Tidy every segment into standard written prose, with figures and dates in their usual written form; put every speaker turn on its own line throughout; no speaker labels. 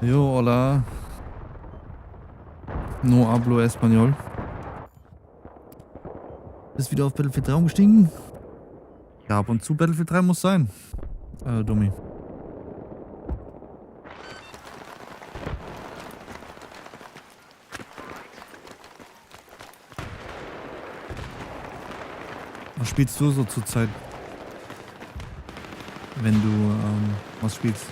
Jo, hola. No hablo español. Bist wieder auf Battlefield 3 umgestiegen? Ja, ab und zu Battlefield 3 muss sein. Dummi. Was spielst du so zurzeit? Wenn du, was spielst?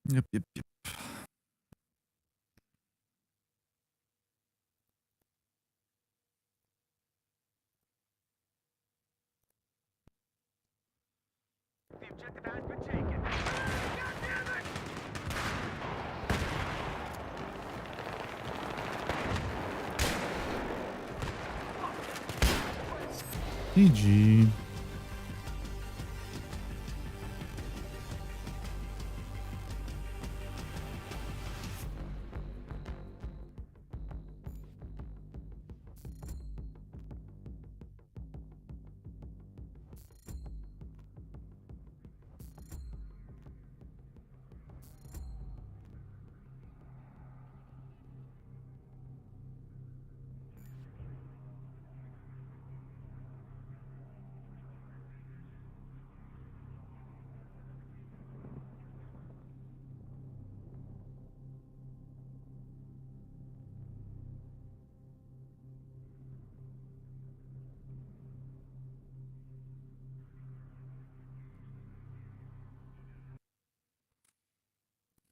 Yep, yep, yep.
The objective has been taken.
GG.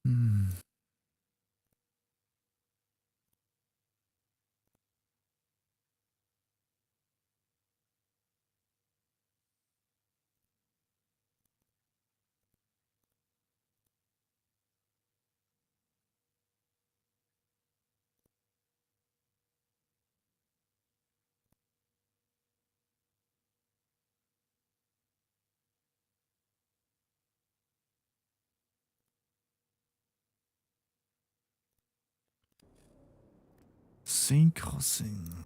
Hm. Saint Crossing.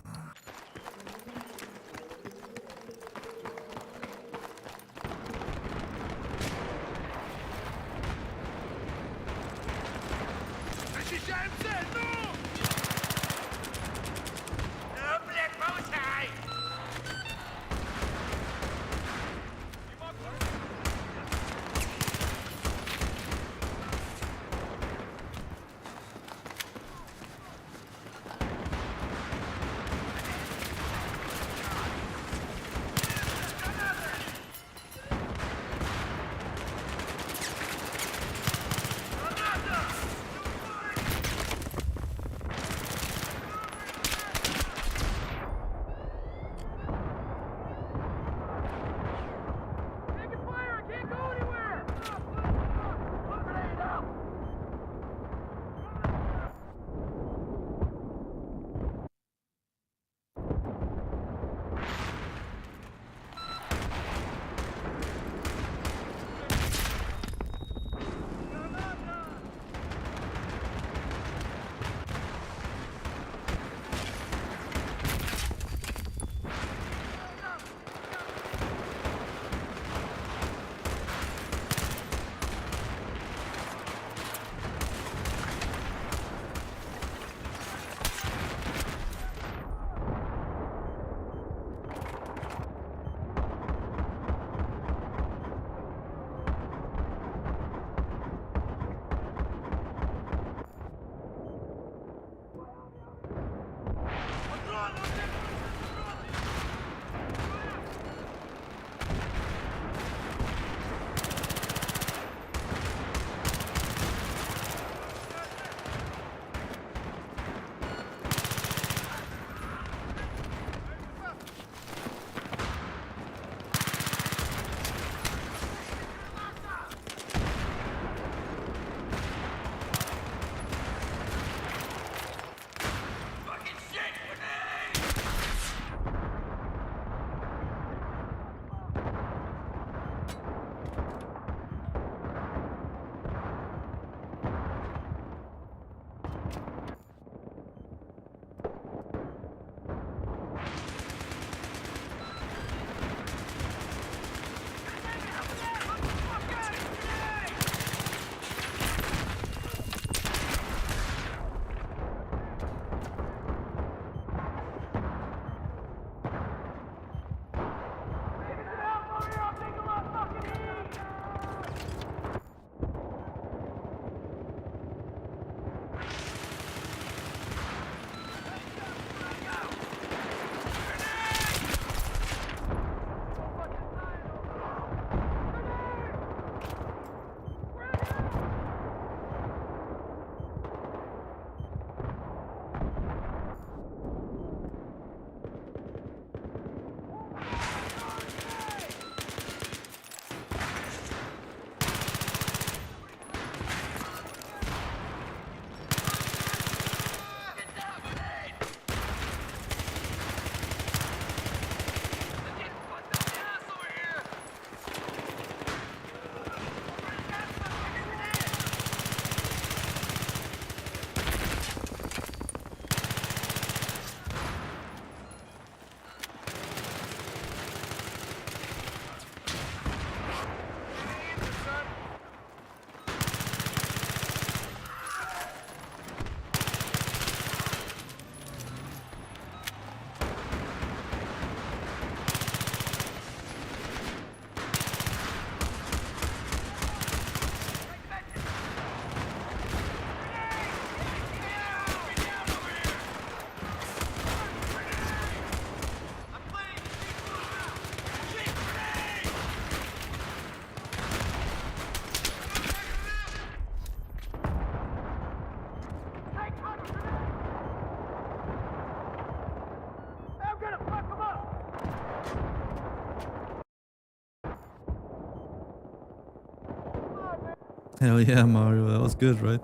Hell yeah, Mario. That was good, right?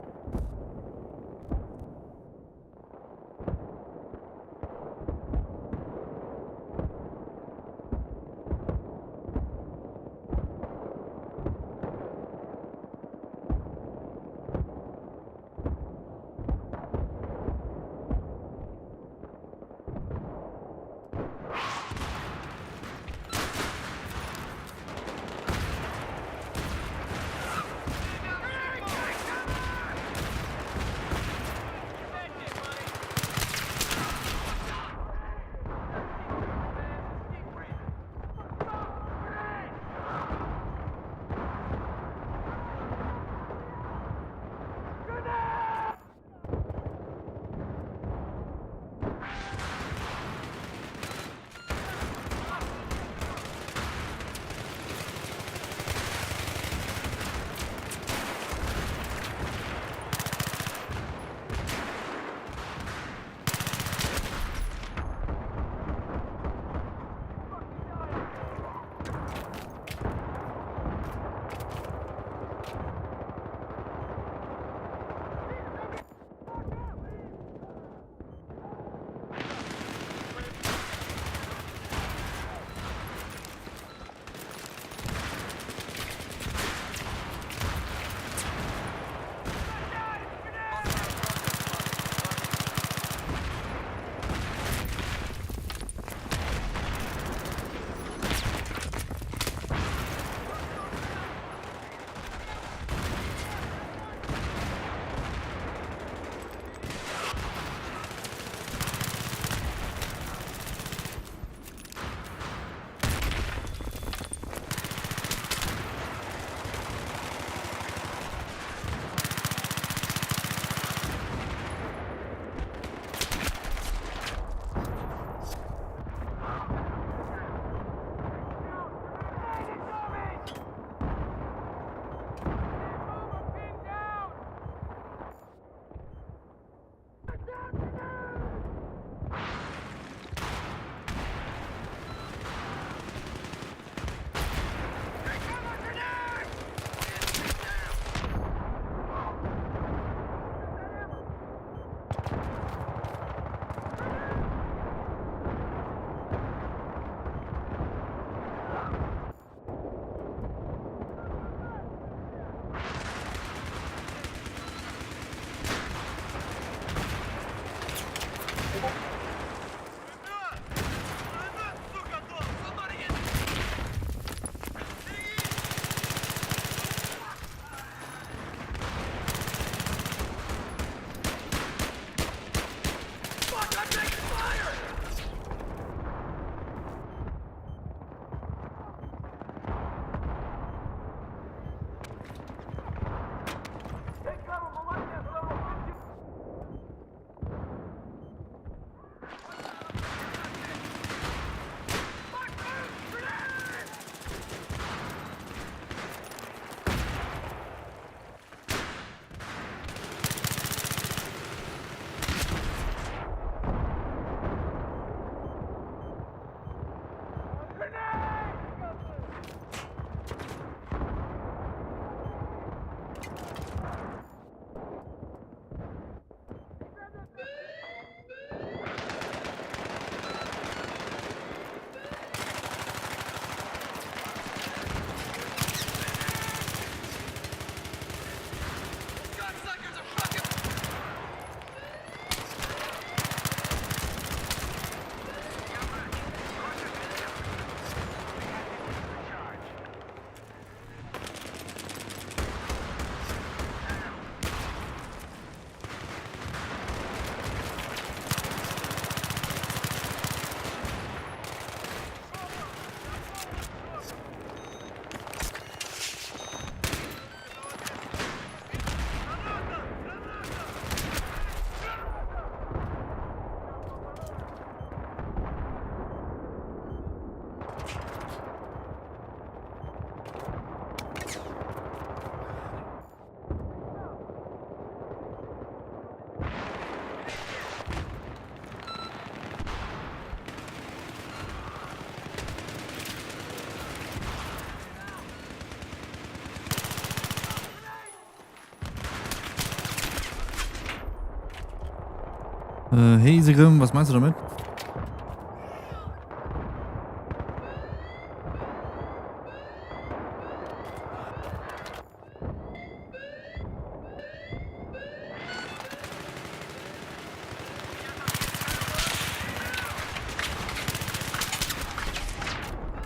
Hey Sigrim, was meinst du damit?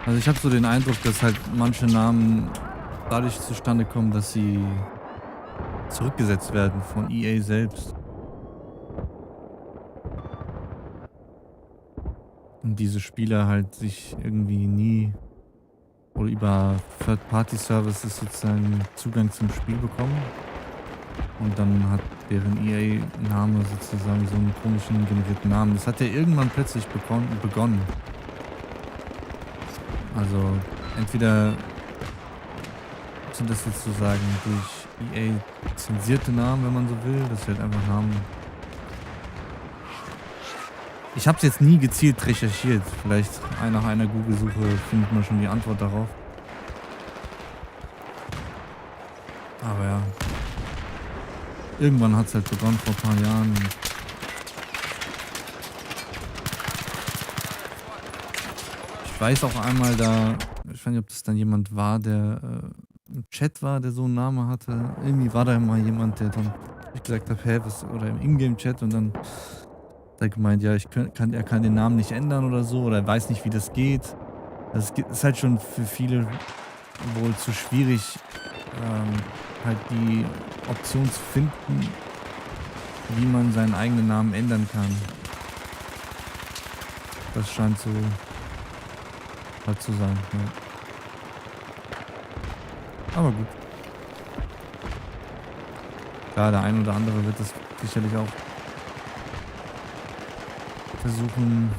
Also ich habe so den Eindruck, dass halt manche Namen dadurch zustande kommen, dass sie zurückgesetzt werden von EA selbst. Und diese Spieler halt sich irgendwie nie oder über Third-Party-Services sozusagen Zugang zum Spiel bekommen. Und dann hat deren EA-Name sozusagen so einen komischen generierten Namen. Das hat ja irgendwann plötzlich begonnen. Also entweder sind das jetzt sozusagen durch EA zensierte Namen, wenn man so will, dass sie halt einfach Namen. Ich habe es jetzt nie gezielt recherchiert. Vielleicht nach einer Google-Suche findet man schon die Antwort darauf. Aber ja. Irgendwann hat es halt begonnen vor ein paar Jahren. Ich weiß auch einmal da, ich weiß nicht, ob das dann jemand war, der im Chat war, der so einen Namen hatte. Irgendwie war da mal jemand, der dann ich gesagt habe, hä, was, oder im Ingame-Chat und dann hat er gemeint, ja, er kann den Namen nicht ändern oder so, oder er weiß nicht, wie das geht. Das ist halt schon für viele wohl zu schwierig, halt die Option zu finden, wie man seinen eigenen Namen ändern kann. Das scheint so halt zu sein. Ja. Aber gut. Klar, der ein oder andere wird das sicherlich auch versuchen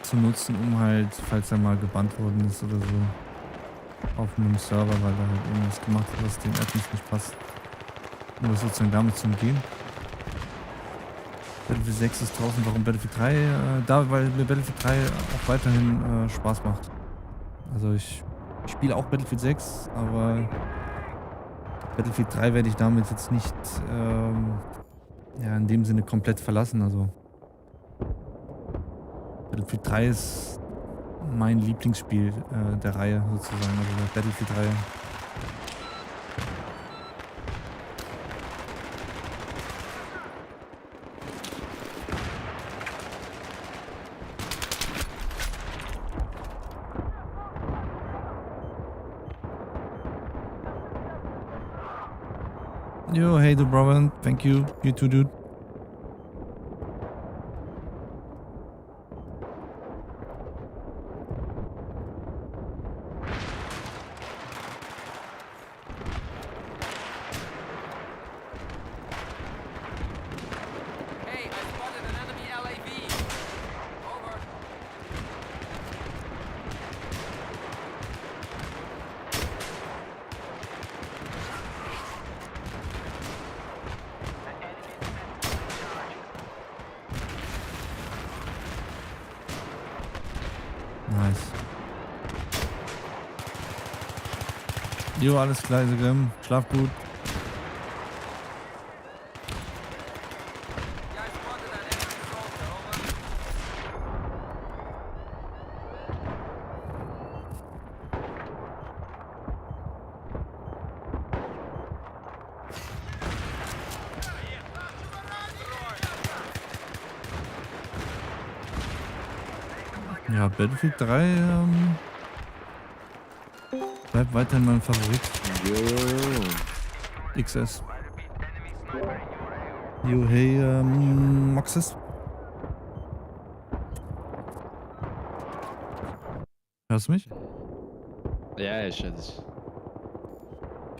zu nutzen, um halt, falls er mal gebannt worden ist oder so, auf einem Server, weil er halt irgendwas gemacht hat, was den Admins nicht passt. Um das sozusagen damit zu umgehen. Battlefield 6 ist draußen, warum Battlefield 3? Weil mir Battlefield 3 auch weiterhin Spaß macht. Also ich spiele auch Battlefield 6, aber Battlefield 3 werde ich damit jetzt nicht ja, in dem Sinne komplett verlassen. Also Battlefield 3 ist mein Lieblingsspiel der Reihe sozusagen, also der Battlefield-Reihe. Yo, hey du Brother, thank you, you too, dude.
Hey, I spotted an enemy LAV. Over.
Nice. Jo, alles klar, Sigrim. Schlaf gut.
Yeah, I spotted an enemy soldier. Over.
Ja, Battlefield 3 bleibt weiterhin mein Favorit. XS. Jo, hey, Moxes. Hörst du mich?
Ja, ich höre dich.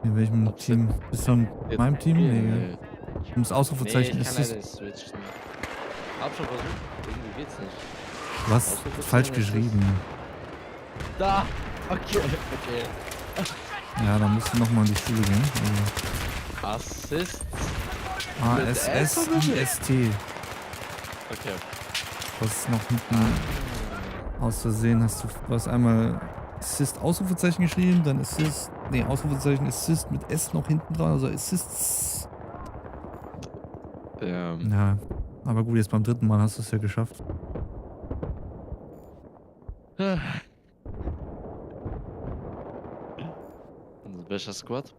In welchem
Ob's
Team? Bist du in meinem Team? Nee, gell? Das Ausrufezeichen
Nee, ich
ist
kann
es.
leider nicht switchen. Hab schon versucht, irgendwie geht's nicht.
Was? Falsch geschrieben.
Da! Okay, okay.
Ja, da musst du nochmal in die Schule gehen.
Assist.
A-S-S-I-S-T.
Okay.
Was ist noch hinten? Aus Versehen hast du einmal Assist Ausrufezeichen geschrieben, dann Assist, nee, Ausrufezeichen Assist mit S noch hinten dran, also Assists. Ja, aber gut, jetzt beim dritten Mal hast du es ja geschafft.
Und welcher Squad?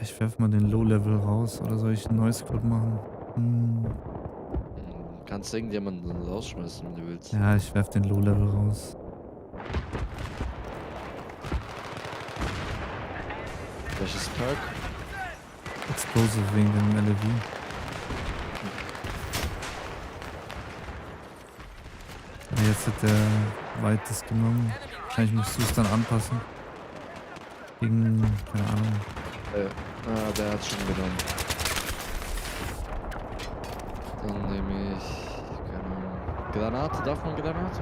Ich werf mal den Low-Level raus oder soll ich einen neues Squad machen?
Kannst irgendjemanden rausschmeißen, wenn du willst.
Ja, ich werf den Low-Level raus.
Welches Perk?
Explosive wegen dem LEV. Ja, jetzt hat der weites genommen. Wahrscheinlich musst du es dann anpassen. Gegen, keine Ahnung.
Der hat schon genommen. Dann nehme ich, keine Ahnung, Granate. Darf man Granate?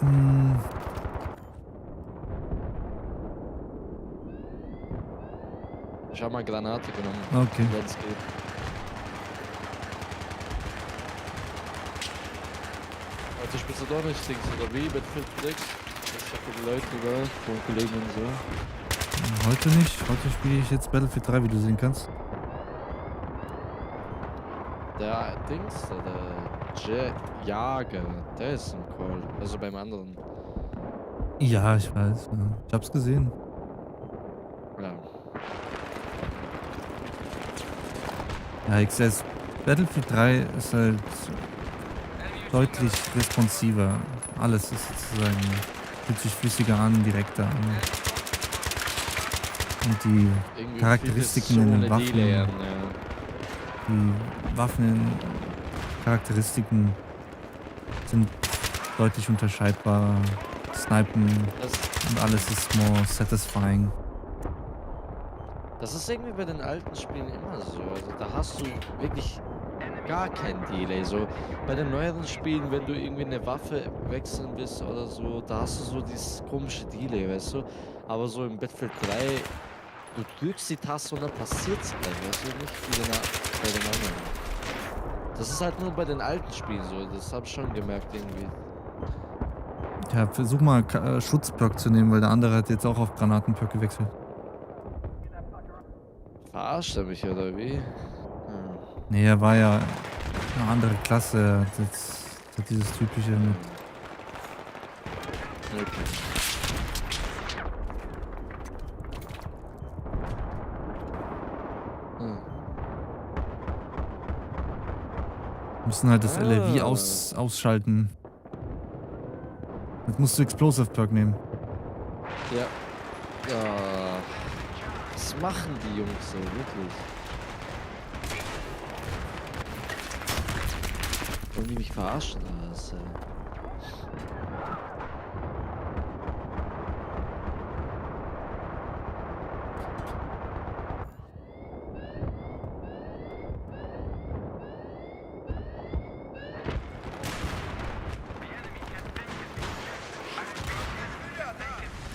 Hm,
Ich habe mal Granate genommen.
okay.
Wenn es geht. Also spielst du doch nicht Dings oder wie? Battlefield 6? Das ist ja für die Leute da, von Kollegen und so.
Heute nicht. Heute spiele ich jetzt Battlefield 3, wie du sehen kannst.
Der Dings, der Jager, der ist im Call. Also beim anderen.
Ja, ich weiß. Ja. Ich hab's gesehen.
Ja.
Ja, XS. Battlefield 3 ist halt deutlich responsiver. Alles ist sozusagen, fühlt sich flüssiger an, direkter an. Und die
Irgendwie
Charakteristiken
fühlt es
in
so
den
ohne
Waffen,
Delay an,
die Waffencharakteristiken sind deutlich unterscheidbarer. Snipen
Das,
und alles ist more satisfying.
das ist irgendwie bei den alten Spielen immer so. Also da hast du wirklich gar kein Delay. So bei den neueren Spielen, wenn du irgendwie eine Waffe wechseln willst oder so, da hast du so dieses komische Delay, weißt du? Aber so im Battlefield 3, du drückst die Taste und dann passiert's gleich, weißt du? Nicht wie bei den anderen. Das ist halt nur bei den alten Spielen so, das habe ich schon gemerkt irgendwie.
Ja, versuch mal Schutzperk zu nehmen, weil der andere hat jetzt auch auf Granatenperk gewechselt.
Verarscht er mich oder wie?
Nee, er war ja eine andere Klasse. Er hat jetzt hat dieses typische mit.
Okay.
Wir müssen halt das LAV
Ah.
ausschalten. Jetzt musst du Explosive Perk nehmen.
Ja. Ja. Was machen die Jungs so, wirklich? Wollen die mich verarschen oder was?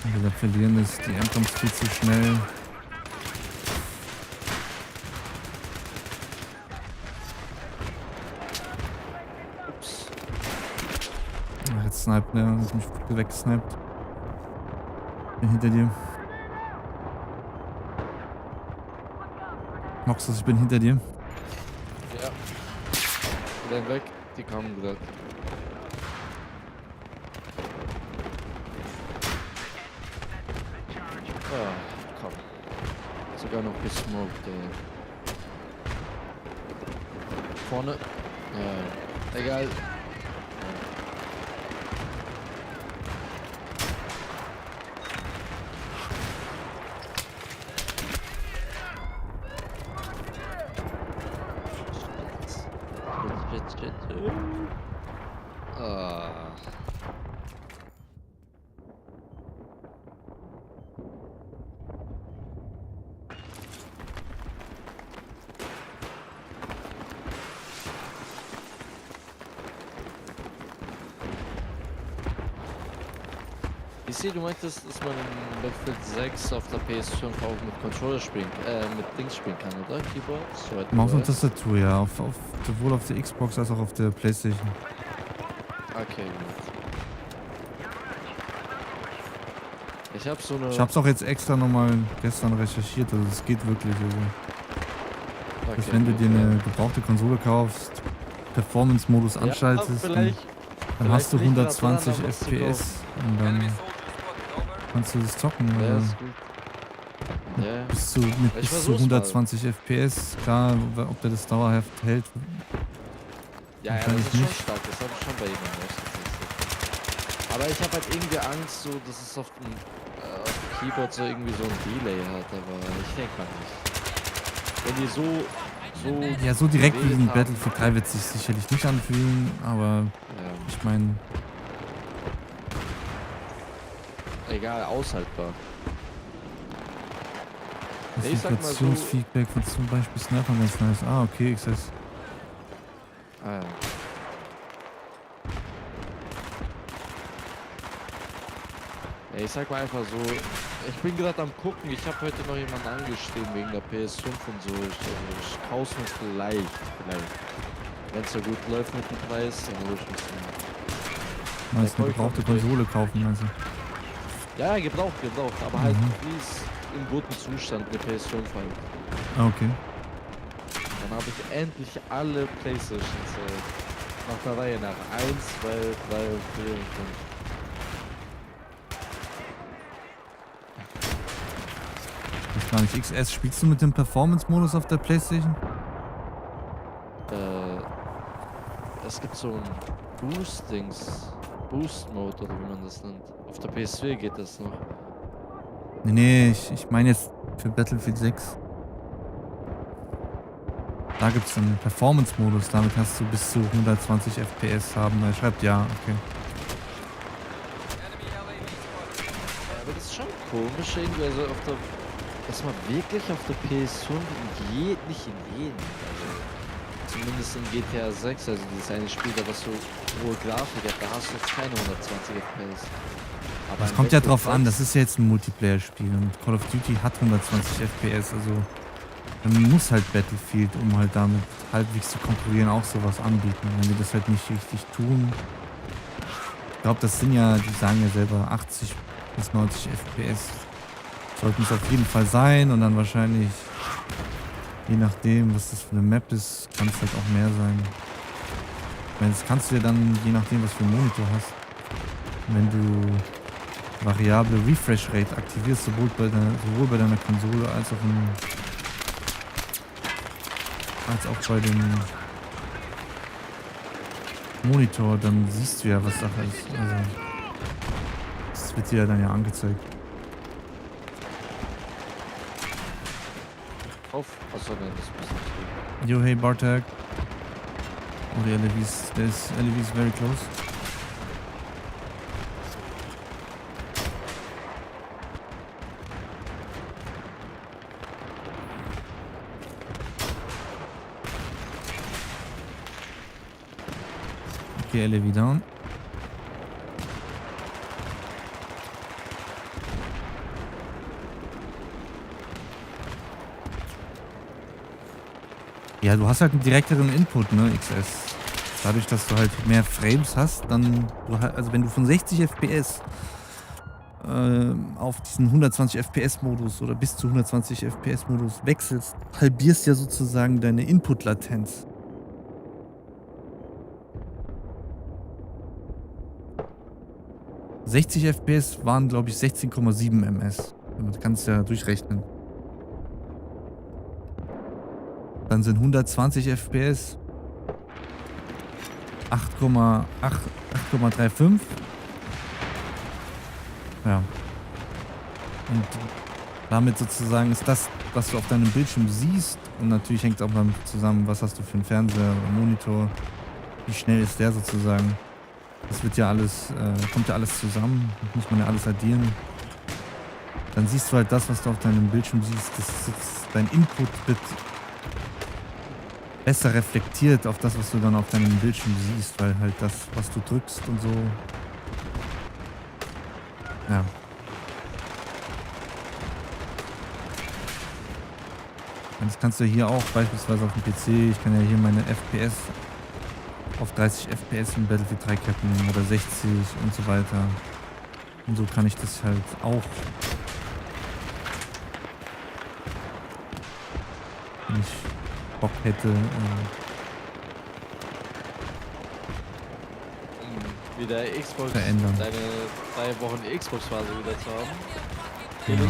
Wenn wir verlieren, ist die Ankunft viel zu schnell.
Ups.
Ach, jetzt sniped er. Hat mich weggesniped. Bin hinter dir. Moxus, ich bin hinter dir.
Ja. Renn weg, die kamen gerade. Ah, komm. Sogar noch gesmoked, ey. Vorne. Ja, egal. Shit. Ah. PC, du meintest, dass man in Battlefield 6 auf der PS5 auch mit Controller spielen, mit Dings spielen kann, oder? Keyboard? Soweit ich
Maus und
weiß.
Tastatur, ja. Sowohl auf der Xbox als auch auf der Playstation.
Okay, gut. Ich hab so eine.
Ich hab's auch jetzt extra nochmal gestern recherchiert, also es geht wirklich. Also. dass
Okay,
wenn du
gut,
dir eine
ja.
gebrauchte Konsole kaufst, Performance-Modus
Ja,
anschaltest, dann hast du
vielleicht bin ich grad dran,
120
da was zu
FPS und
Enemy
dann
soldier spotted. Over.
kannst du das zocken.
Ja,
Also
ist gut. Ja,
mit
ich
bis zu
versuch's mal.
120 FPS, klar, ob der das dauerhaft hält,
Ja, ja, das
wahrscheinlich
ist schon
nicht.
stark. Das habe ich schon bei ihm tatsächlich. Aber ich habe halt irgendwie Angst, so, dass es auf dem Keyboard so irgendwie so ein Delay hat. Aber ich denke mal nicht. Wenn die so
Ja, so direkt wie
geredet
in
haben.
Battlefield 3 wird es sich sicherlich nicht anfühlen, aber
Ja,
ich meine,
egal, aushaltbar.
das
Nee, ich sag mal so.
Situationsfeedback von zum Beispiel Snapper ganz nice. Ah, okay, XS.
Ah, ja. Ja, ich sag mal einfach so, ich bin gerade am gucken, ich habe heute noch jemanden angeschrieben wegen der PS5 und so. Ich kauf's mir vielleicht. Wenn es so gut läuft mit dem Preis, dann hol ich mir's mir.
Meinst du eine gebrauchte Konsole kaufen, also.
Ja, gebraucht, aber halt,
Mhm.
wie ist im guten Zustand eine PS5 halt.
Ah, okay.
Dann habe ich endlich alle Playstations nach der Reihe nach. 1, 2, 3 und 4 und 5.
Das ist gar nicht XS. Spielst du mit dem Performance-Modus auf der Playstation?
Es gibt so ein Boost-Mode oder wie man das nennt. Auf der PS4 geht das noch.
Nee, ich meine jetzt für Battlefield 6. Da gibt es einen Performance-Modus. Damit hast du bis zu 120 FPS haben. Er schreibt ja, okay.
Enemy LAV spotted.
Ja, aber das ist schon komisch irgendwie, also dass man wirklich auf der PS5 nicht in jedem, also zumindest in GTA 6, also dieses eine Spiel, da was so hohe Grafik hat, da hast du jetzt keine 120 FPS. Aber
Das
in
kommt ja drauf
Battlefield
an, das
6
ist ja jetzt ein Multiplayer-Spiel und Call of Duty hat 120 FPS, also dann muss halt Battlefield, um halt damit halbwegs zu konkurrieren, auch sowas anbieten. Wenn die das halt nicht richtig tun. Ich glaube, das sind ja, die sagen ja selber 80 bis 90 FPS. Sollten es auf jeden Fall sein und dann wahrscheinlich, je nachdem, was das für eine Map ist, kann es halt auch mehr sein. Ich meine, das kannst du ja dann, je nachdem, was für einen Monitor hast, wenn du variable Refresh Rate aktivierst, sowohl bei deiner Konsole als auch bei dem Monitor, dann siehst du ja, was Sache ist. Also, das wird dir ja dann ja angezeigt.
auf. Achso, nein, das muss nicht gehen.
Yo, hey Bartek. Oh, the LEVs, there's LEVs very close. Okay, LEV down. Ja, du hast halt einen direkteren Input, ne, XS. Dadurch, dass du halt mehr Frames hast, dann, also wenn du von 60 FPS auf diesen 120 FPS-Modus oder bis zu 120 FPS-Modus wechselst, halbierst ja sozusagen deine Input-Latenz. ...60 FPS waren, glaube ich, 16,7 ms. Du kannst ja durchrechnen. Dann sind 120 FPS 8,35. Ja. Und damit sozusagen ist das, was du auf deinem Bildschirm siehst, und natürlich hängt es auch damit zusammen, was hast du für einen Fernseher oder Monitor, wie schnell ist der sozusagen. Das wird ja alles, kommt ja alles zusammen, das muss man ja alles addieren. Dann siehst du halt das, was du auf deinem Bildschirm siehst, dein Input wird besser reflektiert auf das, was du dann auf deinem Bildschirm siehst, weil halt das, was du drückst und so. Ja. Und das kannst du hier auch beispielsweise auf dem PC. Ich kann ja hier meine FPS auf 30 FPS in Battlefield 3 cappen oder 60 und so weiter. Und so kann ich das halt auch. Wenn ich Bock hätte.
Wieder Xbox,
Verändern.
deine 3 Wochen Xbox-Phase wieder zu haben.
Genau.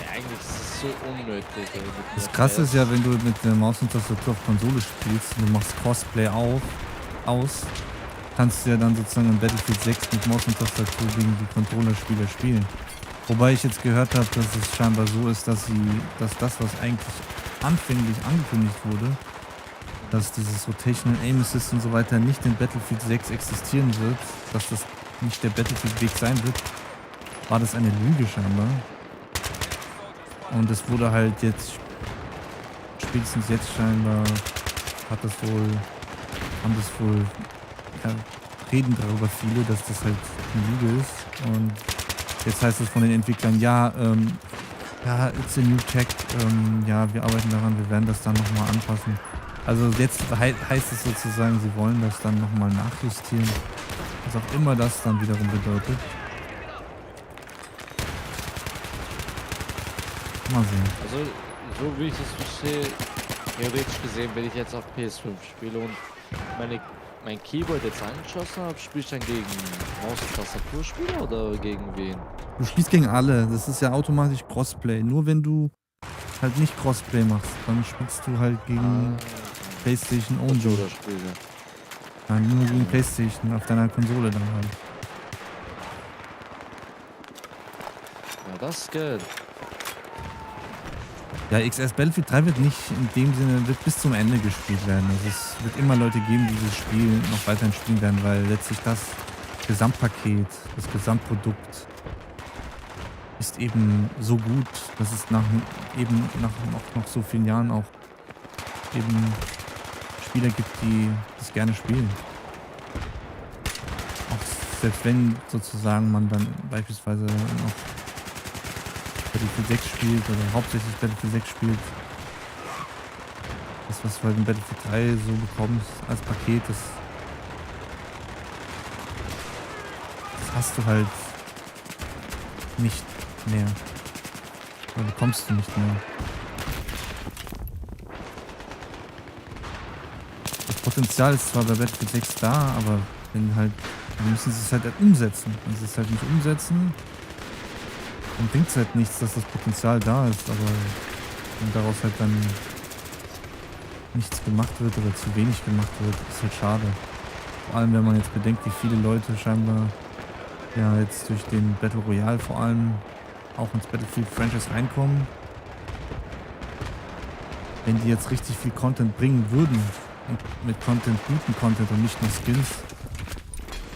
Ja, eigentlich ist es so unnötig. Ey, mit
Das
der
Krasse ist ja,
PS.
wenn du mit der Maus und Tastatur auf Konsole spielst und du machst Crossplay aus, kannst du ja dann sozusagen in Battlefield 6 mit Maus und Tastatur gegen die Controller-Spieler spielen. Wobei ich jetzt gehört habe, dass es scheinbar so ist, dass das, was eigentlich anfänglich angekündigt wurde, dass dieses Rotational Aim Assist und so weiter nicht in Battlefield 6 existieren wird, dass das nicht der Battlefield-Weg sein wird, war das eine Lüge scheinbar. Und es wurde halt jetzt, spätestens jetzt scheinbar, haben das wohl, ja, reden darüber viele, dass das halt eine Lüge ist. Und jetzt heißt es von den Entwicklern, ja, it's a new tech, ja, wir arbeiten daran, wir werden das dann nochmal anpassen. Also jetzt heißt es sozusagen, sie wollen das dann nochmal nachjustieren. Was auch immer das dann wiederum bedeutet. Mal sehen.
Also, so wie ich das verstehe, theoretisch gesehen, wenn ich jetzt auf PS5 spiele und mein Keyboard jetzt angeschlossen habe, spiele ich dann gegen Maus- und Tastaturspieler oder gegen wen?
Du spielst gegen alle, das ist ja automatisch Crossplay. Nur wenn du halt nicht Crossplay machst, dann spielst du halt gegen PlayStation only.
Controller-Spieler.
Nein, nur gegen PlayStation auf deiner Konsole dann halt.
Ja, das ist geil.
Ja, XS Battlefield 3 wird nicht in dem Sinne, wird bis zum Ende gespielt werden. Also es wird immer Leute geben, die dieses Spiel noch weiterhin spielen werden, weil letztlich das Gesamtpaket, das Gesamtprodukt ist eben so gut, dass es nach noch so vielen Jahren auch eben Spieler gibt, die das gerne spielen. Auch selbst wenn sozusagen man dann beispielsweise noch Battlefield 6 spielt oder hauptsächlich Battlefield 6 spielt. Das, was du halt in Battlefield 3 so bekommst als Paket, das hast du halt nicht mehr. Oder bekommst du nicht mehr. Das Potenzial ist zwar bei Battlefield 6 da, aber wenn halt, dann müssen sie es halt umsetzen. Wenn sie es halt nicht umsetzen, dann bringt es halt nichts, dass das Potenzial da ist, aber wenn daraus halt dann nichts gemacht wird oder zu wenig gemacht wird, ist halt schade. Vor allem, wenn man jetzt bedenkt, wie viele Leute scheinbar ja jetzt durch den Battle Royale vor allem auch ins Battlefield-Franchise reinkommen. Wenn die jetzt richtig viel Content bringen würden und mit Content, guten Content und nicht nur Skins,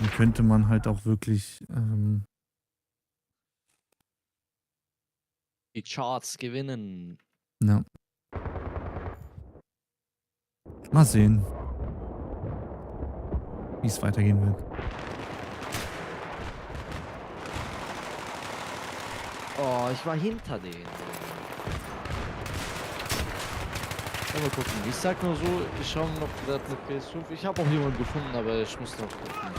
dann könnte man halt auch wirklich
Die Charts gewinnen.
ja. Mal sehen, wie es weitergehen wird.
Oh, ich war hinter denen. Ja, mal gucken. Ich sag nur so, ich schaue noch gerade mit PS5. Ich habe auch jemanden gefunden, aber ich muss noch gucken,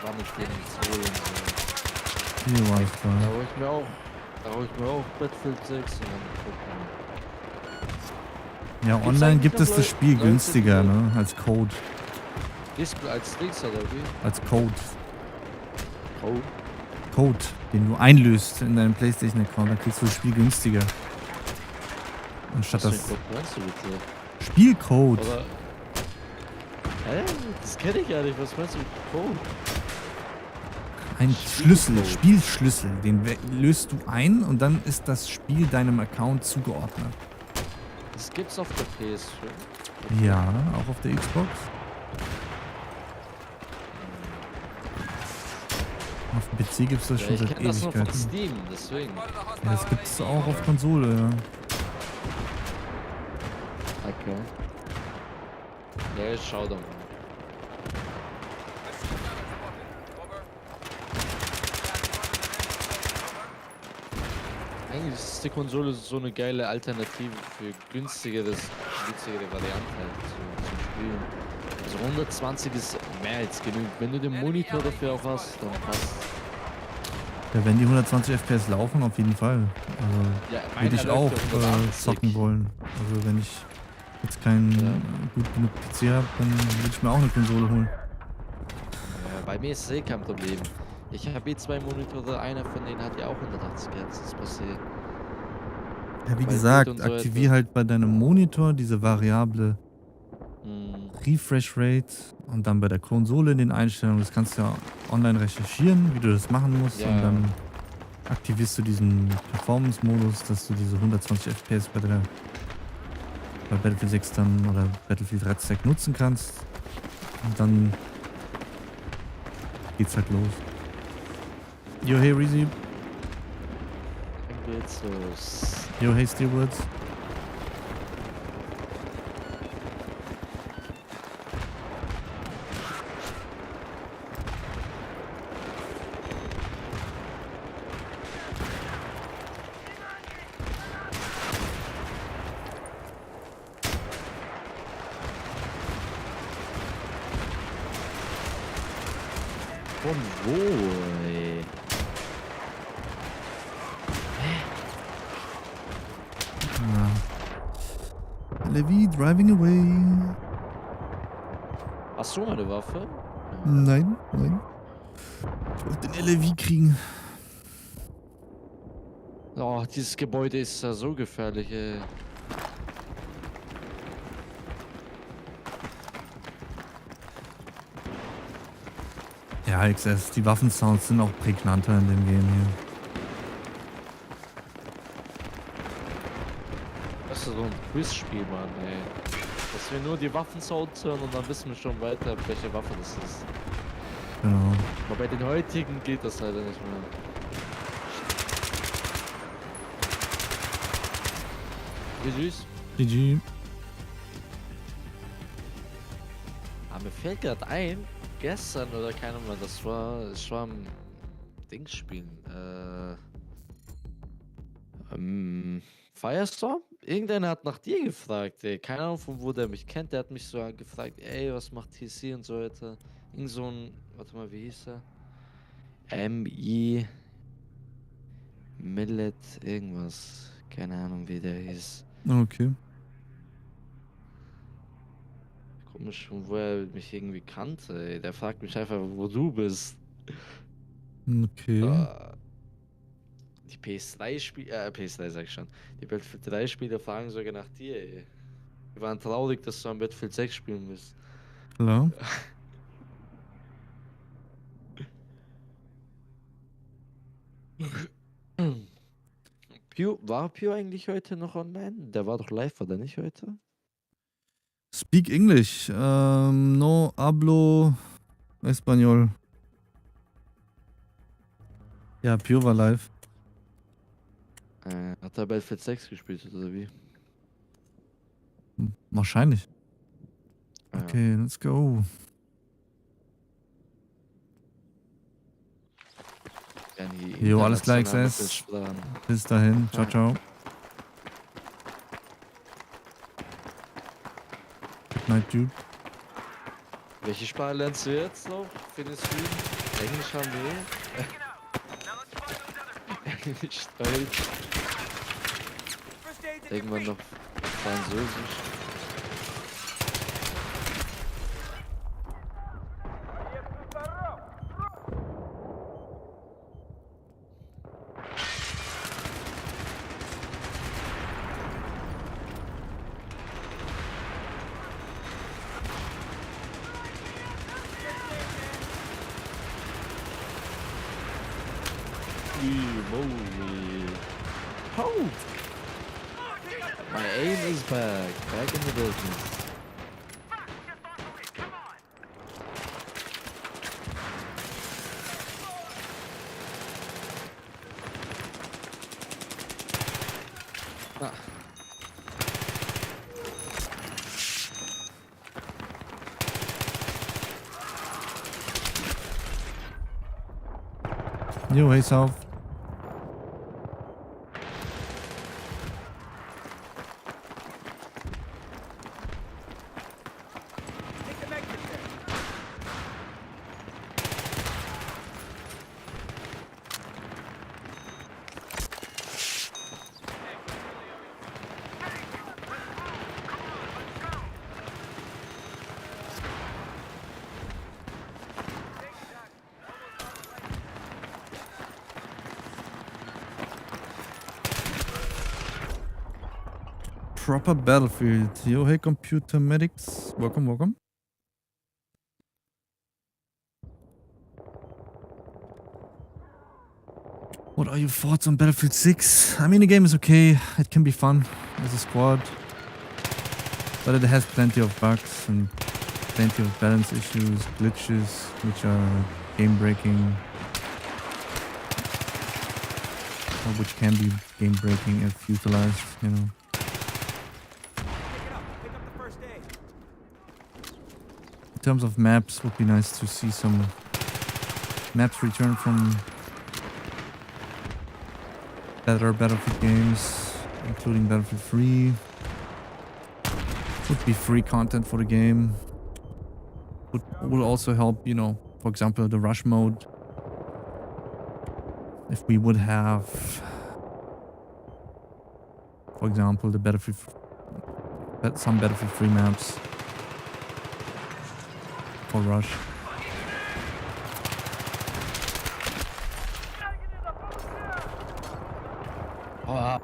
wann ich den jetzt holen soll.
Jo, alles klar.
Da hole ich mir auch Battlefield 6 und dann gucken.
Ja,
Gibt's
online
eigentlich
gibt
noch
es das Spiel
Leute,
günstiger,
die-
ne? Als Code.
Ist als Dings oder wie?
Als Code.
Oh.
Code, den du einlöst in deinem PlayStation-Account, dann kriegst du das Spiel günstiger. Anstatt
Was
das
für ein Code meinst du bitte?
Spielcode.
Oder. Hä? Das kenne ich ja nicht. Was meinst du mit Code?
Ein
Spielcode.
Schlüssel, Spielschlüssel, den löst du ein und dann ist das Spiel deinem Account zugeordnet.
Das gibt's auf der PS5.
Ja, auch auf der Xbox. Auf dem PC gibt es das
Ja,
schon
ich
seit
kenne das nur von
Ewigkeiten.
Steam, deswegen.
Ja, das gibt es auch auf Konsole, ja.
Okay. Ja, ich schau doch mal. Eigentlich ist die Konsole so eine geile Alternative für günstigere Variante halt zum Spielen. Also 120 ist mehr als genug. Wenn du den Monitor dafür auch hast, dann passt.
Ja, wenn die 120 FPS laufen, auf jeden Fall. Also
Ja,
würde ich
meiner
auch
läuft ja 180.
zocken wollen. Also wenn ich jetzt keinen
Ja.
gut genug PC habe, dann würde ich mir auch eine Konsole holen.
Ja, bei mir ist es eh kein Problem. Ich habe eh 2 Monitore, einer von denen hat ja auch 180 Hertz, das passiert.
Ja, wie
Bei Bild
gesagt,
und so
aktivier
weiter.
halt bei deinem Monitor diese Variable
Hm,
Refresh Rate und dann bei der Konsole in den Einstellungen, das kannst du ja online recherchieren, wie du das machen musst und
ja,
dann aktivierst du diesen Performance-Modus, dass du diese 120 FPS bei Battlefield 6 dann oder Battlefield Red Stack nutzen kannst und dann geht's halt los. Yo, hey Reezy.
dann geht's los.
Yo, hey Steelwoods.
Von wo, ey?
Levi driving away.
Hast du mal eine Waffe?
Nein, nein. Ich wollte den LAV kriegen.
Oh, dieses Gebäude ist ja so gefährlich, ey.
Ja, XS, die Waffensounds sind auch prägnanter in dem Game hier.
Das ist so ein Quizspiel, Mann, ey. Dass wir nur die Waffensounds hören und dann wissen wir schon weiter, welche Waffe das ist.
Genau.
Aber bei den heutigen geht das leider nicht mehr. Wie süß.
GG.
Aber mir fällt gerade ein, gestern oder keine Ahnung, ich war am Dings spielen. Firestorm? Irgendeiner hat nach dir gefragt, ey. Keine Ahnung, von wo der mich kennt. Der hat mich so gefragt, ey, was macht TC und so weiter. Irgend so ein, warte mal, wie hieß er? MI Millet irgendwas. Keine Ahnung, wie der hieß.
Okay.
Komisch, von wo er mich irgendwie kannte, ey. Der fragt mich einfach, wo du bist.
Okay.
Ah, die PS3-Spiele, PS3 sag ich schon. Die Battlefield 3-Spiele fragen sogar nach dir, ey. Wir waren traurig, dass du am Battlefield 6 spielen musst.
Klar.
War Pew eigentlich heute noch online? Der war doch live, oder nicht heute?
Speak English. No hablo español. Ja, Pure war live.
Hat er Battlefield 6 gespielt, oder wie?
Wahrscheinlich.
Ah, ja.
Okay, let's go.
Ja, die
Jo, alles klar,
internationalen
XS.
Sprachen.
Bis dahin. Ciao,
Ja.
ciao. Good night, dude.
Welche Sprache lernst du jetzt noch für den Stream? Englisch haben wir eh. Englisch, Deutsch. Irgendwann noch Französisch. Holy moly. Oh! My aim is back in the business. Ah.
Yo, hey, South. proper battlefield. Yo, hey, computer medics. Welcome, welcome. What are your thoughts on Battlefield 6? I mean, the game is okay. It can be fun as a squad. But it has plenty of bugs and plenty of balance issues, glitches, which are game-breaking. Or which can be game-breaking if utilized, you know. In terms of maps, would be nice to see some maps return from better Battlefield games, including Battlefield 3. Would be free content for the game. Would also help, you know, for example, the rush mode. If we would have, for example, the some Battlefield 3 maps for rush.
Oh,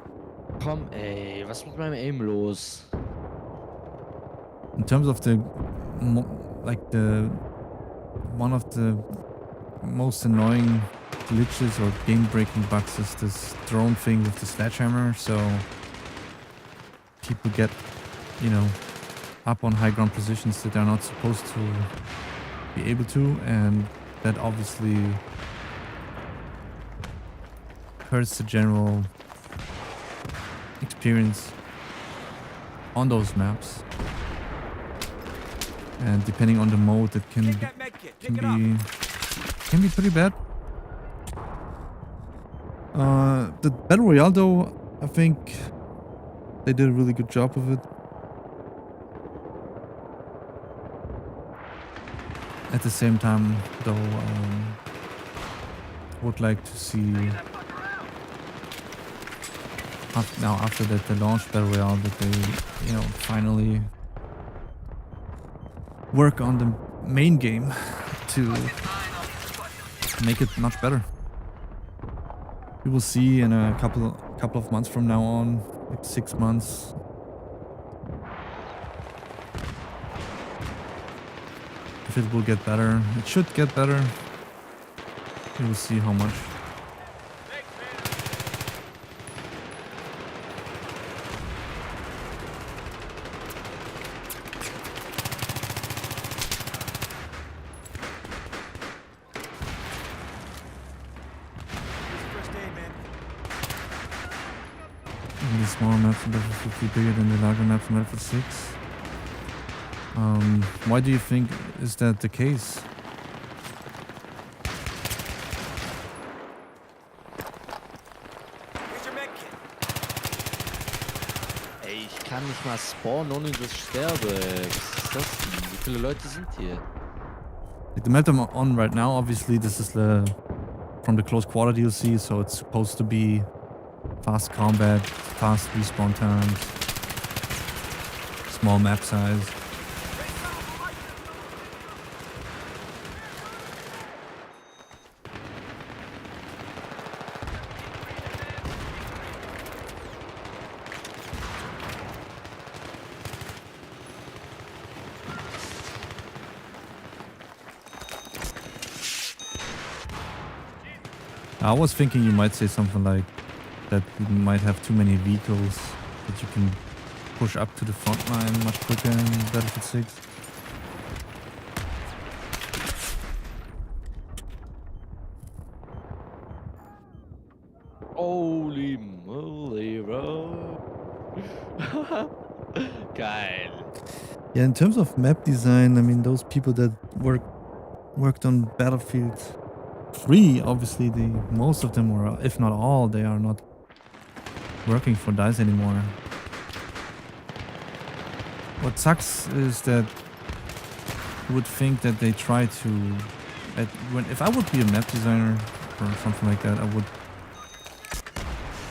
komm, ey, was ist mit meinem Aim los?
In terms of the, one of the most annoying glitches or game-breaking bugs is this drone thing with the sledgehammer. So people get, you know, up on high ground positions that they're not supposed to be able to, and that obviously hurts the general experience on those maps. And depending on the mode, it can be pretty bad. The Battle Royale, though, I think they did a really good job of it. At the same time, though, would like to see after that they launched Battle Royale, that they, you know, finally work on the main game to make it much better. We will see in a couple of months from now on, like 6 months. If it will get better. It should get better. We will see how much. The smaller maps in Battlefield 3 bigger than the larger maps in Battlefield 6. Why do you think is that the case?
Ey, ich kann nicht mal spawnen, ohne dass ich sterbe. Was ist das denn? Wie viele Leute sind hier?
Like the map I'm on right now, obviously this is from the Close Quarter DLC, so it's supposed to be fast combat, fast respawn times, small map size. I was thinking you might say something like that you might have too many vehicles that you can push up to the front line much quicker in Battlefield 6.
Holy moly, bro. Geil.
Yeah, in terms of map design, I mean, those people that worked on Battlefield 3, obviously most of them, or if not all, they are not working for DICE anymore. What sucks is that you would think that they try to... if I would be a map designer or something like that, I would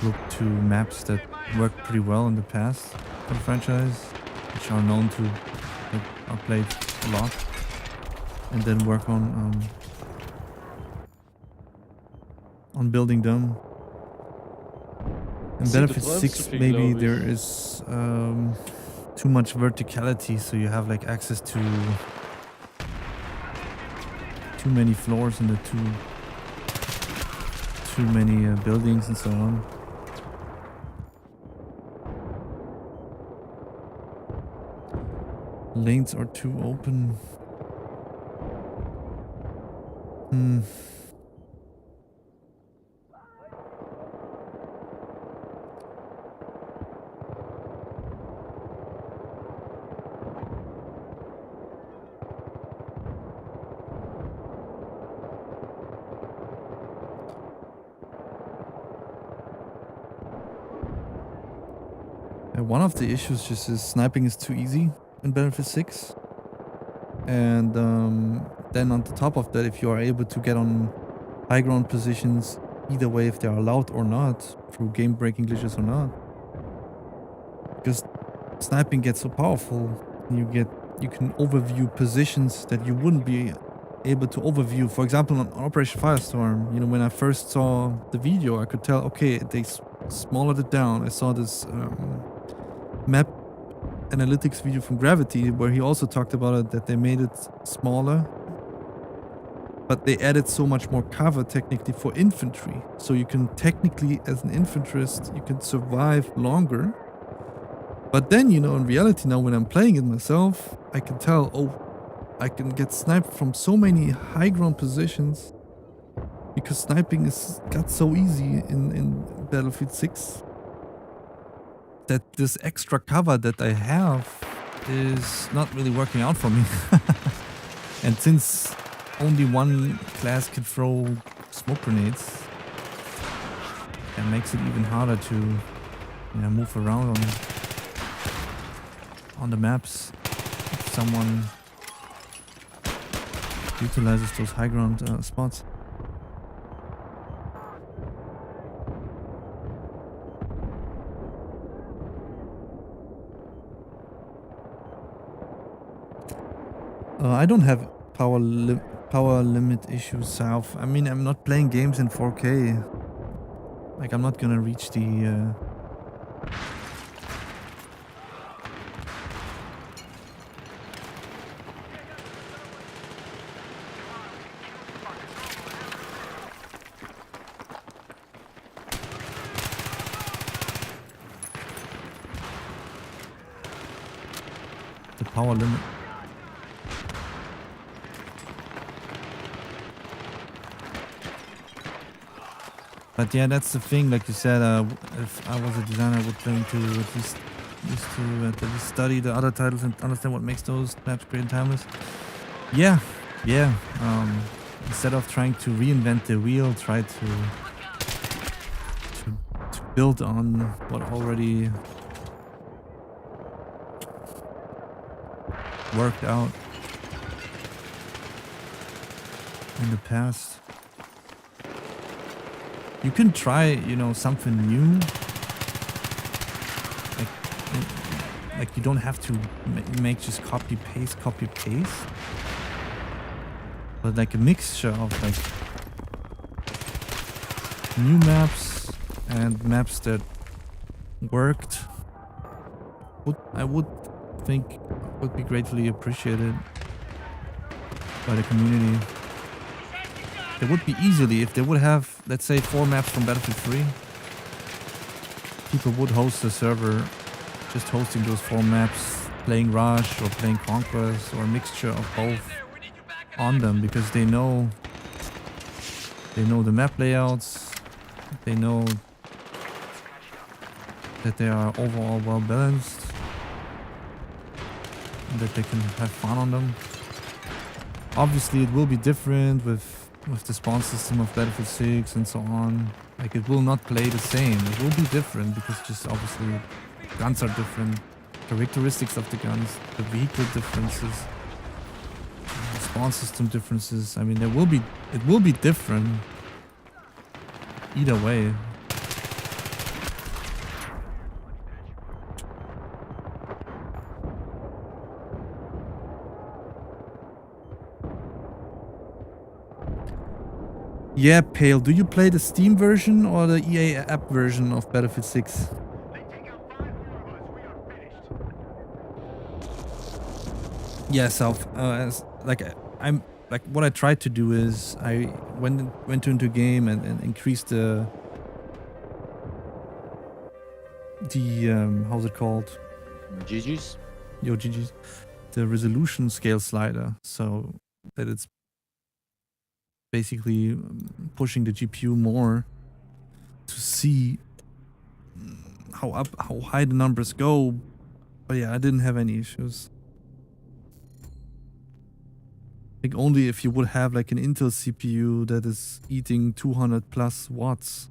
look to maps that worked pretty well in the past for the franchise, which are known to, like, are played a lot, and then work on building them. In
Sieh, du
Battlefield
träumst zu
6
viel,
maybe
glaube
there
ich.
is too much verticality, so you have like access to too many floors and too many buildings and so on. Lanes are too open. Hmm. One of the issues just is sniping is too easy in Battlefield 6. And then on the top of that, if you are able to get on high ground positions, either way, if they are allowed or not, through game breaking glitches or not, because sniping gets so powerful, you can overview positions that you wouldn't be able to overview. For example, on Operation Firestorm, you know, when I first saw the video, I could tell, okay, they smaller it down. I saw this map analytics video from Gravity where he also talked about it, that they made it smaller, but they added so much more cover technically for infantry. So you can technically, as an infanterist, you can survive longer. But then, you know, in reality now when I'm playing it myself, I can tell, oh, I can get sniped from so many high ground positions because sniping got so easy in Battlefield 6 that this extra cover that I have is not really working out for me. And since only one class can throw smoke grenades, that makes it even harder to, you know, move around on the maps if someone utilizes those high ground spots. I don't have power limit issues, South. I mean, I'm not playing games in 4K. Like, I'm not gonna reach the power limit. But yeah, that's the thing. Like you said, if I was a designer, I would plan to at least study the other titles and understand what makes those maps great and timeless. Yeah, yeah. Instead of trying to reinvent the wheel, try to build on what already worked out in the past. You can try, you know, something new. Like you don't have to make just copy paste. But like a mixture of like new maps and maps that worked I would think would be gratefully appreciated by the community. They would be easily, if they would have, let's say, 4 maps from Battlefield 3, people would host a server just hosting those 4 maps, playing Rush or playing Conquest or a mixture of both on them, because they know the map layouts, they know that they are overall well balanced, and that they can have fun on them. Obviously it will be different with the spawn system of Battlefield 6 and so on. Like, it will not play the same. It will be different because just obviously guns are different, characteristics of the guns, the vehicle differences, the spawn system differences. I mean, it will be different either way. Yeah, Pale, do you play the Steam version or the EA app version of Battlefield 6? Yeah, South. I'm like what I tried to do is I went into a game and increased the how's it called?
GG's?
Yo, GG's. The resolution scale slider, so that it's basically pushing the GPU more to see how high the numbers go. But yeah, I didn't have any issues. Like only if you would have like an Intel CPU that is eating 200 plus watts,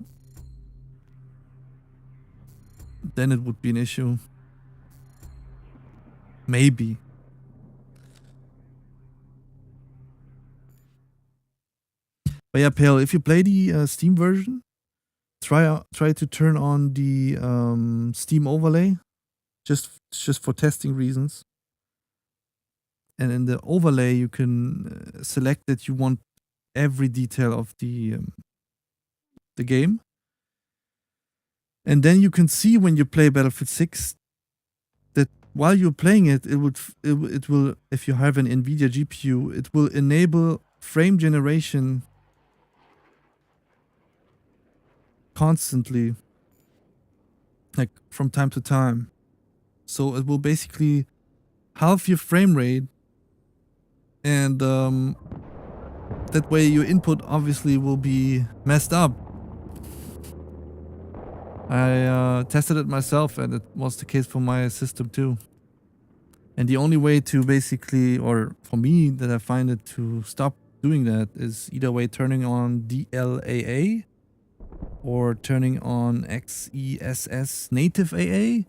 then it would be an issue. Maybe. But yeah, Pale, if you play the Steam version, try to turn on the Steam overlay, just for testing reasons. And in the overlay, you can select that you want every detail of the game. And then you can see when you play Battlefield 6 that while you're playing it, it will, if you have an NVIDIA GPU, it will enable frame generation constantly, like from time to time. So it will basically halve your frame rate, and that way your input obviously will be messed up. I tested it myself and it was the case for my system too. And the only way to basically, or for me that I find it to stop doing that, is either way turning on DLAA or turning on XESS native AA,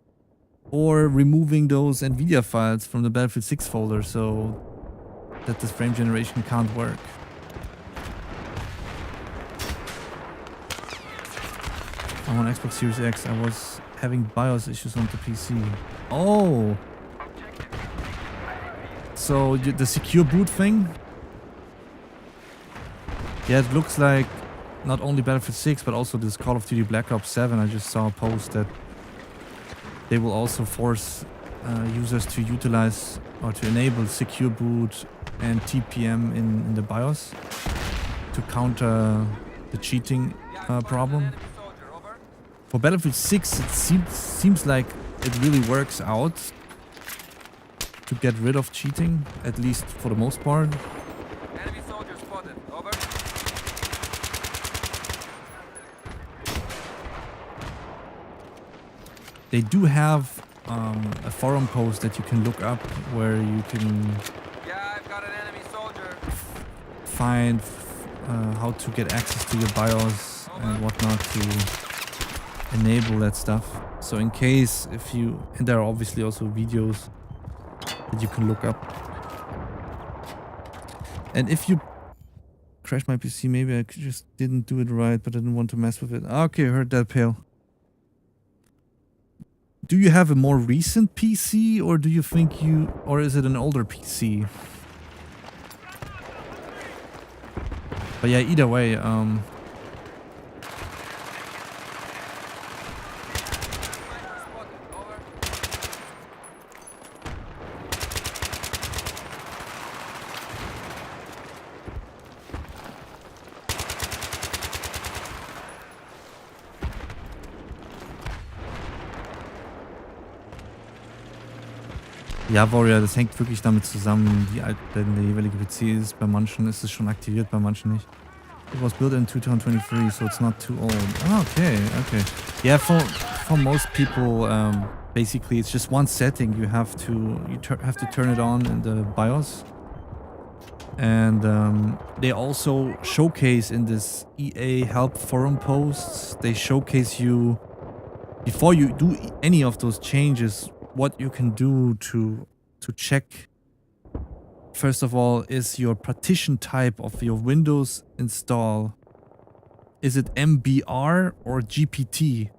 or removing those NVIDIA files from the Battlefield 6 folder so that this frame generation can't work. On Xbox Series X, I was having BIOS issues on the PC. Oh! So the secure boot thing? Yeah, it looks like not only Battlefield 6, but also this Call of Duty Black Ops 7. I just saw a post that they will also force users to utilize or to enable secure boot and TPM in the BIOS to counter the cheating problem. For Battlefield 6, it seems like it really works out to get rid of cheating, at least for the most part.
Enemy soldier spotted. Over.
They do have a forum post that you can look up where you can
Yeah, I've got an enemy soldier.
find how to get access to your BIOS and whatnot to enable that stuff. So in case and there are obviously also videos that you can look up. And if you crash my PC, maybe I just didn't do it right, but I didn't want to mess with it. Okay, heard that, Pale. Do you have a more recent PC, or do you think or is it an older PC? But yeah, either way, ja, Warrior, das hängt wirklich damit zusammen, wie alt denn der jeweilige PC ist. Bei manchen ist es schon aktiviert, bei manchen nicht. It was built in 2023, so it's not too old. Oh, okay. Yeah, for most people, basically it's just one setting. You have to turn it on in the BIOS. And they also showcase in this EA help forum posts, they showcase you, before you do any of those changes, what you can do to check. First of all, is your partition type of your Windows install, is it MBR or GPT?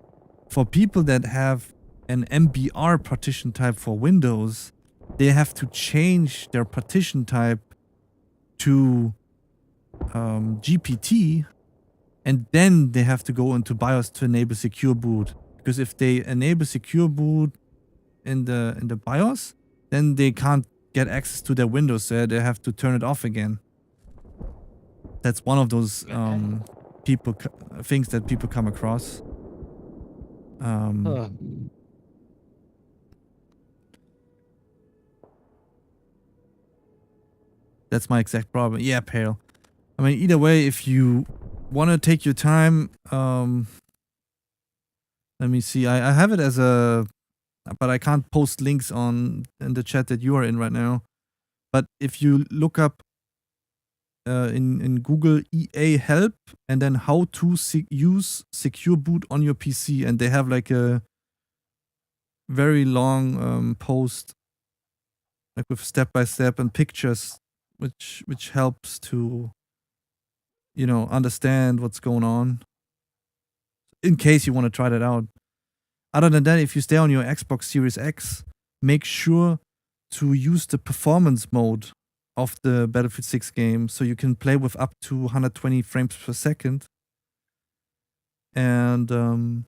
For people that have an MBR partition type for Windows, they have to change their partition type to GPT and then they have to go into BIOS to enable secure boot. Because if they enable secure boot in the BIOS, then they can't get access to their Windows, so they have to turn it off again. That's one of those things that people come across. That's my exact problem. Yeah, Pale. I mean, either way, if you want to take your time, let me see. I have it as a, but I can't post links in the chat that you are in right now. But if you look up in Google EA help and then how to use secure boot on your PC, and they have like a very long post, like with step by step and pictures, which helps to, you know, understand what's going on in case you want to try that out. Other than that, if you stay on your Xbox Series X, make sure to use the performance mode of the Battlefield 6 game so you can play with up to 120 frames per second, and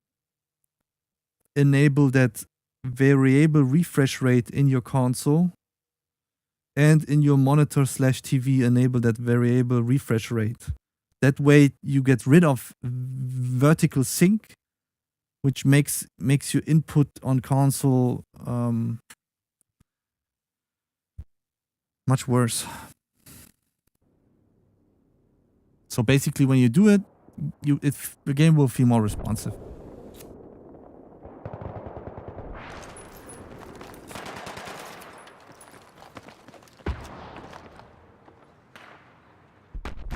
enable that variable refresh rate in your console, and in your monitor/TV enable that variable refresh rate. That way you get rid of vertical sync, which makes your input on console much worse. So basically, when you do it, the game will feel more responsive.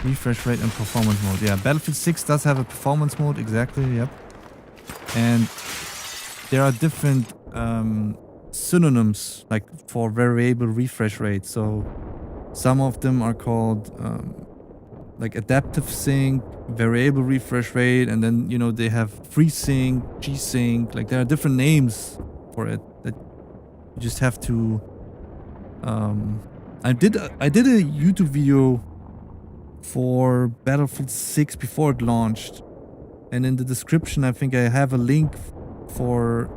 Refresh rate and performance mode. Yeah, Battlefield 6 does have a performance mode, exactly, yep. And there are different synonyms like for variable refresh rate. So some of them are called like adaptive sync, variable refresh rate, and then, you know, they have FreeSync, G-Sync. Like there are different names for it that you just have to I did a YouTube video for Battlefield 6 before it launched, and in the description I think I have a link for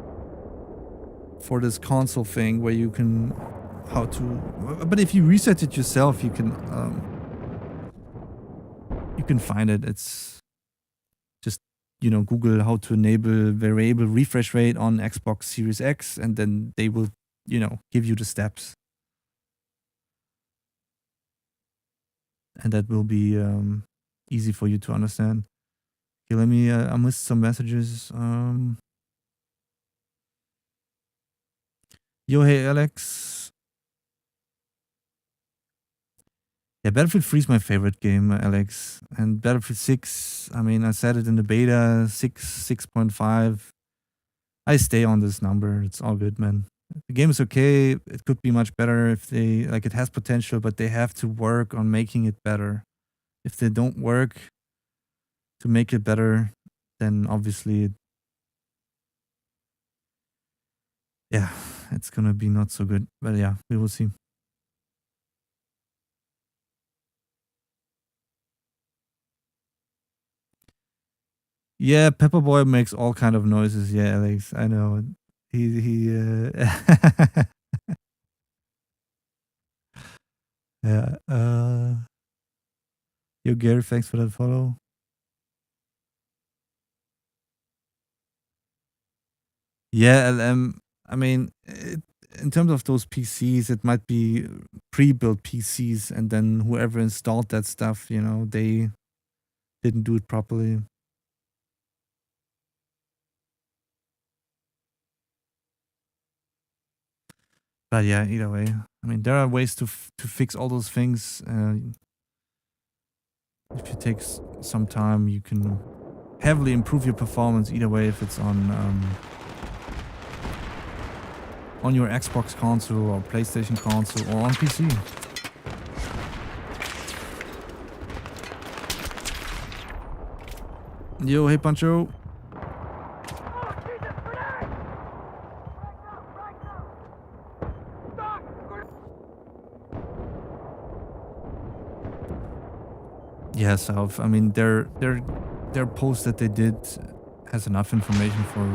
this console thing where you can but if you reset it yourself you can find it. It's just, you know, Google how to enable variable refresh rate on Xbox Series X, and then they will, you know, give you the steps. And that will be easy for you to understand. Okay, let me, I missed some messages. Yo, hey, Alex. Yeah, Battlefield 3 is my favorite game, Alex. And Battlefield 6, I mean, I said it in the beta, 6.5. I stay on this number. It's all good, man. The game is okay. It could be much better if they, like, it has potential, but they have to work on making it better. If they don't work to make it better, then obviously, yeah, it's gonna be not so good. But yeah, we will see. Yeah, Pepperboy makes all kind of noises. Yeah, Alex, I know. He yeah. Yo, Gary, thanks for that follow. Yeah, LM. I mean, in terms of those PCs, it might be pre-built PCs, and then whoever installed that stuff, you know, they didn't do it properly. But yeah, either way, I mean, there are ways to fix all those things. If you take some time, you can heavily improve your performance. Either way, if it's on your Xbox console or PlayStation console or on PC. Yo, hey Pancho. Yeah, South. I mean, they're their post that they did has enough information for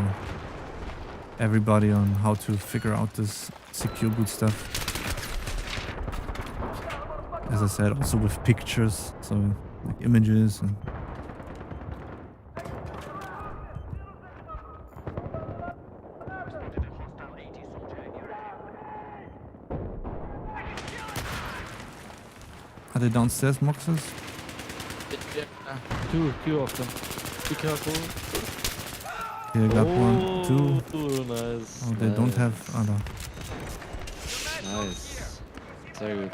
everybody on how to figure out this secure boot stuff. As I said, also with pictures, so like images and are they downstairs, Moxes?
Yeah, two of them. Be careful.
Okay, I got one, two.
Nice.
Oh, they don't have other.
Nice. Sehr gut.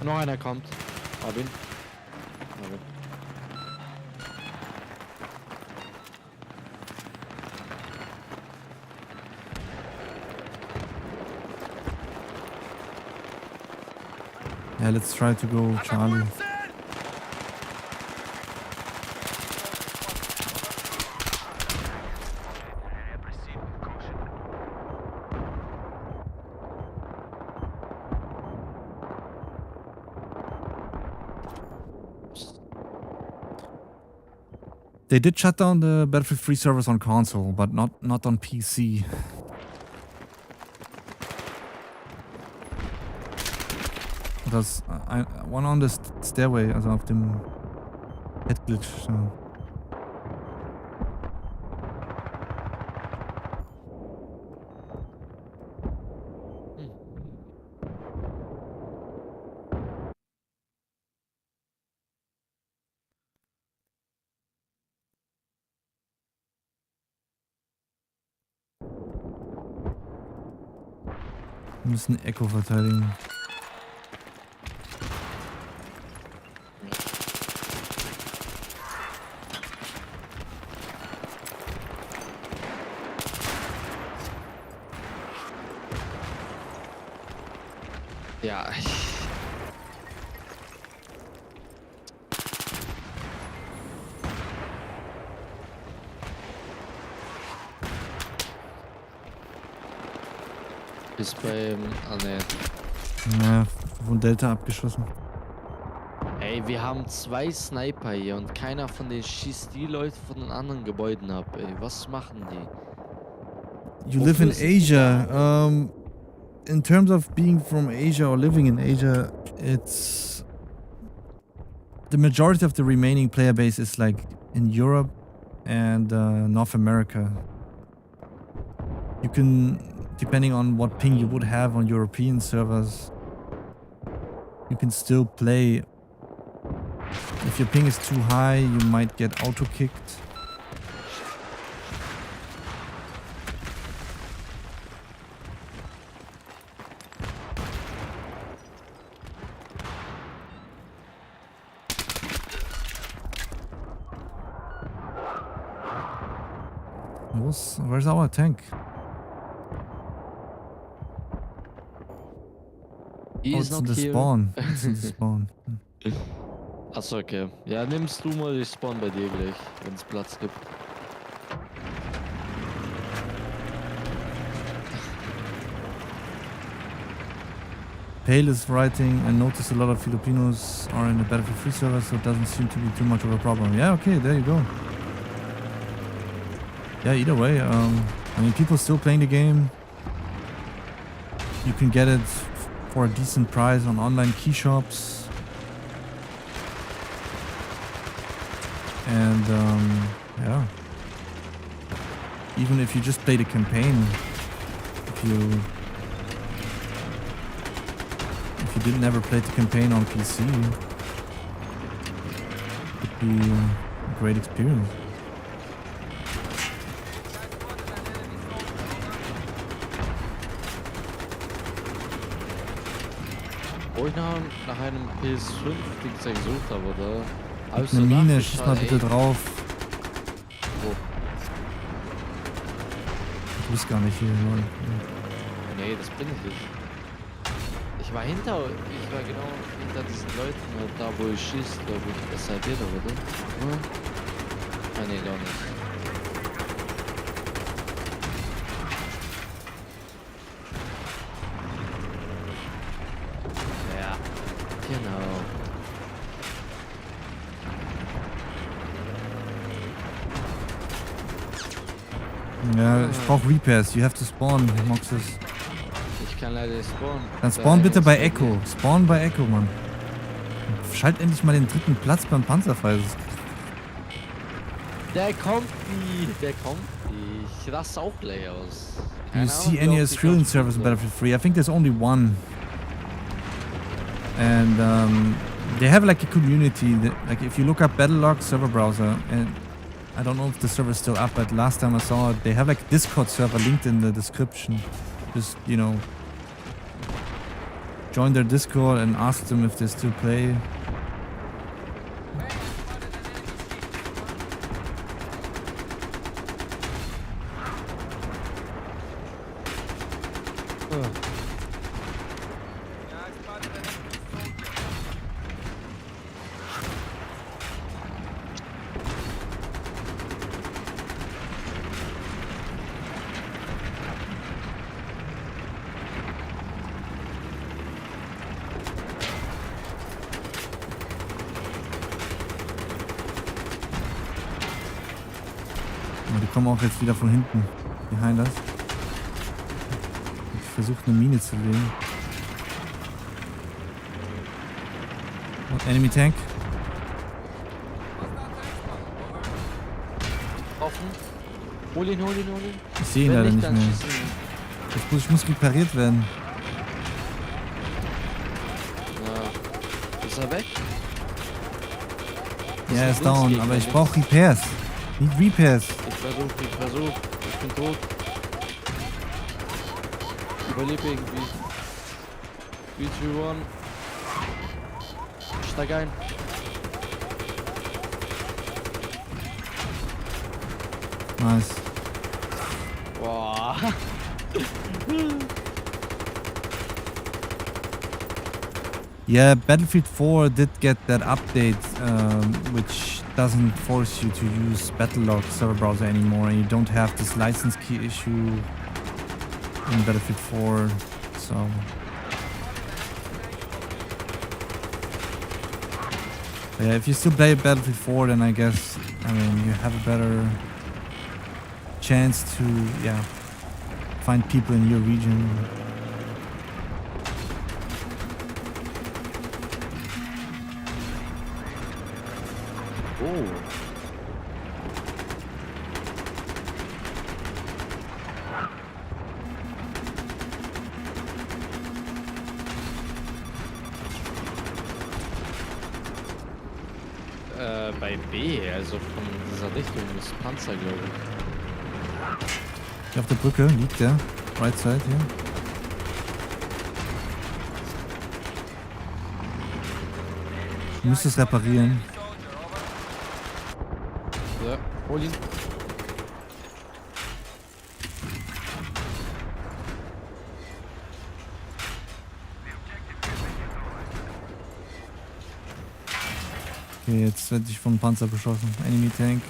Noch einer kommt. Hab ihn.
Yeah, let's try to go Charlie. They did shut down the Battlefield 3 servers on console, but not on PC. Das one on the stairway, also auf dem Headglitch. So. Wir müssen Echo verteidigen.
Ja. Ist beim... Ah ne.
Ja, von Delta abgeschossen.
Ey, wir haben 2 Sniper hier und keiner von denen schießt die Leute von den anderen Gebäuden ab, ey. Was machen die?
You live in Asia. In terms of being from Asia or living in Asia, it's the majority of the remaining player base is like in Europe and North America. You can, depending on what ping you would have on European servers, you can still play. If your ping is too high, you might get auto-kicked. Where's our tank?
He's
it's in
not
the
here.
spawn. It's in the spawn.
Achso, okay. Ja, nimmst du mal, ich spawn bei dir gleich, wenn es Platz gibt.
Pale is writing, I noticed a lot of Filipinos are in the Battlefield 3 server, so it doesn't seem to be too much of a problem. Yeah, okay, there you go. Yeah, either way, I mean, people still playing the game. You can get it for a decent price on online key shops. And, yeah. Even if you just play the campaign, if you didn't ever play the campaign on PC, it would be a great experience.
Wo ich nach einem PS5-Dings gesucht habe, oder?
Mit einer Mine, schieß mal bitte drauf.
Wo?
Du bist gar nicht hier, Mann.
Nee, das bin ich nicht. Ich war genau hinter diesen Leuten, da wo ich schießt, glaube ich, das seid ihr da, oder? Hm? Ah, nee, doch nicht. Ja, Genau.
Ja, ich brauch Repairs. You have to spawn, Moxes.
Ich kann leider spawnen.
Dann spawn bitte
ist
bei
der
Echo. Spawn bei Echo, Mann. Schalt endlich mal den dritten Platz beim Panzerfall.
Der kommt nicht. Der kommt nicht. Ich raste auch gleich aus.
Do
Keine
you
Ahnung,
see
wie
any
oft ich
Australian
das
servers in
spiele.
Battlefield 3? I think there's only one. And they have like a community. Like if you look up Battlelog server browser, and I don't know if the server is still up, but last time I saw it, they have like a Discord server linked in the description. Just, you know, join their Discord and ask them if they still play.
Ja, ich warte, der nächste Soldier.
Aber die kommen auch jetzt wieder von hinten. Behind us. Ich versuche eine Mine zu legen. Oh, Enemy Tank.
Offen. Hol ihn, hol ihn, hol ihn.
Ich sehe ihn
Wenn
leider
nicht,
nicht
dann
mehr.
schießen.
Ich muss repariert werden.
Ja. Ist er weg?
Ja, er ist
ein
down,
Linksgegner,
aber ich
ne?
brauche Repairs. Nicht Repairs.
Ich versuch. Ich bin tot. Überlebe irgendwie. 3, 2, 1. Steig ein.
Nice.
Boah.
Yeah, Battlefield 4 did get that update, which doesn't force you to use Battlelog server browser anymore, and you don't have this license key issue in Battlefield 4. So yeah, if you still play Battlefield 4, then I guess you have a better chance to find people in your region.
Oh. Bei B, also von dieser Richtung ist Panzer, glaube ich.
Hier auf der Brücke liegt der. Right side hier. Du musst es reparieren.
Ja, hol ihn.
Okay, jetzt werde ich vom Panzer beschossen. Enemy Tank.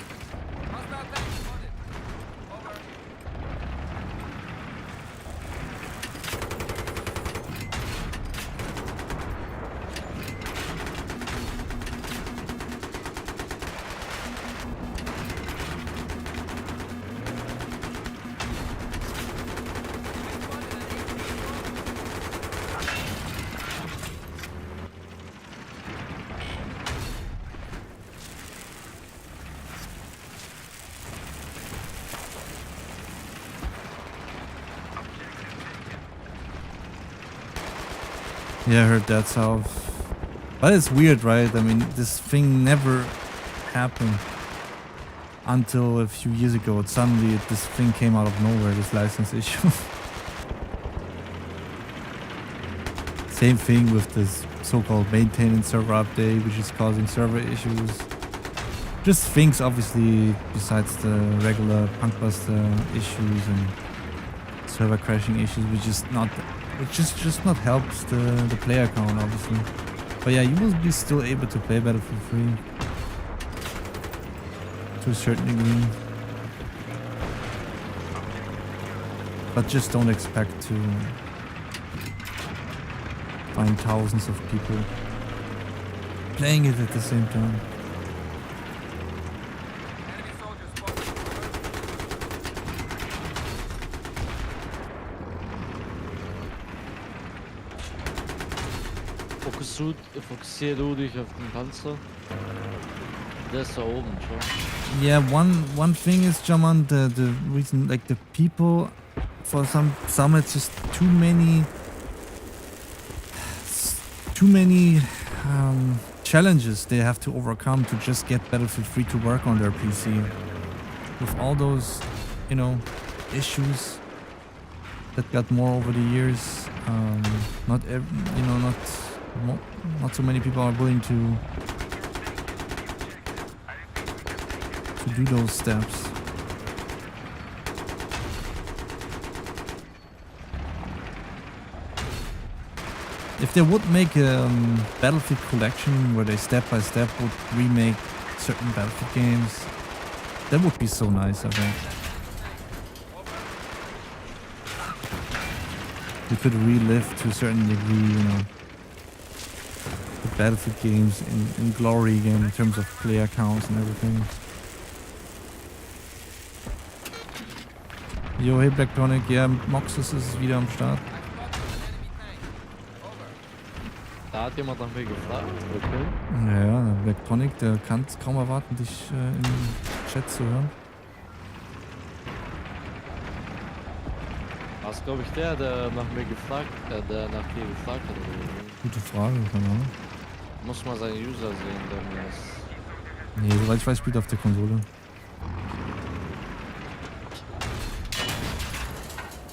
Yeah, I heard that south. But it's weird, right? I mean, this thing never happened until a few years ago. Suddenly, this thing came out of nowhere, this license issue. Same thing with this so-called maintenance server update, which is causing server issues. Just things, obviously, besides the regular punkbuster issues and server crashing issues, which just not helps the player count, obviously. But yeah, you will be still able to play Battlefield 3 to a certain degree. But just don't expect to find thousands of people playing it at the same time.
Enemy soldier spotted.
Fokussier du dich auf den Panzer. Der ist da oben schon.
Yeah, one thing is, Jaman, the reason, like, the people, for some it's just too many challenges they have to overcome to just get Battlefield 3 to work on their PC. With all those, you know, issues that got more over the years, not so many people are willing to do those steps. If they would make a Battlefield collection where they step by step would remake certain Battlefield games, that would be so nice, I think. You could relive to a certain degree, you know, the Battlefield games in glory again in terms of player counts and everything. Yo, hey Black Tonic, ja, Moxus ist wieder am Start.
Da hat jemand nach mir gefragt. Okay.
Naja, Black Tonic, der kann es kaum erwarten, dich im Chat zu hören.
War es, glaube ich, der nach mir gefragt, der nach dir gefragt hat. Oder?
Gute Frage, keine Ahnung.
Muss mal seinen User sehen, der mir ist.
Nee, soweit ich weiß, spielt er auf der Konsole.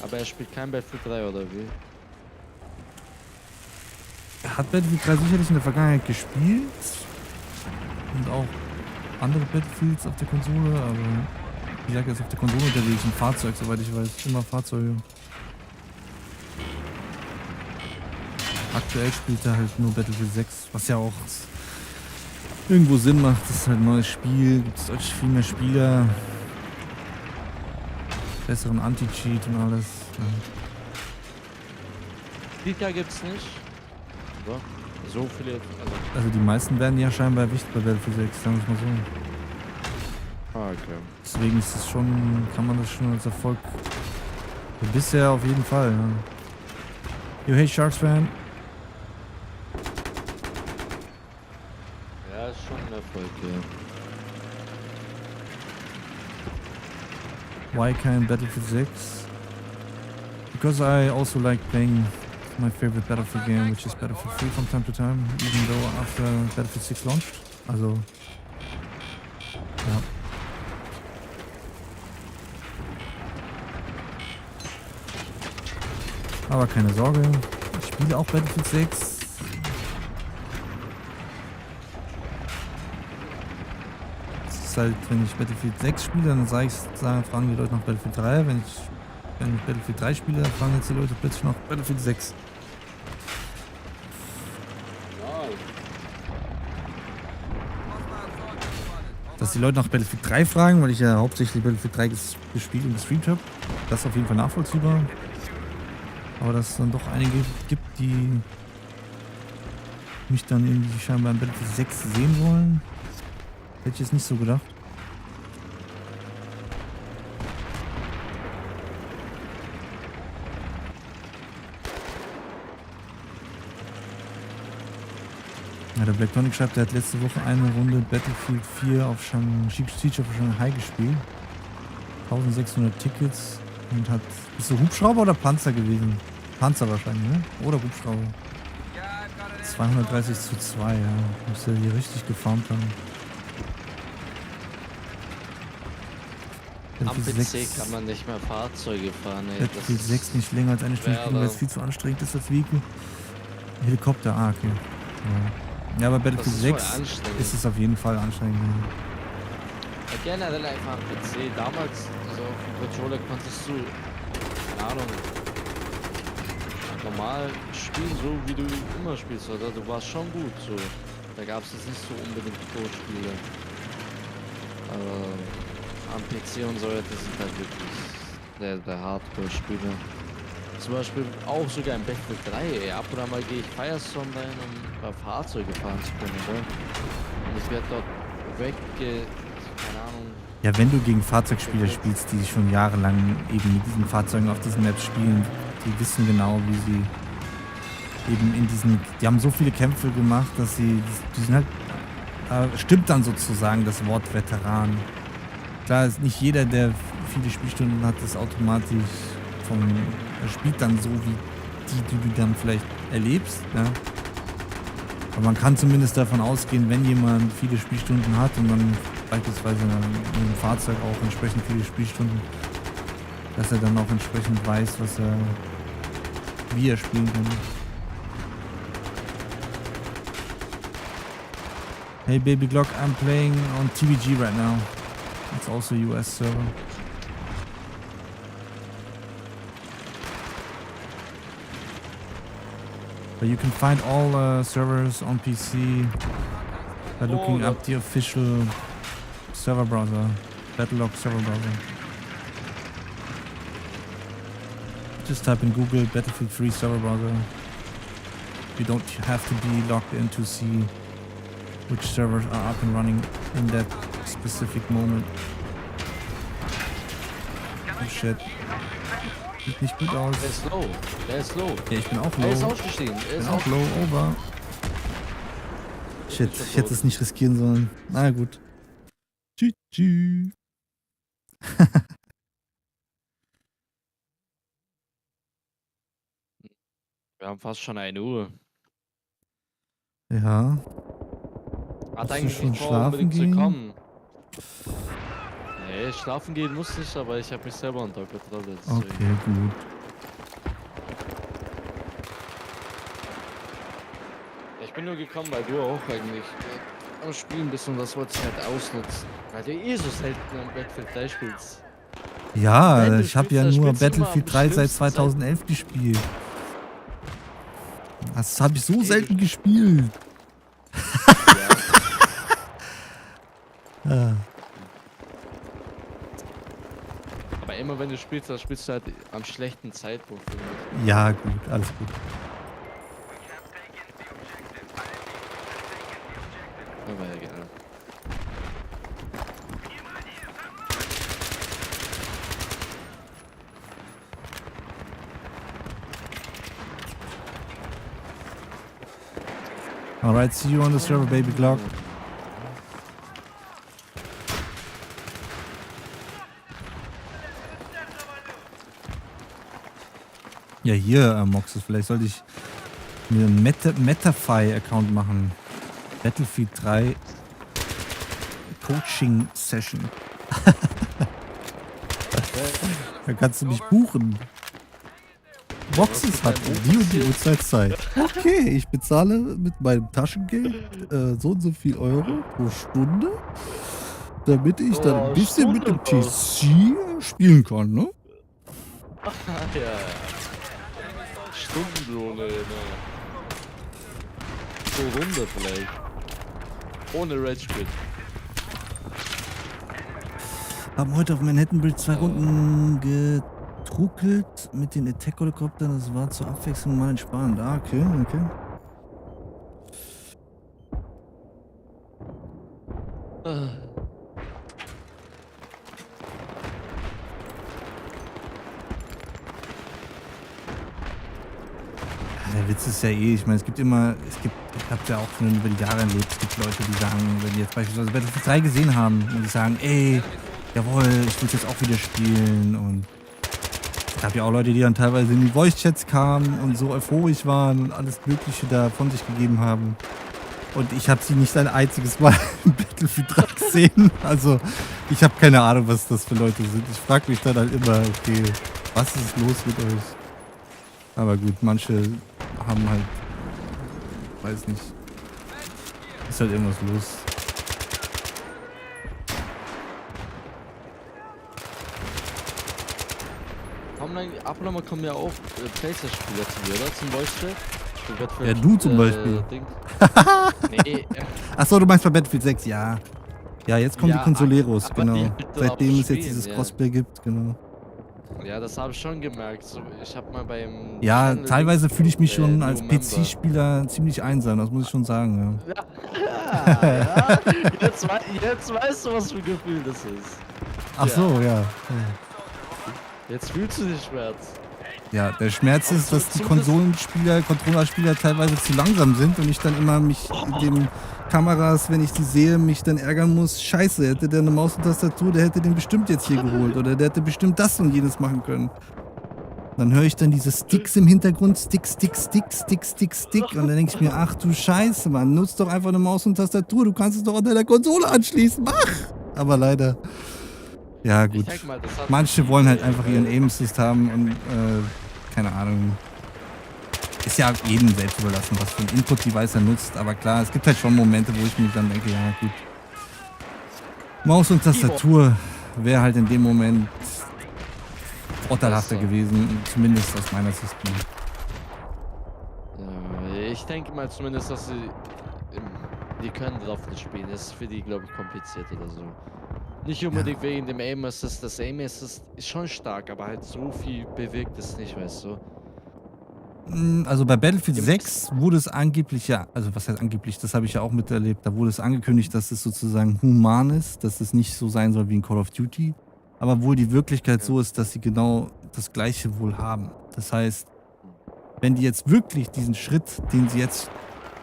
Aber er spielt kein Battlefield 3 oder wie?
Er hat Battlefield 3 sicherlich in der Vergangenheit gespielt. Und auch andere Battlefields auf der Konsole, aber wie gesagt, er ist auf der Konsole unterwegs, ein Fahrzeug, soweit ich weiß. Immer Fahrzeuge. Aktuell spielt er halt nur Battlefield 6, was ja auch irgendwo Sinn macht. Das ist halt ein neues Spiel, gibt es deutlich viel mehr Spieler. Besseren Anti-Cheat und alles.
Vita gibt's nicht. So viele.
Also die meisten werden ja scheinbar erwischt bei Battlefield 6, sagen wir es mal so.
Ah, okay.
Deswegen ist es schon, kann man das schon als Erfolg. Bisher auf jeden Fall. Ja. Yo, hey Sharks Fan.
Ja, ist schon ein Erfolg, ja.
Why can't Battlefield 6? Because I also like playing my favorite Battlefield game, which is Battlefield 3 from time to time, even though after Battlefield 6 launched. Also, ja. Aber keine Sorge, ich spiele auch Battlefield 6. Es ist halt, wenn ich Battlefield 6 spiele, dann fragen die Leute nach Battlefield 3. Wenn ich Battlefield 3 spiele, dann fragen jetzt die Leute plötzlich nach Battlefield 6. Dass die Leute nach Battlefield 3 fragen, weil ich ja hauptsächlich Battlefield 3 gespielt und gestreamt habe, das ist auf jeden Fall nachvollziehbar. Aber dass es dann doch einige gibt, die mich dann irgendwie scheinbar in Battlefield 6 sehen wollen, hätte ich jetzt nicht so gedacht. Ja, der Black Tonic schreibt, der hat letzte Woche eine Runde Battlefield 4 auf Siege of Shanghai gespielt. 1600 Tickets und hat... Bist du Hubschrauber oder Panzer gewesen? Panzer wahrscheinlich, ne? Oder Hubschrauber. 230:2, ja. Muss ja hier richtig gefarmt haben.
Am
Battlefield
PC
6
kann man nicht mehr Fahrzeuge fahren, ey.
Battlefield 6 nicht länger als eine Stunde spielen, weil es viel zu anstrengend ist als Vehikel. Helikopter, okay. Ja, aber Battlefield 6 ist es auf jeden Fall anstrengend.
Ja, generell einfach am PC. Damals, also auf dem Controller konntest du, keine Ahnung, normal spielen, so wie du immer spielst, oder? Du warst schon gut, so. Da gab es jetzt nicht so unbedingt Pro-Spiele. Aber am PC und so, das sind halt wirklich der Hardcore-Spieler. Zum Beispiel auch sogar im Battlefield 3, ey. Ab und an mal gehe ich Firestone rein, um bei Fahrzeuge fahren zu können, ne? Und ich werde dort keine Ahnung.
Ja, wenn du gegen Fahrzeugspieler spielst, die schon jahrelang eben mit diesen Fahrzeugen auf diesen Maps spielen, die wissen genau, wie sie eben in diesen, die haben so viele Kämpfe gemacht, dass die sind halt, stimmt dann sozusagen das Wort Veteran. Klar ist nicht jeder, der viele Spielstunden hat, ist automatisch spielt dann so, wie die du dann vielleicht erlebst, ne? Aber man kann zumindest davon ausgehen, wenn jemand viele Spielstunden hat und dann beispielsweise mit dem Fahrzeug auch entsprechend viele Spielstunden, dass er dann auch entsprechend weiß, wie er spielen kann. Hey Baby Glock, I'm playing on TBG right now. It's also a US server. But you can find all servers on PC by looking up the official server browser, Battlelog server browser. Just type in Google Battlefield 3 server browser. You don't have to be logged in to see which servers are up and running in that specific moment. Oh shit. Sieht nicht gut aus.
Der ist low. Der ist low.
Ja, ich bin auch low.
Er ist ausgestiegen.
Ich bin auch low, over. Shit, ich hätte es nicht riskieren sollen. Na gut. Tschüss.
Wir haben fast schon 1 Uhr.
Ja.
Hat
Musst du
eigentlich
schon
nicht vor,
schlafen
unbedingt zu
gehen?
kommen. Nee, schlafen gehen muss ich, aber ich habe mich selber unter Kontrolle. deswegen.
Okay, gut.
Ich bin nur gekommen, weil du auch eigentlich am Spielen bist und das wollte ich halt ausnutzen. Weil du eh so selten am Battlefield 3 spielst. Wenn
Ja,
du
ich habe
spielst,
ja
dann
nur
spielst du immer
Battlefield
am
3 seit
schlimmsten
2011 gespielt. Das habe ich so
Ey,
selten gespielt.
Ja.
Ja.
Aber immer wenn du spielst, dann spielst du halt am schlechten Zeitpunkt. Finde ich.
Ja, gut, alles gut.
Aber ja, gerne.
Alright, see you on the server, Baby Glock. Ja, hier, Moxes, vielleicht sollte ich mir einen Metafy-Account machen. Battlefield 3 Coaching Session. Da kannst du mich buchen. Moxes hat die und die Uhrzeit Zeit. Okay, ich bezahle mit meinem Taschengeld so und so viel Euro pro Stunde, damit ich dann ein bisschen mit dem TC spielen kann, ne?
Ja. Stundenlohne, ne? Pro Runde vielleicht. Ohne Rage Quit.
Haben heute auf Manhattan Bridge 2 Runden getruckelt mit den Attack-Helikoptern. Das war zur Abwechslung mal entspannt. Ah, okay. Der Witz ist ja ich meine, ich hab's ja auch schon über die Jahre erlebt, es gibt Leute, die sagen, wenn die jetzt beispielsweise Battlefield 3 gesehen haben und die sagen, ey, jawohl, ich will jetzt auch wieder spielen, und es gab ja auch Leute, die dann teilweise in die Voice-Chats kamen und so euphorisch waren und alles Mögliche da von sich gegeben haben. Und ich habe sie nicht ein einziges Mal im Battlefield 3 gesehen. Also ich habe keine Ahnung, was das für Leute sind. Ich frage mich dann halt immer, okay, was ist los mit euch? Aber gut, manche haben halt, weiß nicht, ist halt irgendwas los.
Ab und an mal kommen ja auch Playstation-Spieler zu mir, oder? Zum Voice-Chat.
Ja, du zum Beispiel.
Nee,
Achso, du meinst bei Battlefield 6, ja. Ja, jetzt kommen
Ja,
die Consoleros,
aber die
genau.
halt dort
Seitdem es jetzt
spielen,
dieses
ja.
Crossplay gibt, genau.
Ja, das habe ich schon gemerkt. So, ich habe mal beim
Ja,
Channel Dings
teilweise fühle ich
geguckt,
mich schon
New
als
Member.
PC-Spieler ziemlich einsam, das muss ich schon sagen,
Ja,
ja.
ja. Jetzt weißt du, was für ein Gefühl das ist.
Ach
Ja,
so, ja.
jetzt fühlst du den Schmerz.
Ja, der Schmerz
Aber
ist, dass die
zumindest.
Controllerspieler teilweise zu langsam sind und ich dann immer mich in den Kameras, wenn ich die sehe, mich dann ärgern muss. Scheiße, hätte der eine Maus und Tastatur, der hätte den bestimmt jetzt hier geholt oder der hätte bestimmt das und jenes machen können. Dann höre ich dann diese Sticks im Hintergrund, Stick, Stick, Stick, Stick, Stick, Stick. Und dann denke ich mir, ach du Scheiße, Mann, nutzt doch einfach eine Maus und Tastatur, du kannst es doch an deiner Konsole anschließen, mach! Aber leider, ja
Ich
gut.
denke mal, das hat
Manche wollen halt
viele,
einfach ihren
weil
Aim-Assist haben und, keine Ahnung. Ist ja jedem selbst überlassen, was für ein Input-Device er nutzt. Aber klar, es gibt halt schon Momente, wo ich mir dann denke, ja gut. Maus und Tastatur wäre halt in dem Moment vorteilhafter
besser.
gewesen, zumindest aus meiner Sicht.
Ja, ich denke mal zumindest, dass die können drauf nicht spielen. Das ist für die, glaube ich, kompliziert oder so. Nicht unbedingt wegen dem Aim Assist. Das Aim Assist ist schon stark, aber halt so viel bewirkt es nicht, weißt du.
Also bei Battlefield
Im
6 wurde es angeblich, ja, also was heißt angeblich, das habe ich ja auch miterlebt, da wurde es angekündigt, dass es sozusagen human ist, dass es nicht so sein soll wie in Call of Duty, aber wohl die Wirklichkeit
Ja.
so ist, dass sie genau das Gleiche wohl haben. Das heißt, wenn die jetzt wirklich diesen Schritt, den sie jetzt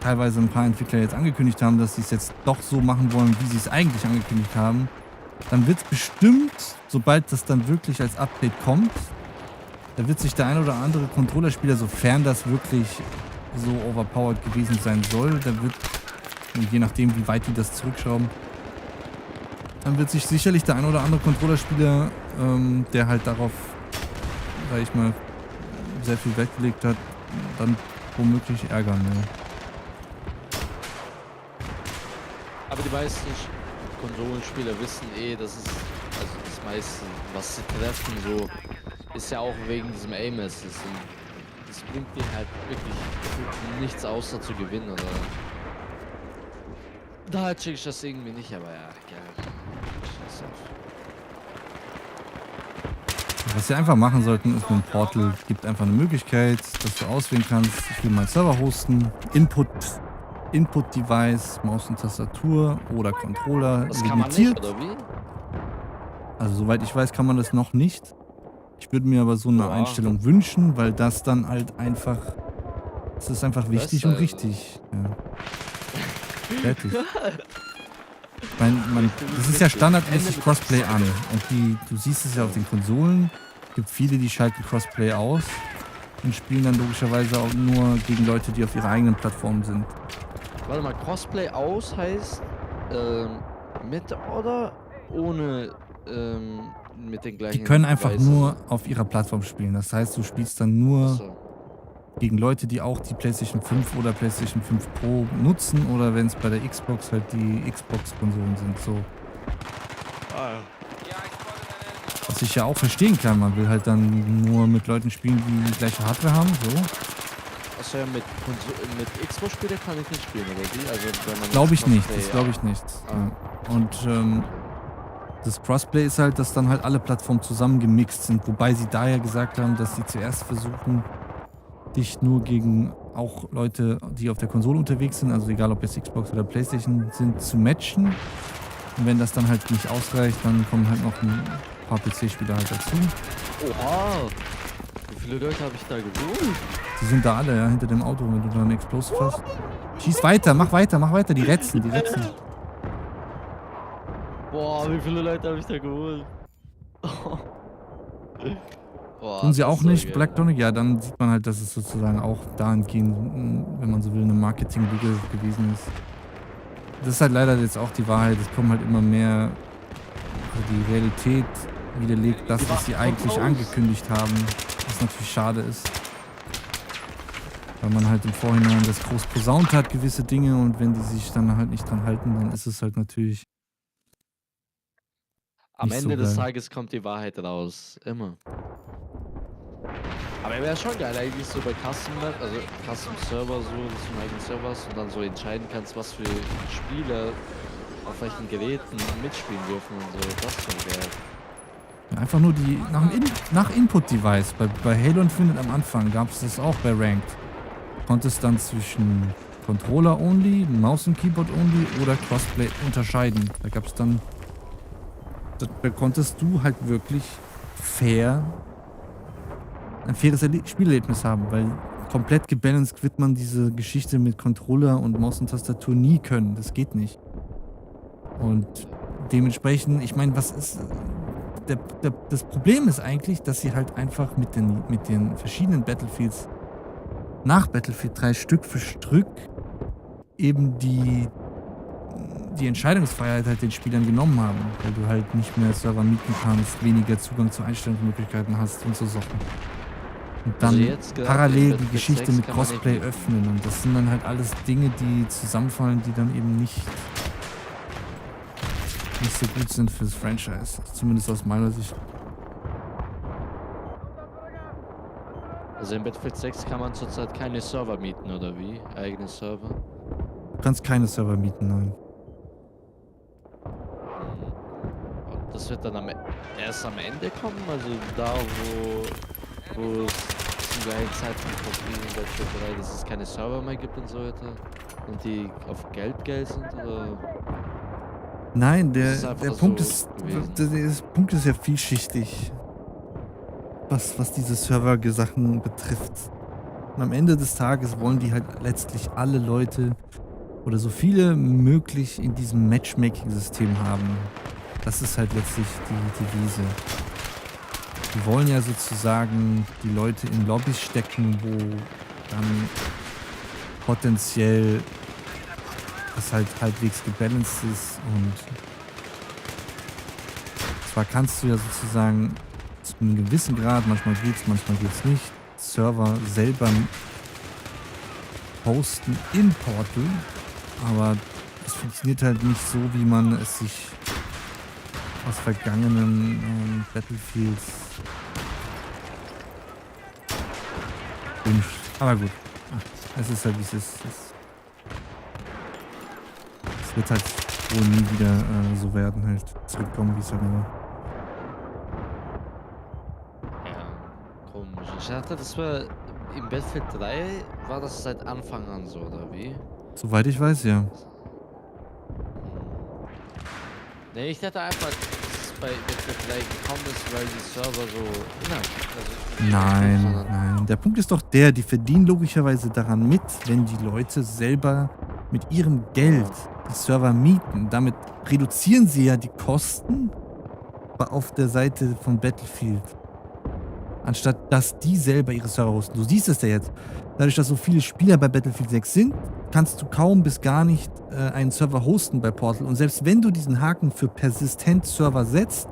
teilweise ein paar Entwickler jetzt angekündigt haben, dass sie es jetzt doch so machen wollen, wie sie es eigentlich angekündigt haben, dann wird es bestimmt, sobald das dann wirklich als Update kommt, da wird sich der ein oder andere Controllerspieler, sofern das wirklich so overpowered gewesen sein soll, da wird, und je nachdem wie weit die das zurückschrauben, dann wird sich sicherlich der ein oder andere Controllerspieler, der halt darauf, sag ich mal, sehr viel Wert gelegt hat, dann womöglich ärgern. Ja.
Aber die meisten Konsolenspieler wissen dass es, also das meiste, was sie treffen, so, ist ja auch wegen diesem Aim Assist. Und das bringt denen halt wirklich nichts außer zu gewinnen, oder? Da check ich das irgendwie nicht, aber ja, geil. Scheiß auf.
Was sie einfach machen sollten, ist mit dem Portal, gibt einfach eine Möglichkeit, dass du auswählen kannst, ich will meinen Server hosten, Input-Device, Maus und Tastatur oder Controller
Das kann man nicht, oder wie?
Also soweit ich weiß, kann man das noch nicht. Ich würde mir aber so eine
Boah.
Einstellung wünschen, weil das dann halt einfach, das ist einfach wichtig
Besser
und
ist
richtig. Ja. Fertig. Das ist ja standardmäßig Crossplay an. Und du siehst es ja auf den Konsolen. Es gibt viele, die schalten Crossplay aus und spielen dann logischerweise auch nur gegen Leute, die auf ihrer eigenen Plattform sind.
Warte mal, Crossplay aus heißt mit oder ohne mit den gleichen
Die können einfach
Devices?
nur auf ihrer Plattform spielen. Das heißt, du spielst dann nur
Achso.
gegen Leute, die auch die PlayStation 5 oder PlayStation 5 Pro nutzen oder wenn es bei der Xbox halt die Xbox-Konsolen sind. So.
Ah,
Was ich ja auch verstehen kann. Man will halt dann nur mit Leuten spielen, die die gleiche Hardware haben. So.
achso, ja, mit Xbox-Spieler kann ich nicht spielen, oder wie? Also, wenn man
Glaube
jetzt
ich nicht.
Crossplay-
Das glaube ich nicht.
Ah.
Ja. Und das Crossplay ist halt, dass dann halt alle Plattformen zusammengemixt sind. Wobei sie daher gesagt haben, dass sie zuerst versuchen, dich nur gegen auch Leute, die auf der Konsole unterwegs sind, also egal ob es Xbox oder PlayStation sind, zu matchen. Und wenn das dann halt nicht ausreicht, dann kommen halt noch ein paar PC-Spieler halt dazu.
Oha! Wie viele Leute habe ich da geholt?
Die sind da alle, ja, hinter dem Auto, wenn du da einen Explosive hast. Schieß weiter, mach weiter, die retzen.
Boah, wie viele Leute habe ich da geholt? Boah,
Tun sie
das
auch
ist so
nicht,
geil.
Black Tonic? Ja, dann sieht man halt, dass es sozusagen auch dahingehend, wenn man so will, eine Marketing-Lüge gewesen ist. Das ist halt leider jetzt auch die Wahrheit. Es kommen halt immer mehr, also die Realität widerlegt das, was sie eigentlich angekündigt haben, was natürlich schade ist. Weil man halt im Vorhinein das groß posaunt hat, gewisse Dinge, und wenn die sich dann halt nicht dran halten, dann ist es halt natürlich
Am
nicht so
Ende des
geil.
Tages kommt die Wahrheit raus. Immer. Aber wäre schon geil, eigentlich so bei Custom Server, so, dass du einen eigenen Server hast und dann so entscheiden kannst, was für Spieler auf welchen Geräten mitspielen dürfen und so. Das ist schon geil.
Einfach nur die nach Input-Device. Bei Halo Infinite am Anfang gab es das auch bei Ranked. Du konntest dann zwischen Controller-only, Maus- und Keyboard-only oder Crossplay unterscheiden. Da gab es dann... Da konntest du halt wirklich ein faires Spielerlebnis haben, weil komplett gebalanced wird man diese Geschichte mit Controller und Maus und Tastatur nie können. Das geht nicht. Und dementsprechend, ich meine, was ist... Das Problem ist eigentlich, dass sie halt einfach mit den verschiedenen Battlefields nach Battlefield 3 Stück für Stück eben die Entscheidungsfreiheit halt den Spielern genommen haben, weil du halt nicht mehr Server mieten kannst, weniger Zugang zu Einstellungsmöglichkeiten hast und so Sachen. Und dann
jetzt gerade
parallel
in
die
Battlefield
Geschichte
6
mit
kann man nicht
Crossplay
mieten.
öffnen und das sind dann halt alles Dinge, die zusammenfallen, die dann eben nicht so gut sind fürs Franchise. Zumindest aus meiner Sicht.
Also in Battlefield 6 kann man zurzeit keine Server mieten, oder wie? Eigene Server?
Du kannst keine Server mieten, nein.
Und das wird dann erst am Ende kommen? Also da, wo es zum gleichen Zeitpunkt kommt wie in Battlefield 3, dass es keine Server mehr gibt und so weiter? Und die auf Geld sind, oder?
Nein,
Das ist
der
einfach
Punkt
so
ist,
gewesen.
der Punkt ist ja vielschichtig, was diese Server-Sachen betrifft. Und am Ende des Tages wollen die halt letztlich alle Leute oder so viele möglich in diesem Matchmaking-System haben. Das ist halt letztlich die Devise. Die wollen ja sozusagen die Leute in Lobbys stecken, wo dann potenziell das halt halbwegs gebalanced ist und zwar kannst du ja sozusagen zu einem gewissen Grad, manchmal geht's nicht, Server selber hosten in Portal, aber es funktioniert halt nicht so, wie man es sich aus vergangenen Battlefields wünscht. Aber gut, es ist halt wie es ist. Es wird halt wohl nie wieder so werden, halt zurückkommen, wie es halt war.
Ja, komisch. Ich dachte, das war im Battlefield 3 war das seit Anfang an so, oder wie?
Soweit ich weiß, ja.
Nee, ich dachte einfach, dass es bei Battlefield 3 gekommen ist, weil die Server so
Nein. Der Punkt ist doch der, die verdienen logischerweise daran mit, wenn die Leute selber mit ihrem Geld die Server mieten. Damit reduzieren sie ja die Kosten auf der Seite von Battlefield. Anstatt dass die selber ihre Server hosten. Du siehst es ja jetzt. Dadurch, dass so viele Spieler bei Battlefield 6 sind, kannst du kaum bis gar nicht einen Server hosten bei Portal. Und selbst wenn du diesen Haken für Persistent-Server setzt,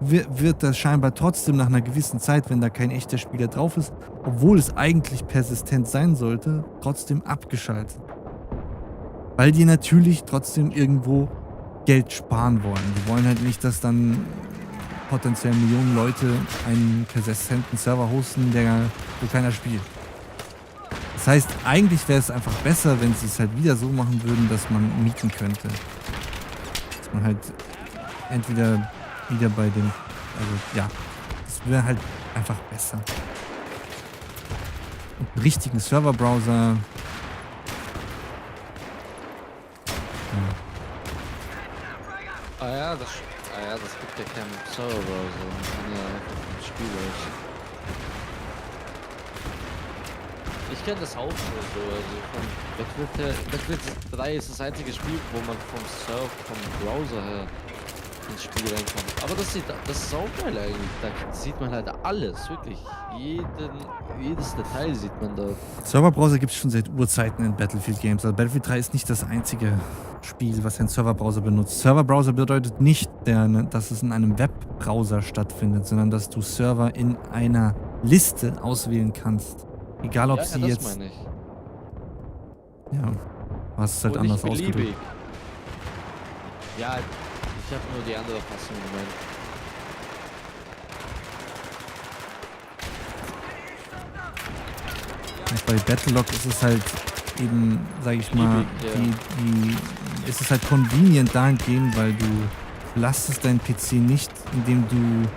wird das scheinbar trotzdem nach einer gewissen Zeit, wenn da kein echter Spieler drauf ist, obwohl es eigentlich persistent sein sollte, trotzdem abgeschaltet. Weil die natürlich trotzdem irgendwo Geld sparen wollen. Die wollen halt nicht, dass dann potenziell Millionen Leute einen persistenten Server hosten, wo keiner spielt. Das heißt, eigentlich wäre es einfach besser, wenn sie es halt wieder so machen würden, dass man mieten könnte. Dass man halt entweder wieder bei den... Also ja, das wäre halt einfach besser. Und einen richtigen Serverbrowser...
Das gibt ja keinen Serverbrowser. Man kann ja einfach ein Spiel löschen. Ich kenne das auch so. Also von Battlefield 3 ist das einzige Spiel, wo man vom Browser her ins Spiel reinkommt. Aber das ist auch geil eigentlich. Da sieht man halt alles, wirklich. Jedes Detail sieht man da.
Serverbrowser gibt es schon seit Urzeiten in Battlefield Games. Also Battlefield 3 ist nicht das einzige Spiel, was einen Serverbrowser benutzt. Serverbrowser bedeutet nicht, dass es in einem Webbrowser stattfindet, sondern dass du Server in einer Liste auswählen kannst. Egal ob sie
das
jetzt...
meine ich.
Ja, hast es halt
Und
anders
nicht
ausgedrückt.
beliebig. Ja, ich habe nur die andere Fassung gemeint.
Und bei Battlelog ist es halt eben, sag ich mal, ist es halt convenient dahingehend, weil du belastest deinen PC nicht, indem du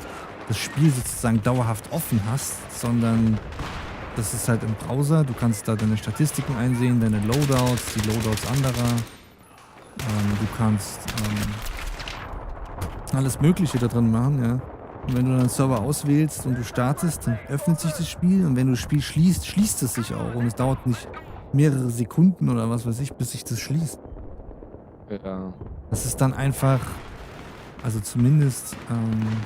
das Spiel sozusagen dauerhaft offen hast, sondern das ist halt im Browser. Du kannst da deine Statistiken einsehen, deine Loadouts, die Loadouts anderer. Du kannst alles Mögliche da drin machen, ja. Und wenn du dann einen Server auswählst und du startest, dann öffnet sich das Spiel. Und wenn du das Spiel schließt, schließt es sich auch. Und es dauert nicht mehrere Sekunden oder was weiß ich, bis sich das schließt.
Ja.
Das ist dann einfach, also zumindest,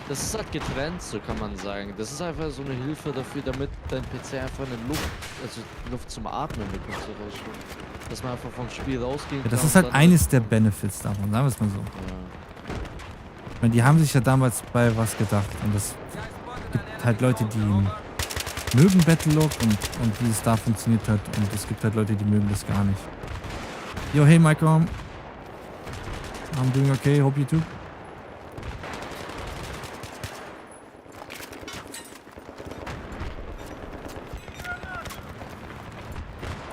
Das ist halt getrennt, so kann man sagen. Das ist einfach so eine Hilfe dafür, damit dein PC einfach eine Luft zum Atmen bekommt. So, dass man einfach vom Spiel rausgehen
ja, das
kann.
ist halt eines der Benefits davon, sagen wir es mal so.
Ja.
Ich meine, die haben sich ja damals bei was gedacht. Und es gibt halt Leute, die mögen Battlelog und wie es da funktioniert hat. Und es gibt halt Leute, die mögen das gar nicht. Yo, hey Michael. I'm doing okay, hope you too.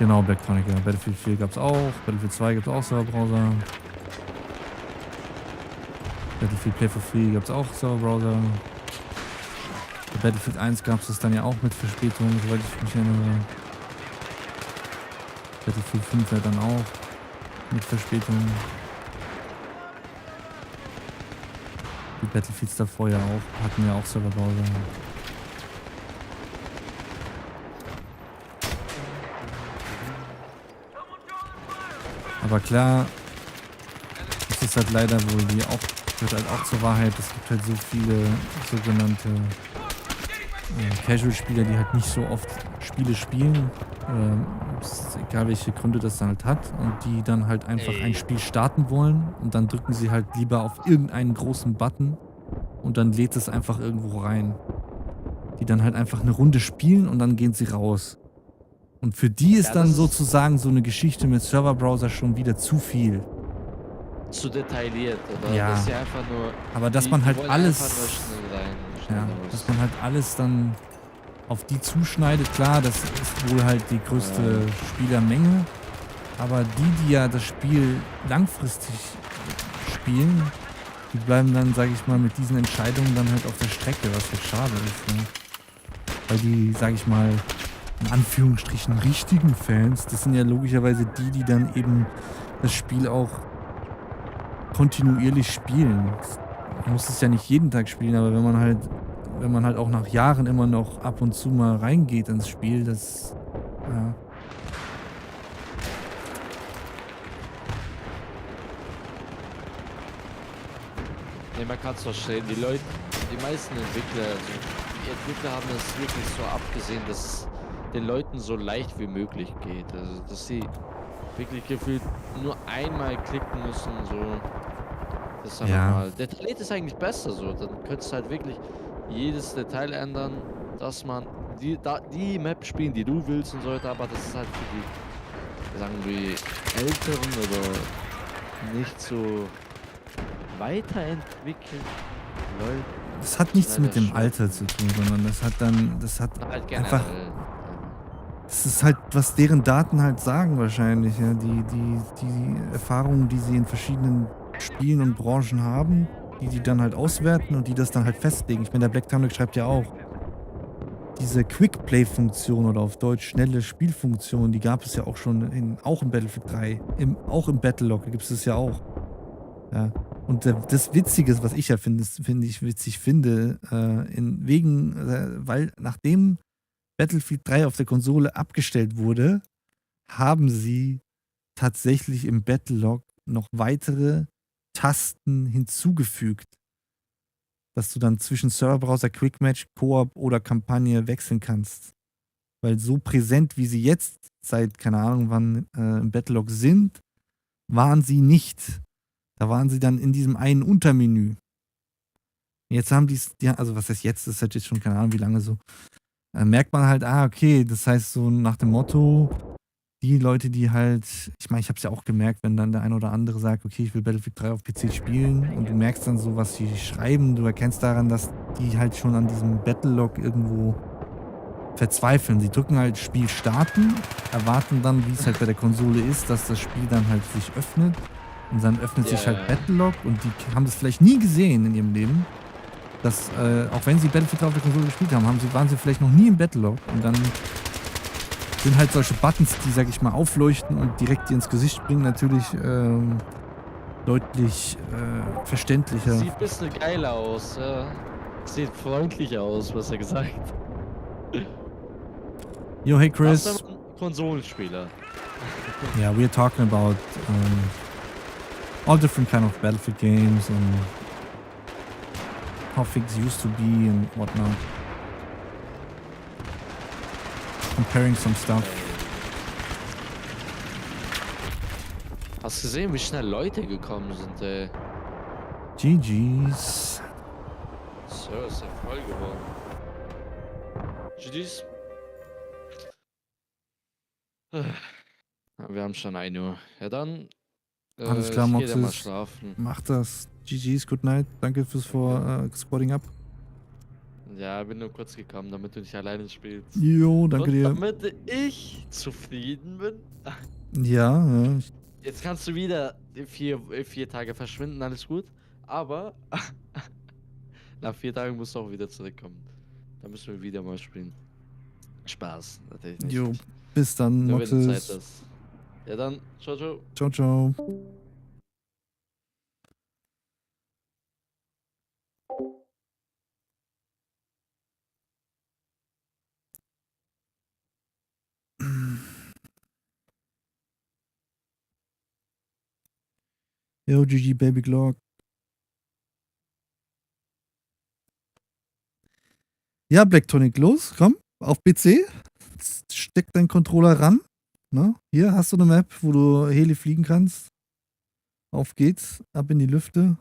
Genau, Blacktronic, ja. Battlefield 4 gab's auch. Battlefield 2 gibt's auch Serverbrowser. Battlefield Play for Free gab's auch Serverbrowser. Bei Battlefield 1 gab's das dann ja auch mit Verspätung, soweit ich mich erinnere. Battlefield 5 ja dann auch mit Verspätung. Die Battlefields davor ja auch, hatten ja auch Serverbrowser. Aber klar, es ist halt leider wohl gehört halt auch zur Wahrheit, es gibt halt so viele sogenannte Casual-Spieler, die halt nicht so oft Spiele spielen. Egal welche Gründe das dann halt hat. Und die dann halt einfach ein Spiel starten wollen und dann drücken sie halt lieber auf irgendeinen großen Button und dann lädt es einfach irgendwo rein. Die dann halt einfach eine Runde spielen und dann gehen sie raus. Und für die ist dann sozusagen so eine Geschichte mit Serverbrowser schon wieder zu viel.
Zu detailliert, oder?
Ja.
Das ist ja einfach nur.
Aber dass man halt alles.
Schnell
Ja,
raus.
dass man halt alles dann auf die zuschneidet. Klar, das ist wohl halt die größte Spielermenge. Aber die ja das Spiel langfristig spielen, die bleiben dann, sage ich mal, mit diesen Entscheidungen dann halt auf der Strecke, was halt schade ist. Ne? Weil die, sage ich mal, in Anführungsstrichen richtigen Fans, das sind ja logischerweise die dann eben das Spiel auch kontinuierlich spielen. Man muss es ja nicht jeden Tag spielen, aber wenn man halt auch nach Jahren immer noch ab und zu mal reingeht ins Spiel, das, ja.
Ne, man kann es verstehen. Die meisten Entwickler, also die Entwickler haben es wirklich so abgesehen, dass es den Leuten so leicht wie möglich geht. Also, dass sie wirklich gefühlt nur einmal klicken müssen, so. Das ist dann normal. Detailliert ist eigentlich besser so. Dann könntest du halt wirklich jedes Detail ändern, dass man die Map spielen, die du willst und so weiter, aber das ist halt für die, sagen wir, Älteren oder nicht so weiterentwickelt Leute.
Das hat nichts mit dem Alter zu tun, sondern das hat
Halt
einfach,
generell.
das ist halt, was deren Daten halt sagen wahrscheinlich, ja, die Erfahrungen, die sie in verschiedenen Spielen und Branchen haben, die dann halt auswerten und die das dann halt festlegen. Ich meine, der Black Tonic schreibt ja auch, diese Quick-Play-Funktion oder auf Deutsch schnelle Spielfunktion, die gab es ja auch schon auch in Battlefield 3, auch im Battlelog gibt es das ja auch. Ja. Und das Witzige, was ich ja witzig finde, weil nachdem Battlefield 3 auf der Konsole abgestellt wurde, haben sie tatsächlich im Battlelog noch weitere Tasten hinzugefügt, dass du dann zwischen Serverbrowser, Quickmatch, Koop oder Kampagne wechseln kannst. Weil so präsent, wie sie jetzt seit, keine Ahnung wann, im Battlelog sind, waren sie nicht. Da waren sie dann in diesem einen Untermenü. Jetzt haben die es, also was heißt jetzt, das ist halt jetzt schon keine Ahnung wie lange so, merkt man halt, okay, das heißt so nach dem Motto, die Leute, die halt, ich meine, ich habe es ja auch gemerkt, wenn dann der ein oder andere sagt, okay, ich will Battlefield 3 auf PC spielen und du merkst dann so, was sie schreiben, du erkennst daran, dass die halt schon an diesem Battlelog irgendwo verzweifeln. Sie drücken halt Spiel starten, erwarten dann, wie es halt bei der Konsole ist, dass das Spiel dann halt sich öffnet und dann öffnet sich halt Battlelog und die haben das vielleicht nie gesehen in ihrem Leben Dass, auch wenn sie Battlefield auf der Konsole gespielt haben, waren sie vielleicht noch nie im Battlelog. Und dann sind halt solche Buttons, die, sag ich mal, aufleuchten und direkt dir ins Gesicht springen, natürlich deutlich verständlicher.
Sieht ein bisschen geiler aus, ja. Sieht freundlicher aus, was er gesagt.
Yo, hey
Das
Chris.
ist aber ein Konsolenspieler.
Yeah, we're talking about all different kind of Battlefield games and how things used to be and whatnot. Comparing some stuff.
Hast du gesehen, wie schnell Leute gekommen sind, ey?
GG's.
So, ist ja voll geworden. GG's. Wir haben schon 1 Uhr. Ja dann,
Alles klar,
ich gehe dann mal
Moxis.
schlafen.
Mach das. GG's, good night. Danke fürs Squatting up.
Ja, bin nur kurz gekommen, damit du nicht alleine spielst.
Jo, danke
Und
dir.
damit ich zufrieden bin.
Ja, ja.
Jetzt kannst du wieder 4 Tage verschwinden, alles gut. Aber nach 4 Tagen musst du auch wieder zurückkommen. Dann müssen wir wieder mal spielen. Spaß, natürlich nicht.
Jo, bis dann,
Nur wenn du Zeit
Moxis.
hast. Ja dann, ciao, ciao.
Ciao, ciao. Yo, GG Baby Glock. Ja, Blacktonic, los, komm, auf PC. Steck deinen Controller ran. Ne? Hier hast du eine Map, wo du Heli fliegen kannst. Auf geht's, ab in die Lüfte.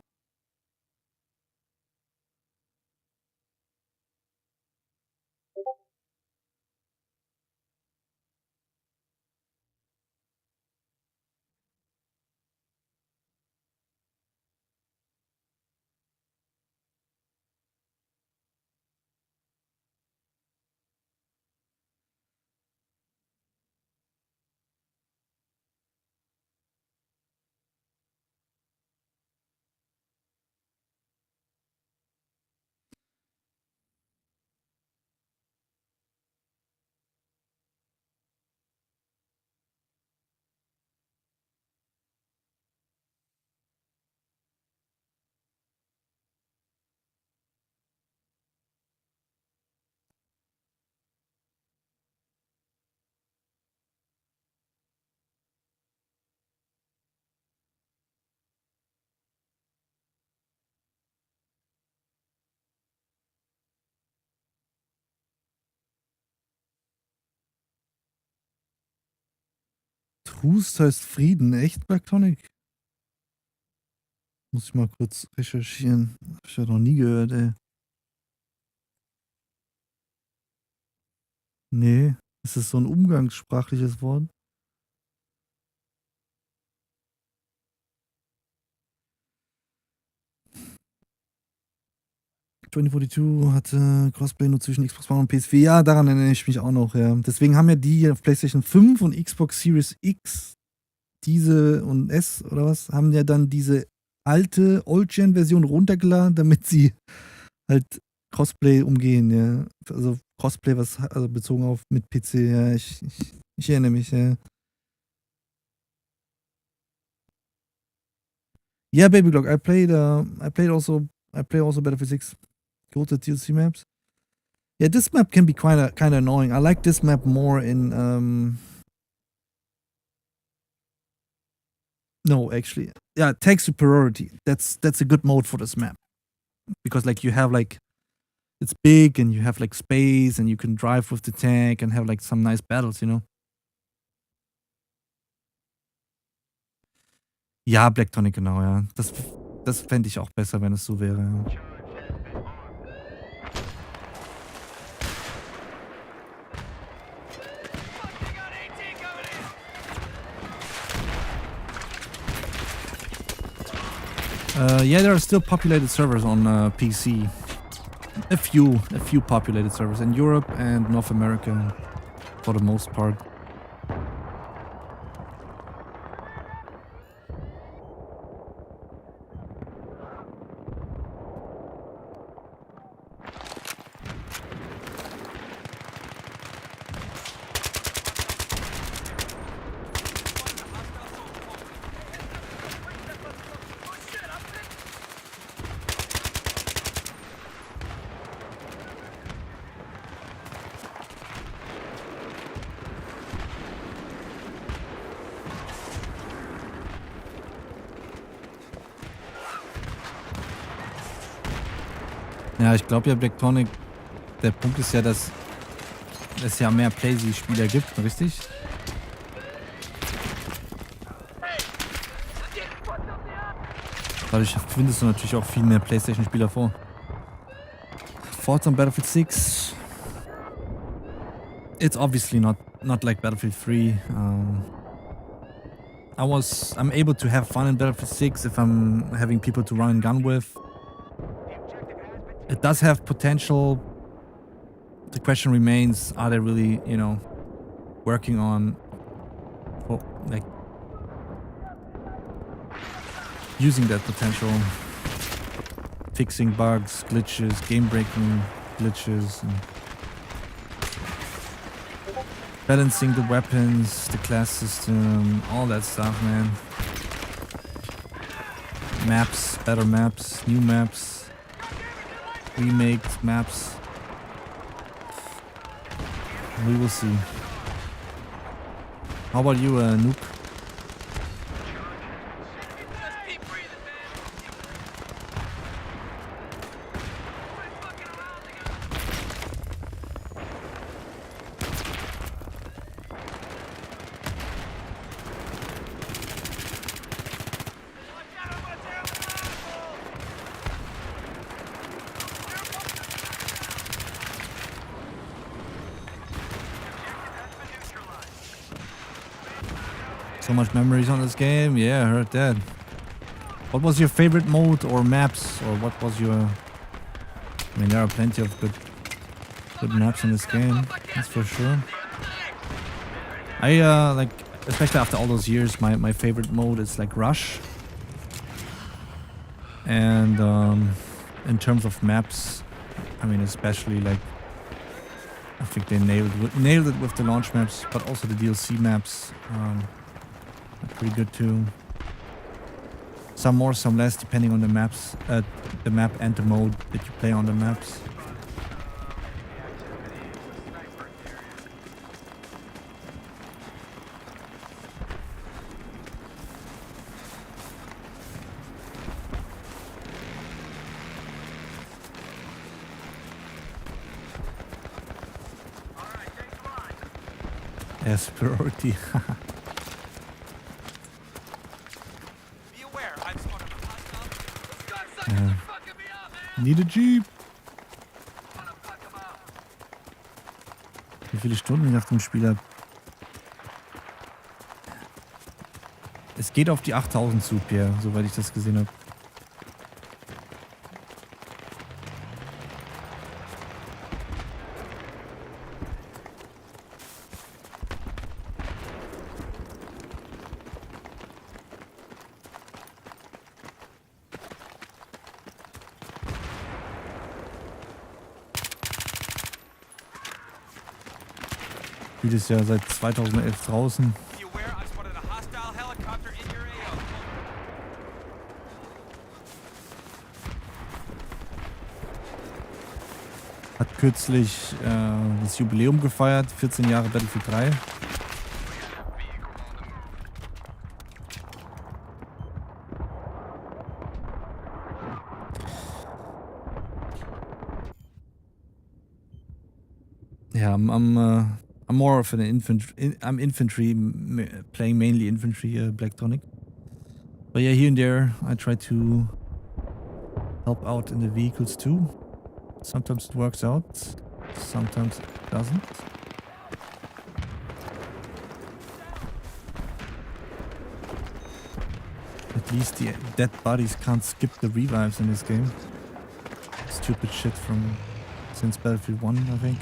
Trust heißt Frieden, echt, Blacktonic? Muss ich mal kurz recherchieren. Hab ich ja noch nie gehört, ey. Nee, ist das so ein umgangssprachliches Wort? ...2042 hatte Crossplay nur zwischen Xbox One und PS4. Ja, daran erinnere ich mich auch noch, ja. Deswegen haben ja die auf PlayStation 5 und Xbox Series X diese und S oder was, haben ja dann diese alte Old-Gen-Version runtergeladen, damit sie halt Crossplay umgehen, ja. Also Crossplay, also bezogen auf mit PC, ja, ich erinnere mich, ja. Yeah, Baby Glock, I play also Battlefield 6. Go to DLC maps. Yeah, this map can be kind of annoying. I like this map more in no, actually. Yeah, tank superiority. That's a good mode for this map. Because like you have like it's big and you have like space and you can drive with the tank and have like some nice battles, you know? Ja, Blacktonic, genau, ja. Das fände ich auch besser, wenn es so wäre, ja. Yeah, there are still populated servers on PC. A few populated servers in Europe and North America, for the most part. Ja, ich glaube ja, Blacktonic, der Punkt ist ja, dass es ja mehr Playsee-Spieler gibt, richtig? Dadurch findest du natürlich auch viel mehr PlayStation-Spieler vor. Thoughts on Battlefield 6? It's obviously not like Battlefield 3. I'm able to have fun in Battlefield 6 if I'm having people to run and gun with. It does have potential. The question remains, are they really, you know, working on, like, using that potential, fixing bugs, glitches, game-breaking glitches, and balancing the weapons, the class system, all that stuff, man. Maps, better maps, new maps, remaked maps. We will see. How about you, Noob? So much memories on this game. Yeah, I heard that. What was your favorite mode or maps, or what was your... I mean, there are plenty of good maps in this game, that's for sure. I like, especially after all those years, my favorite mode is like Rush. And in terms of maps, I mean, especially like, I think they nailed it with the launch maps, but also the DLC maps. Are pretty good too. Some more, some less, depending on the maps, the map and the mode that you play on the maps. Yes, priority. Need a Jeep. Wie viele Stunden ich auf dem Spiel habe? Es geht auf die 8000 zu, Pierre, soweit ich das gesehen habe. Spiel ist ja seit 2011 draußen. Hat kürzlich das Jubiläum gefeiert, 14 Jahre Battlefield 3. Ja, I'm more of an infantry. I'm infantry, playing mainly infantry, Blacktonic. But yeah, here and there, I try to help out in the vehicles too. Sometimes it works out, sometimes it doesn't. At least the dead bodies can't skip the revives in this game. Stupid shit from since Battlefield 1, I think.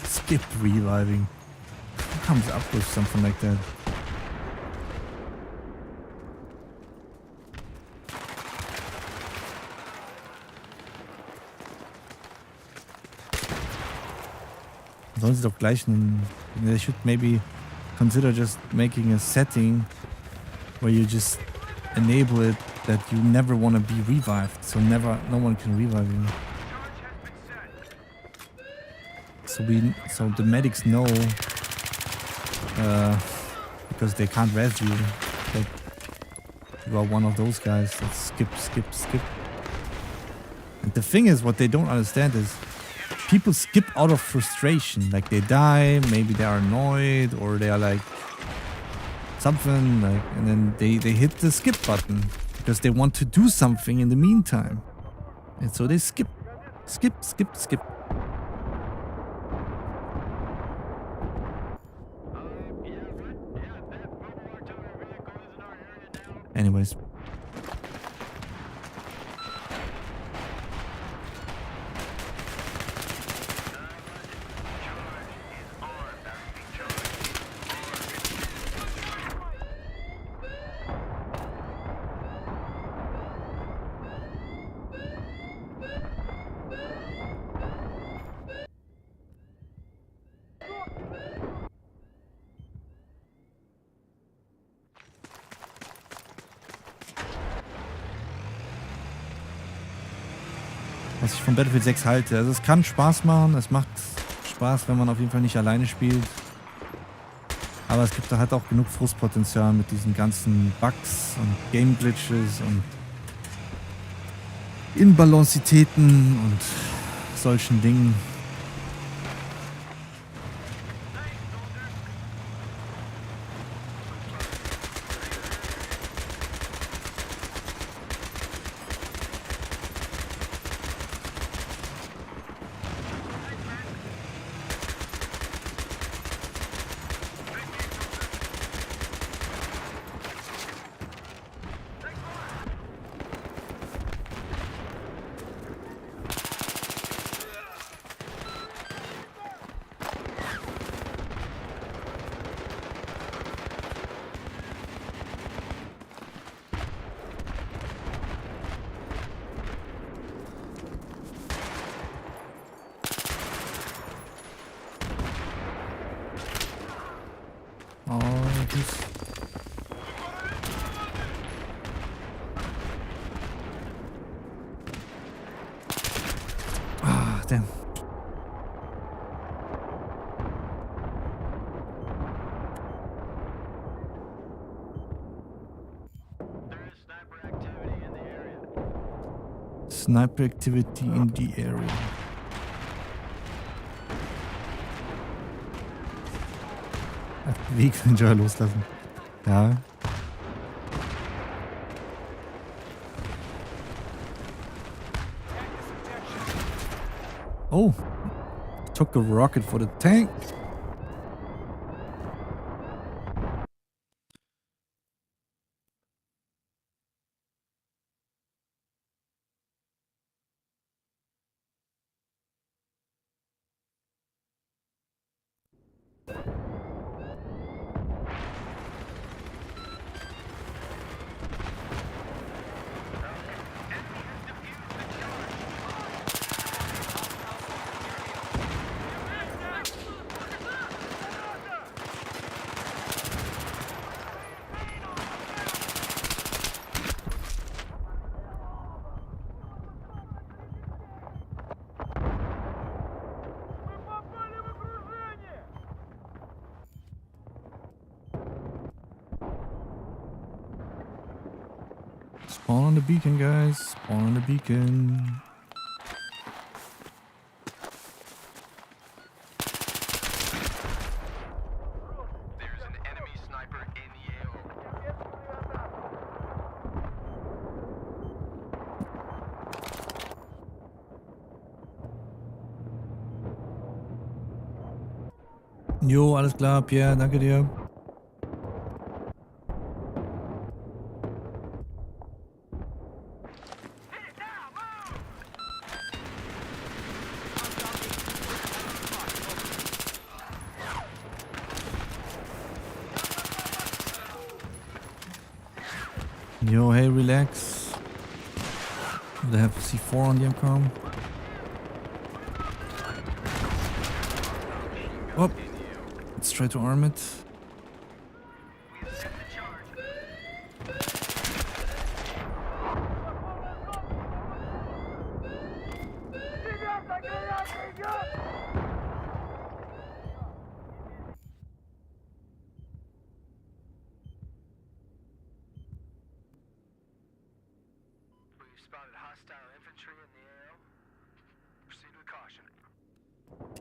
Skip reviving. Who comes up with something like that? Sollen sie doch gleich they should maybe consider just making a setting where you just enable it that you never want to be revived, so no one can revive you. So the medics know because they can't res you. But you are one of those guys that skip, skip, skip. And the thing is, what they don't understand is people skip out of frustration. Like they die, maybe they are annoyed, or they are like something like, and then they hit the skip button because they want to do something in the meantime. And so they skip, skip, skip, skip. Anyways. Was ich von Battlefield 6 halte. Also es kann Spaß machen, es macht Spaß, wenn man auf jeden Fall nicht alleine spielt. Aber es gibt da halt auch genug Frustpotenzial mit diesen ganzen Bugs und Game Glitches und Inbalancitäten und solchen Dingen. Ah, damn. Sniper activity in the area. Weg Ninja loslassen. Ja. Oh. Took a rocket for the tank. Spawn on the beacon, guys. Spawn on the beacon.
There's an enemy sniper in the AO.
Jo, alles klar, Pierre, danke dir. Yo, hey, relax. They have C4 on the MCOM. Oh, let's try to arm it.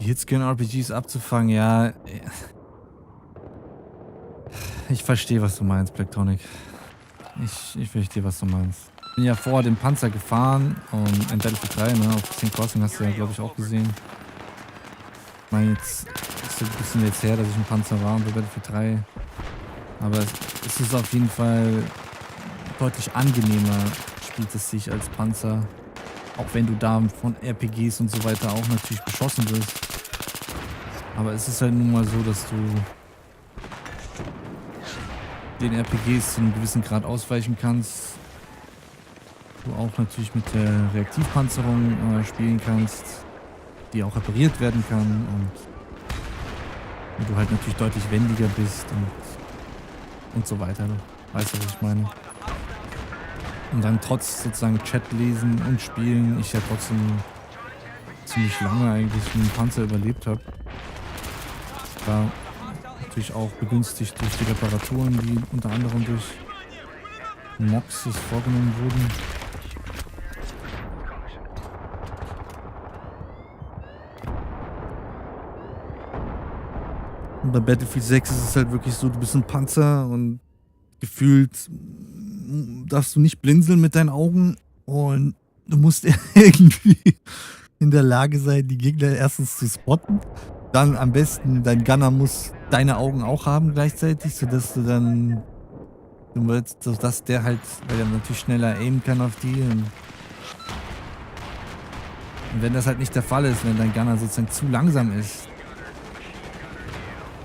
Die Hitscan-RPGs abzufangen, ja. Ich verstehe, was du meinst, Blacktonic. Ich verstehe, was du meinst. Ich bin ja vorher den Panzer gefahren und in Battlefield 3, ne, auf 10 Crossing hast du ja, glaube ich, auch gesehen. Ich meine, jetzt ist so ein bisschen jetzt her, dass ich ein Panzer war und bei Battlefield 3. Aber es ist auf jeden Fall deutlich angenehmer, spielt es sich als Panzer. Auch wenn du da von RPGs und so weiter auch natürlich beschossen wirst. Aber es ist halt nun mal so, dass du den RPGs zu einem gewissen Grad ausweichen kannst. Du auch natürlich mit der Reaktivpanzerung spielen kannst, die auch repariert werden kann und du halt natürlich deutlich wendiger bist und so weiter. Weißt du, was ich meine? Und dann trotz sozusagen Chat lesen und spielen, ich ja trotzdem ziemlich lange eigentlich mit dem Panzer überlebt habe. War natürlich auch begünstigt durch die Reparaturen, die unter anderem durch Mods vorgenommen wurden. Und bei Battlefield 6 ist es halt wirklich so, du bist ein Panzer und gefühlt darfst du nicht blinzeln mit deinen Augen und du musst irgendwie in der Lage sein, die Gegner erstens zu spotten. Dann am besten, dein Gunner muss deine Augen auch haben gleichzeitig, sodass du dann, sodass der halt, weil er natürlich schneller aimen kann auf die. Und wenn das halt nicht der Fall ist, wenn dein Gunner sozusagen zu langsam ist,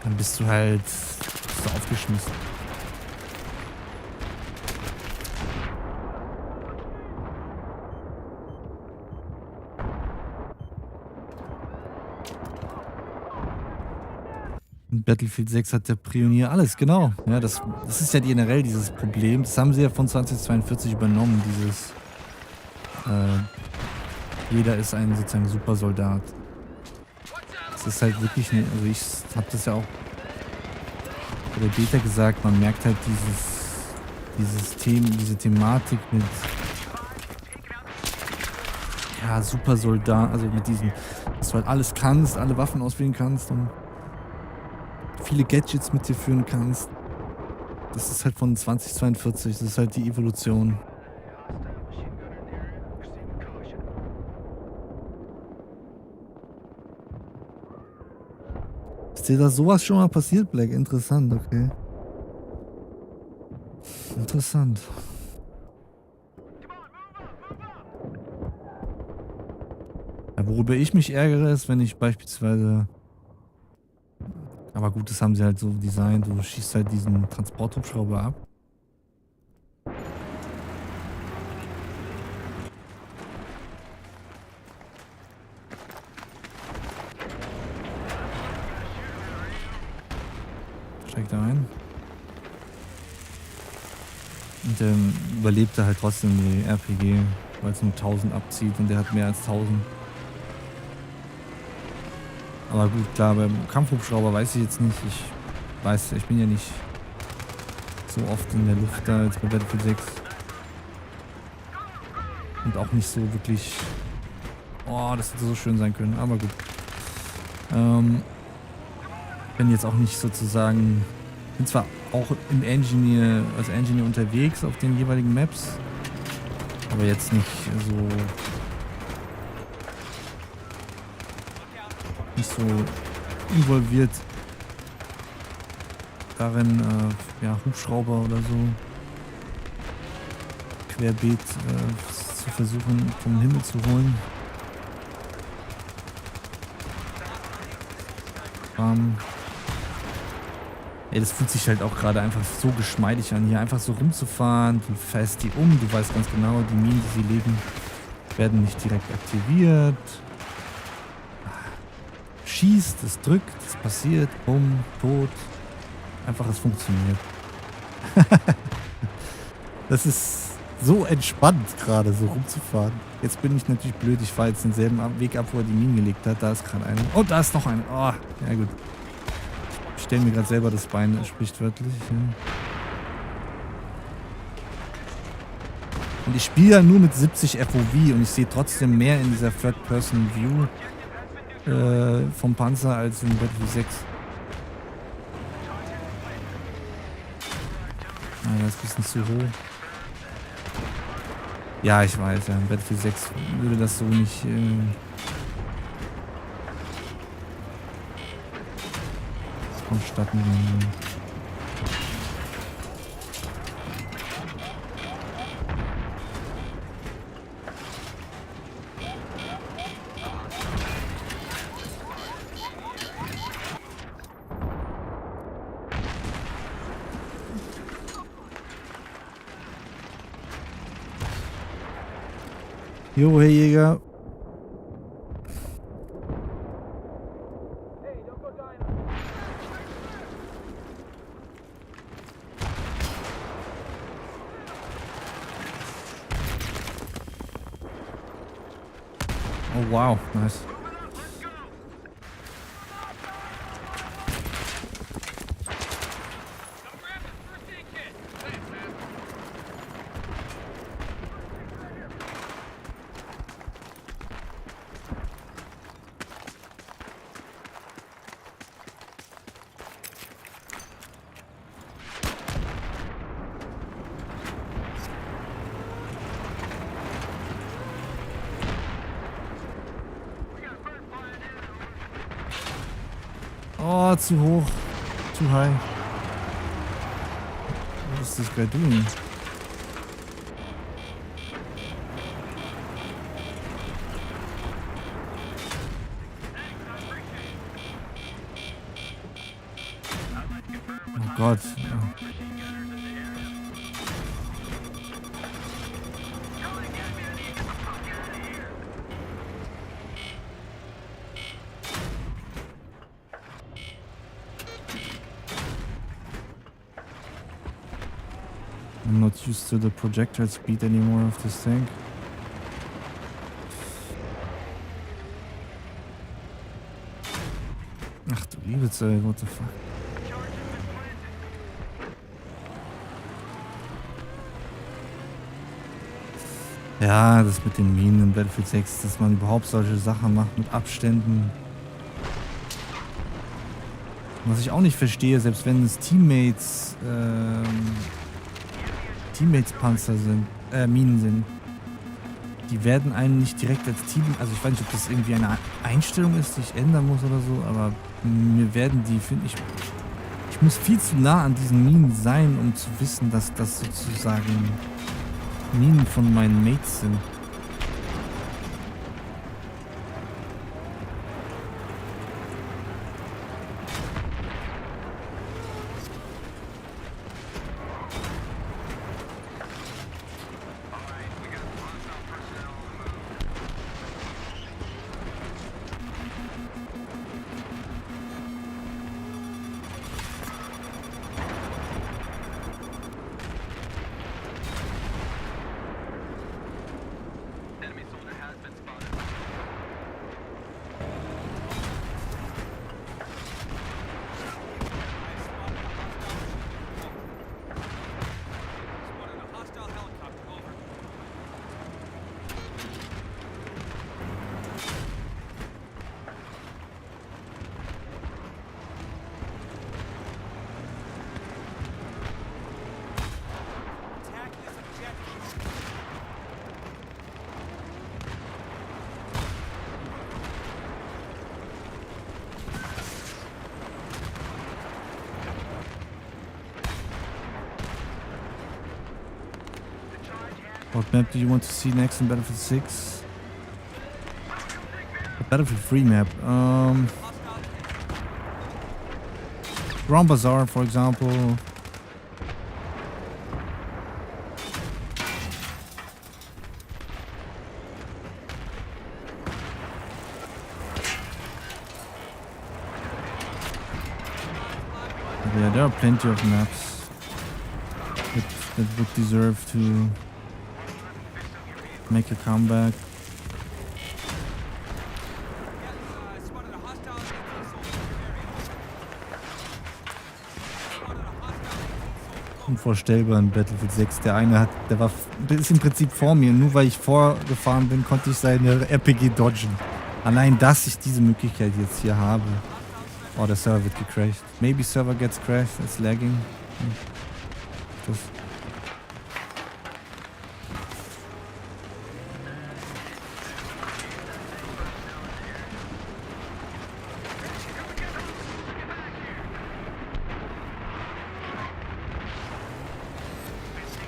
dann bist du aufgeschmissen. In Battlefield 6 hat der Pionier alles, genau. Ja, das ist ja generell dieses Problem. Das haben sie ja von 2042 übernommen, dieses jeder ist ein sozusagen Supersoldat. Das ist halt wirklich, also ich habe das ja auch bei der Beta gesagt, man merkt halt diese Thematik mit ja, Supersoldat, also mit diesem, dass du halt alles kannst, alle Waffen auswählen kannst und viele Gadgets mit dir führen kannst. Das ist halt von 2042, das ist halt die Evolution. Ist dir da sowas schon mal passiert, Black? Interessant, okay. Interessant. Ja, worüber ich mich ärgere, ist, wenn ich beispielsweise. Aber gut, das haben sie halt so designt, du schießt halt diesen Transporthubschrauber ab. Steigt da ein. Und der überlebt er halt trotzdem die RPG, weil es nur 1000 abzieht und der hat mehr als 1000. Aber gut, klar, beim Kampfhubschrauber weiß ich jetzt nicht. Ich bin ja nicht so oft in der Luft da als bei Battlefield 6. Und auch nicht so wirklich. Oh, das hätte so schön sein können, aber gut. Bin jetzt auch nicht sozusagen. Bin zwar auch als Engineer unterwegs auf den jeweiligen Maps, aber jetzt nicht so involviert darin, ja, Hubschrauber oder so querbeet zu versuchen vom Himmel zu holen. Ey, das fühlt sich halt auch gerade einfach so geschmeidig an, hier einfach so rumzufahren. Du fährst die um, du weißt ganz genau, die Minen, die sie legen, werden nicht direkt aktiviert. Schießt, es drückt, es passiert, bumm, tot. Einfach, es funktioniert. Das ist so entspannt gerade, so rumzufahren. Jetzt bin ich natürlich blöd, ich fahre jetzt denselben Weg ab, wo er die Minen gelegt hat. Da ist gerade einer. Oh, da ist noch einer. Oh, ja gut. Ich stelle mir gerade selber das Bein, sprichwörtlich. Ja. Und ich spiele ja nur mit 70 FOV und ich sehe trotzdem mehr in dieser Third-Person-View vom Panzer als in Battlefield 6. Ah, das ist ein bisschen zu hoch. Ja, ich weiß, ja. In Battlefield 6 würde das so nicht vonstatten gehen. Jo, Herr Jäger. Oh wow, nice. Oh, zu hoch. Too high. What is this guy doing? Oh Gott. Ja. I'm not used to the projectile speed anymore of this tank. Ach du liebe Zeit, what the fuck? Ja, das mit den Minen in Battlefield 6, dass man überhaupt solche Sachen macht mit Abständen. Was ich auch nicht verstehe, selbst wenn es Teammates Panzer sind, Minen sind, die werden einem nicht direkt als Team, also ich weiß nicht, ob das irgendwie eine Einstellung ist, die ich ändern muss oder so, aber mir werden die, finde ich muss viel zu nah an diesen Minen sein, um zu wissen, dass das sozusagen Minen von meinen Mates sind. What map do you want to see next in Battlefield 6? The Battlefield 3 map. Grand Bazaar, for example. Yeah, there are plenty of maps that would deserve to make a comeback. unvorstellbar in Battlefield 6. Der ist im Prinzip vor mir. Nur weil ich vorgefahren bin, konnte ich seine RPG dodgen. Allein, dass ich diese Möglichkeit jetzt hier habe. Oh, der Server wird gecrashed. Maybe server gets crashed. It's lagging. Das.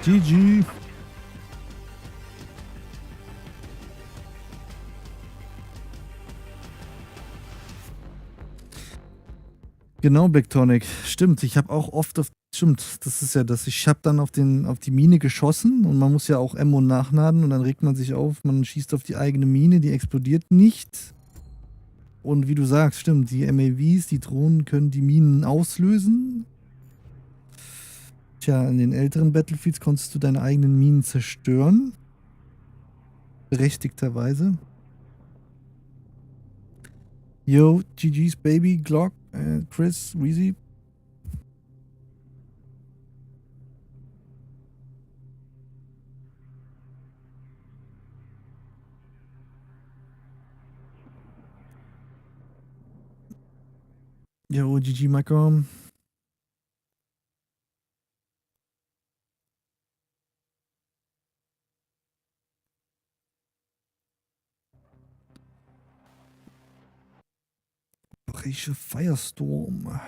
GG. Genau, Blacktonic. Stimmt, ich habe auch oft stimmt, das ist ja das. Ich habe dann auf die Mine geschossen und man muss ja auch Ammo nachladen und dann regt man sich auf, man schießt auf die eigene Mine, die explodiert nicht. Und wie du sagst, stimmt, die MAVs, die Drohnen können die Minen auslösen. Tja, in den älteren Battlefields konntest du deine eigenen Minen zerstören. Berechtigterweise. Yo, GG's Baby, Glock, Chris, Weezy. Yo, GG, Macron. Operation Firestorm.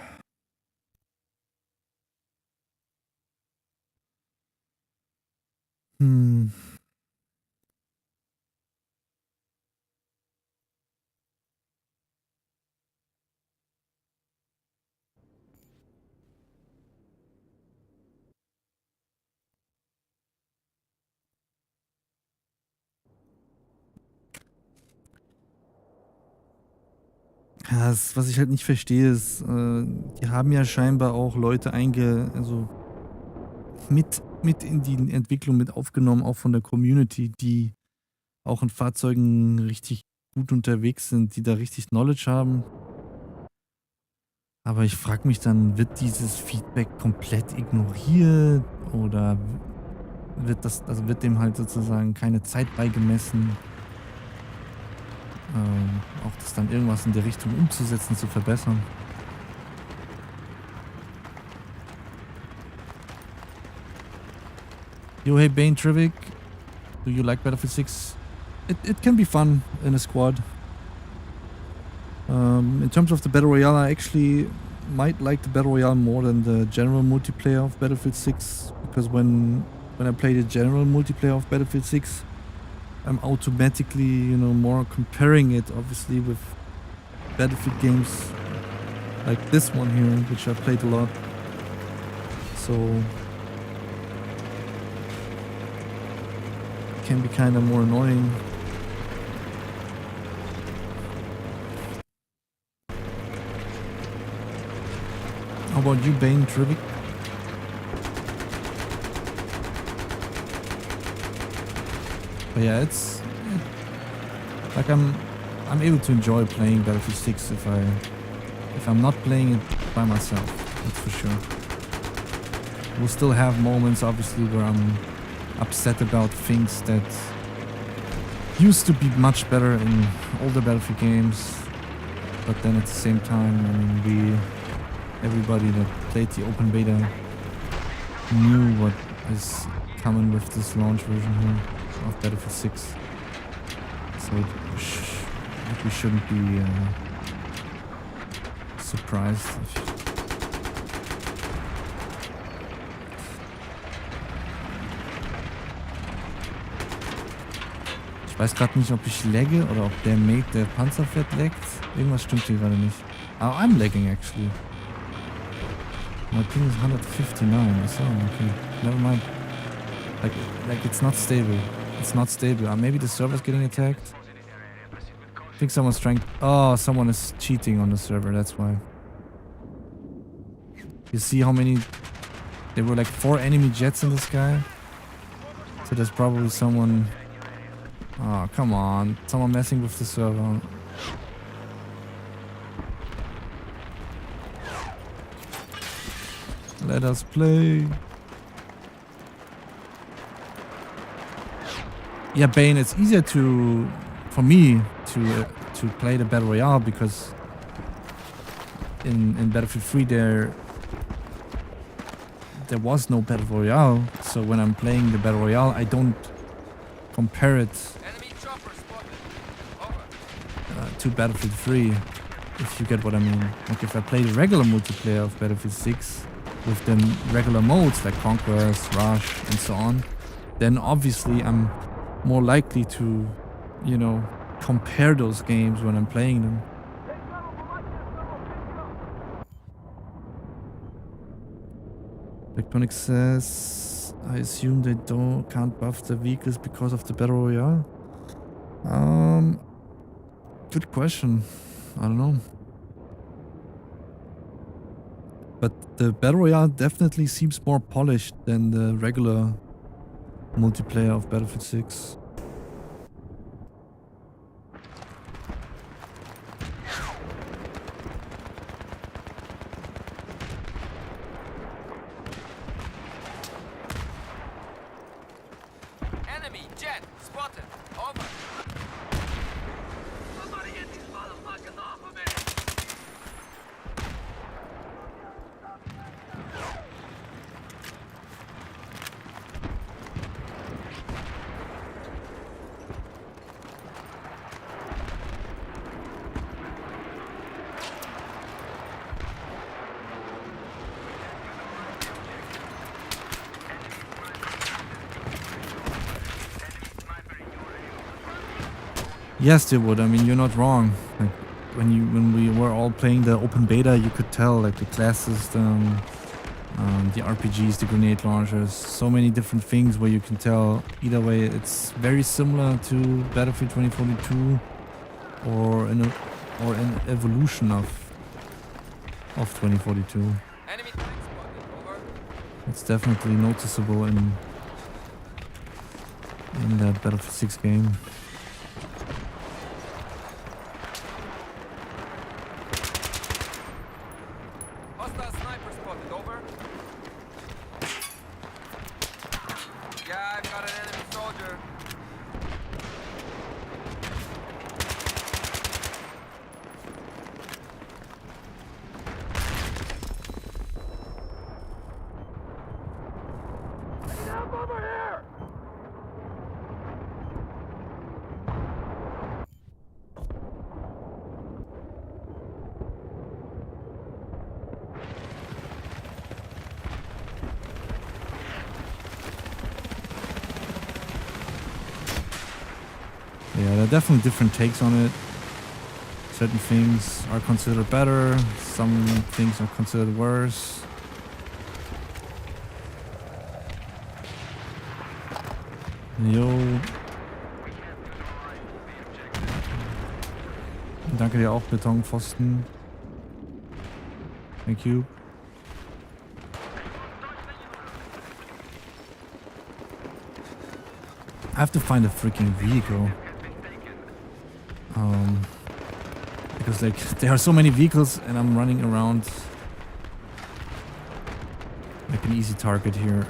Ja, was ich halt nicht verstehe, ist, die haben ja scheinbar auch Leute also mit in die Entwicklung mit aufgenommen, auch von der Community, die auch in Fahrzeugen richtig gut unterwegs sind, die da richtig Knowledge haben. Aber ich frage mich dann, wird dieses Feedback komplett ignoriert oder wird dem halt sozusagen keine Zeit beigemessen? Auch das dann irgendwas in der Richtung umzusetzen, zu verbessern. Yo, hey Bane Trivik, do you like Battlefield 6? It can be fun in a squad. In terms of the Battle Royale, I actually might like the Battle Royale more than the general multiplayer of Battlefield 6, because when I play the general multiplayer of Battlefield 6, I'm automatically, more comparing it, obviously, with Battlefield games like this one here, which I played a lot. So it can be kind of more annoying. How about you, Bane Trivik? But yeah, like I'm able to enjoy playing Battlefield 6 if I'm not playing it by myself. That's for sure. We'll still have moments, obviously, where I'm upset about things that used to be much better in older Battlefield games. But then at the same time, I mean, everybody that played the open beta knew what is coming with this launch version here of Battlefield 6. So we shouldn't be surprised. Ich weiß gerade nicht, ob ich lagge oder ob der Mate, der Panzerfett laggt. Irgendwas stimmt hier gerade nicht. Oh, I'm lagging actually. My ping is 159. So, okay. Never mind. Like it's not stable. It's not stable. Maybe the server's getting attacked. I think someone's trying. Oh, someone is cheating on the server. That's why. You see how many? There were like 4 enemy jets in the sky. So there's probably someone. Oh, come on. Someone messing with the server. Let us play. Yeah, Bane, it's easier for me to play the Battle Royale because in Battlefield 3 there was no Battle Royale. So when I'm playing the Battle Royale, I don't compare it
Enemy chopper spotted. Over.
to Battlefield 3, if you get what I mean. Like if I play the regular multiplayer of Battlefield 6 with the regular modes like Conquest, Rush, and so on, then obviously I'm more likely to, you know, compare those games when I'm playing them. Electronic says, I assume they can't buff the vehicles because of the Battle Royale. Good question. I don't know. But the Battle Royale definitely seems more polished than the regular multiplayer of Battlefield 6.
Enemy jet spotted. Over. Somebody get these motherfuckers off of me.
Yes, they would. I mean, you're not wrong. Like when we were all playing the open beta, you could tell like the class system, the RPGs, the grenade launchers, so many different things where you can tell either way it's very similar to Battlefield 2042 or an evolution of 2042.
Enemy tank spotted. Over.
It's definitely noticeable in that Battlefield 6 game.
Hostile sniper spotted. Over. Yeah, I've got an enemy soldier. Help over here!
Yeah, there are definitely different takes on it. Certain things are considered better, some things are considered worse. Yo. Danke dir auch, Betonpfosten. Thank you. I have to find a freaking vehicle. Because like there are so many vehicles and I'm running around like an easy target here.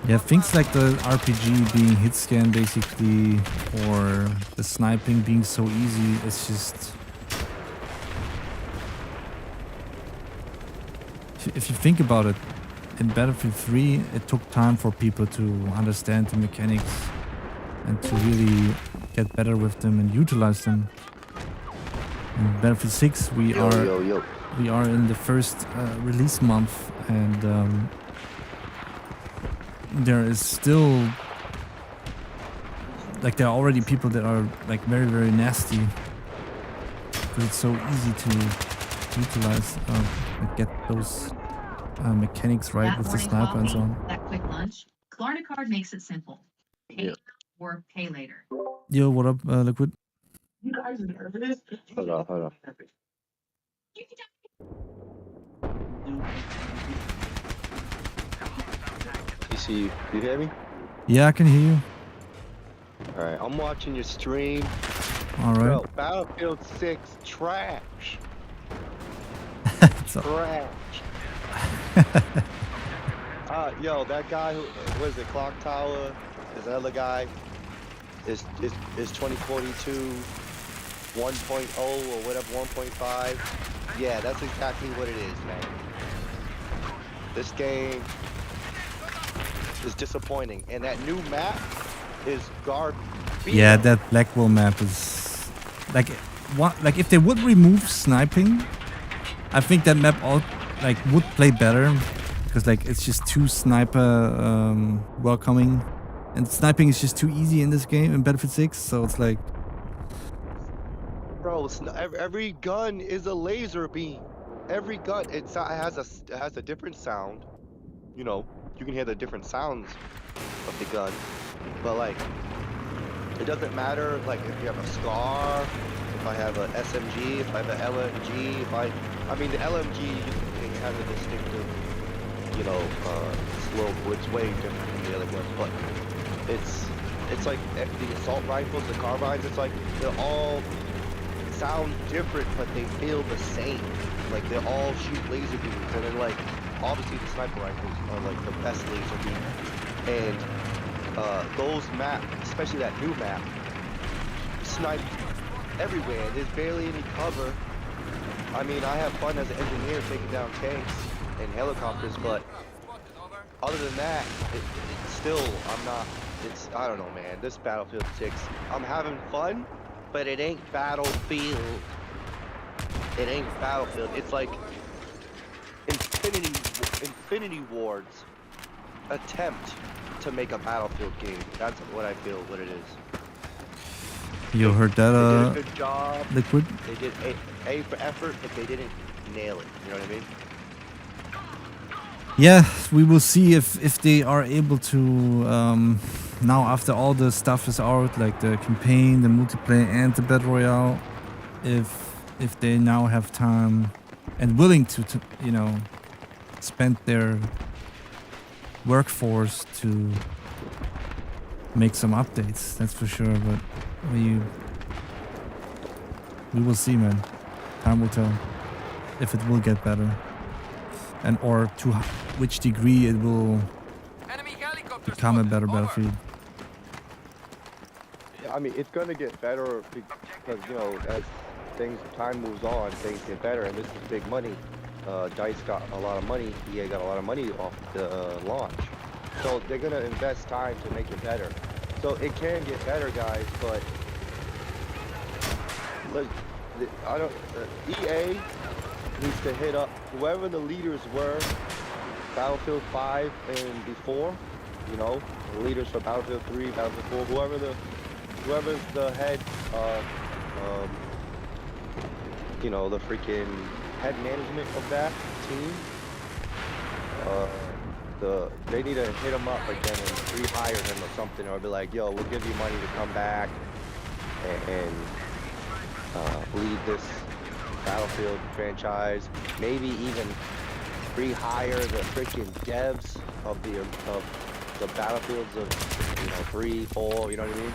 Yeah, things like the RPG being hit scan basically, or the sniping being so easy, it's just... If you think about it, in Battlefield 3 it took time for people to understand the mechanics and to really get better with them and utilize them. In Battlefield 6 we are in the first release month, and there is still like there are already people that are like very, very nasty because it's so easy to utilize and get those mechanics right
That
with the
morning
sniper and so
coffee,
on.
that quick lunch, Klarna card makes it simple. Pay
Yeah.
or pay later.
Yo, what up, Liquid?
Hold on. PC, you hear me?
Yeah, I can hear you.
Alright, I'm watching your stream.
All right.
Bro, Battlefield 6 trash.
So-
Trash. Yo, that guy who was it, Clock Tower, is that other guy, is 2042 1.0 or whatever, 1.5. Yeah, that's exactly what it is, man. This game is disappointing, and that new map is garbage.
Yeah, that Blackwell map is like what? Like if they would remove sniping, I think that map all like would play better because like it's just too sniper welcoming, and sniping is just too easy in this game in Battlefield 6. So it's like,
Bro, every gun is a laser beam. Every gun, it has a different sound. You know, you can hear the different sounds of the gun, but like, it doesn't matter. Like if you have a SCAR, if I have an SMG, if I have an LMG, I mean the LMG it has a distinctive, you know, slope. It's way different from the other ones, but it's like the assault rifles, the carbines. It's like they're all sound different, but they feel the same. Like they all shoot laser beams, and then like obviously the sniper rifles are like the best laser beam. And those maps, especially that new map, snipe everywhere. There's barely any cover. I mean, I have fun as an engineer taking down tanks and helicopters, but other than that, it's still, I don't know, man. This Battlefield 6, I'm having fun, but it ain't Battlefield. It ain't Battlefield. It's like Infinity Ward's attempt to make a Battlefield game. That's what I feel what it is.
you heard
They did a
that,
good job.
Liquid?
They did A for effort, but they didn't nail it. You know what I mean?
Yeah, we will see if they are able to now after all the stuff is out, like the campaign, the multiplayer, and the battle royale, if they now have time and willing to you know spend their workforce to make some updates. That's for sure. But we will see, man. Time will tell if it will get better. And or to which degree it will
Enemy helicopter
become a
spotted.
better
Over.
Battlefield.
Yeah, I mean, it's gonna get better because you know, as time moves on, things get better, and this is big money. Dice got a lot of money. EA got a lot of money off the launch, so they're gonna invest time to make it better. So it can get better, guys. But look, EA needs to hit up whoever the leaders were, Battlefield 5 and before. You know, the leaders for Battlefield 3, Battlefield 4, whoever's the head, you know, the freaking head management of that team. They need to hit him up again and rehire him or something, or be like, yo, we'll give you money to come back and lead this Battlefield franchise. Maybe even rehire the freaking devs of the Battlefields of 3, 4. You know what I mean?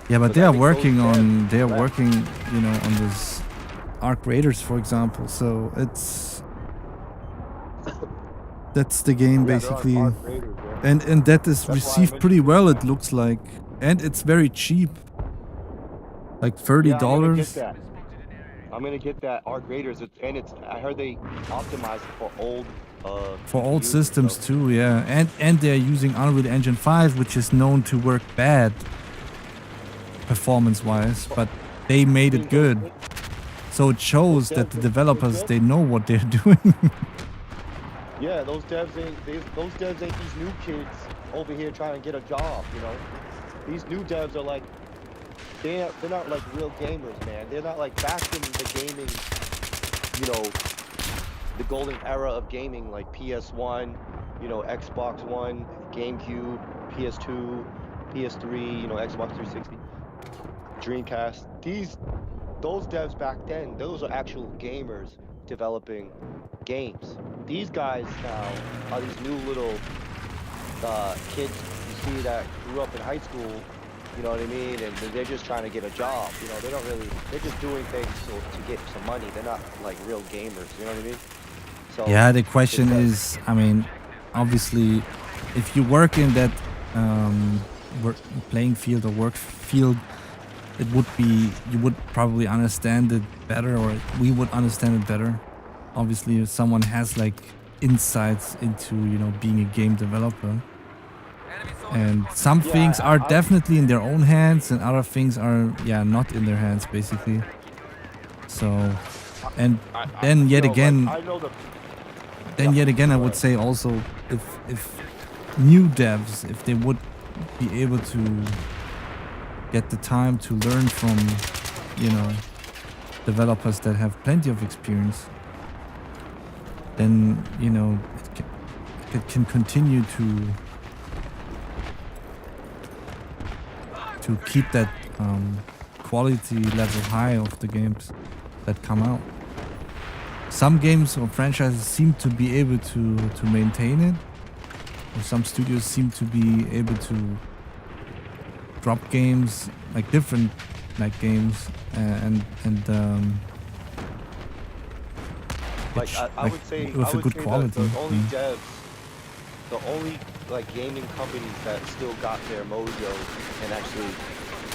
Yeah, but
But
they
I
are
think
working
those
on
devs left.
you know, on this Arc Raiders, for example. So that's the game
Yeah, they're on
basically,
Arc Raiders, yeah.
and that is
That's why I
received pretty
mentioned
well. It looks like, and it's very cheap, like $30.
Yeah, I'm gonna get that. I'm gonna get that Arc Raiders, I heard they optimized it for old
For old
GPUs and
systems
stuff.
too, yeah, and they're using Unreal Engine 5, which is known to work bad performance-wise, but they made it good. So it shows that the developers, they know what they're doing.
Yeah, those devs ain't these new kids over here trying to get a job, you know. These new devs are like, they're not like real gamers, man. They're not like back in the gaming, you know, the golden era of gaming, like PS1, you know, Xbox One, GameCube, PS2, PS3, Xbox 360, Dreamcast. Those devs back then, those are actual gamers developing games. These guys now are these new little kids you see that grew up in high school, you know what I mean? And they're just trying to get a job. They don't really, they're just doing things to get some money. They're not like real gamers, you know what I mean? So
Yeah, the question
it's
is, I mean, obviously, if you work in that work, playing field or work field, it would be, you would probably understand it better, or we would understand it better. Obviously, if someone has like insights into, being a game developer. And some
Yeah,
things are
I
definitely in their own hands, and other things are, not in their hands, basically. So, and then yet again,
I know the
then yet again, I would say also, if new devs, if they would be able to get the time to learn from, developers that have plenty of experience, then it can continue to keep that quality level high of the games that come out. Some games or franchises seem to be able to maintain it, or some studios seem to be able to drop games, like different games, and
like I would say
with
I
a
would
good
say
quality.
the only devs, the only gaming companies that still got their mojo and actually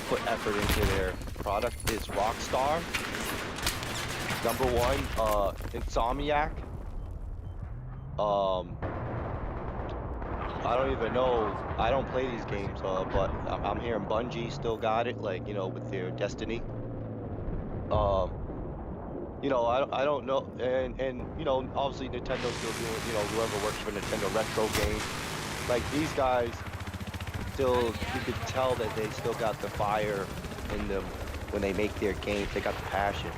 put effort into their product is Rockstar. Number one, Insomniac. I don't even know. I don't play these games, but I'm hearing Bungie still got it, with their Destiny. I don't know, and obviously Nintendo's still doing, whoever works for Nintendo retro games, like these guys, still, you could tell that they still got the fire in them when they make their games. They got the passion,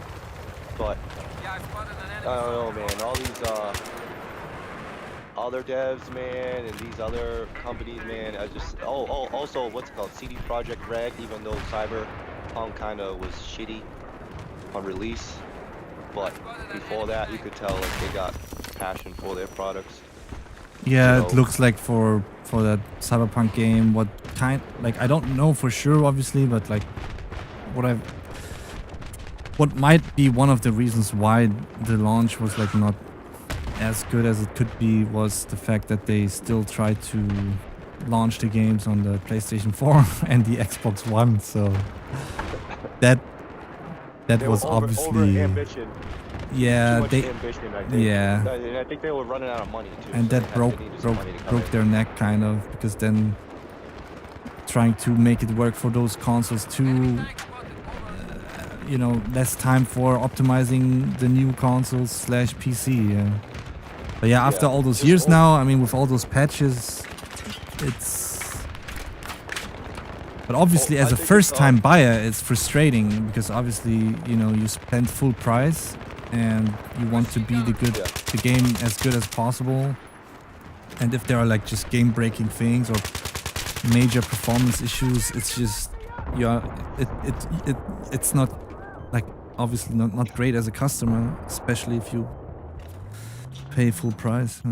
but
Yeah, I spotted an enemy
I don't know,
soldier.
man. All these other devs, man, and these other companies, man. Also, what's it called? CD Projekt Red. Even though Cyberpunk kind of was shitty on release, but before that, you could tell like they got passion for their products.
Yeah, it
So-
looks like for that Cyberpunk game, I don't know for sure, obviously, but like what might be one of the reasons why the launch was like not as good as it could be was the fact that they still tried to launch the games on the PlayStation 4 and the Xbox One, so that
They
was
were
obviously
over ambition.
yeah,
Too much ambition, I think.
yeah.
And I think they were running out of money too.
And
so
that
they needed some money to come
broke
in.
their neck kind of, because then trying to make it work for those consoles too, less time for optimizing the new consoles / PC. Yeah. But yeah, after
Yeah,
all those
just
years now, I mean, with all those patches, but obviously
I
as a
think it's,
first-time buyer, it's frustrating because obviously, you spend full price and you want to be the game as good as possible. And if there are like just game-breaking things or major performance issues, it's just it's not like obviously not great as a customer, especially if you pay full price.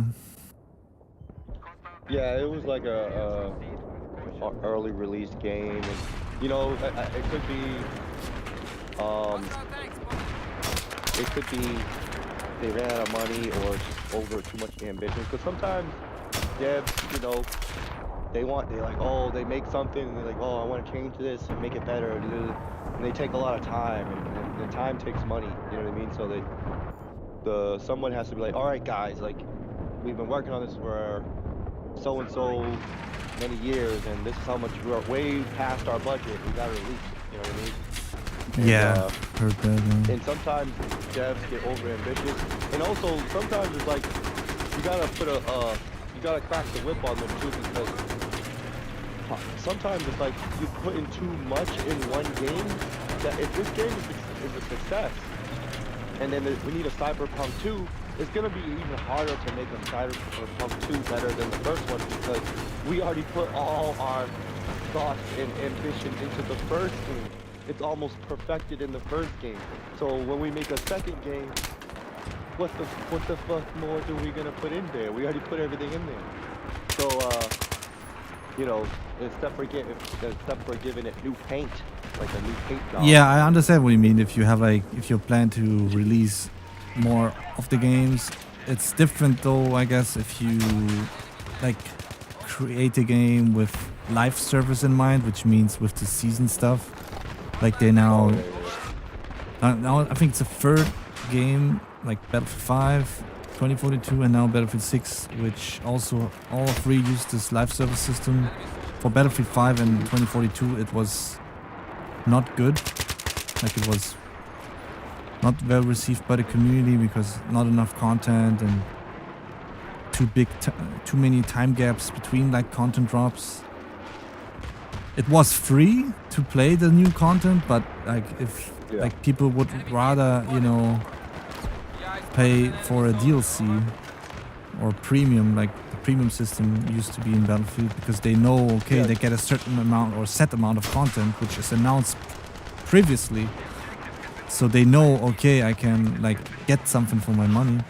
Yeah, it was like a early release game, and it could be they ran out of money or just over too much ambition. Because sometimes devs, they're like, oh, they make something and they're like, oh, I want to change this and make it better, and they take a lot of time, and the time takes money. You know what I mean? So someone has to be like, all right, guys, like we've been working on this for so and so many years, and this is how much we're way past our budget. We gotta release it. You know what I mean? And,
Yeah, heard that.
and sometimes devs get over ambitious, and also sometimes it's like you gotta you gotta crack the whip on them too, because sometimes it's like you put in too much in one game. That if this game is a success, and then we need a Cyberpunk 2, it's gonna be even harder to make a Cyberpunk 2 better than the first one, because we already put all our thoughts and ambition into the first game. It's almost perfected in the first game. So when we make a second game, what the fuck more do we gonna put in there? We already put everything in there. So you know, except for giving it new paint, like a new paint job.
Yeah, I understand what you mean. If you plan to release more of the games, it's different though. I guess if you like create a game with live service in mind, which means with the season stuff. Like they now, now I think it's the third game, like Battlefield 5, 2042, and now Battlefield 6, which also all three use this live service system. For Battlefield 5 and 2042, it was not good. Like it was not well received by the community because not enough content and too many time gaps between like content drops. It was free to play the new content, but like if like people would rather, you know, pay for a DLC or premium, like the premium system used to be in Battlefield, because they know, okay, they get a certain amount or set amount of content which is announced previously, so they know, okay, I can like get something for my money.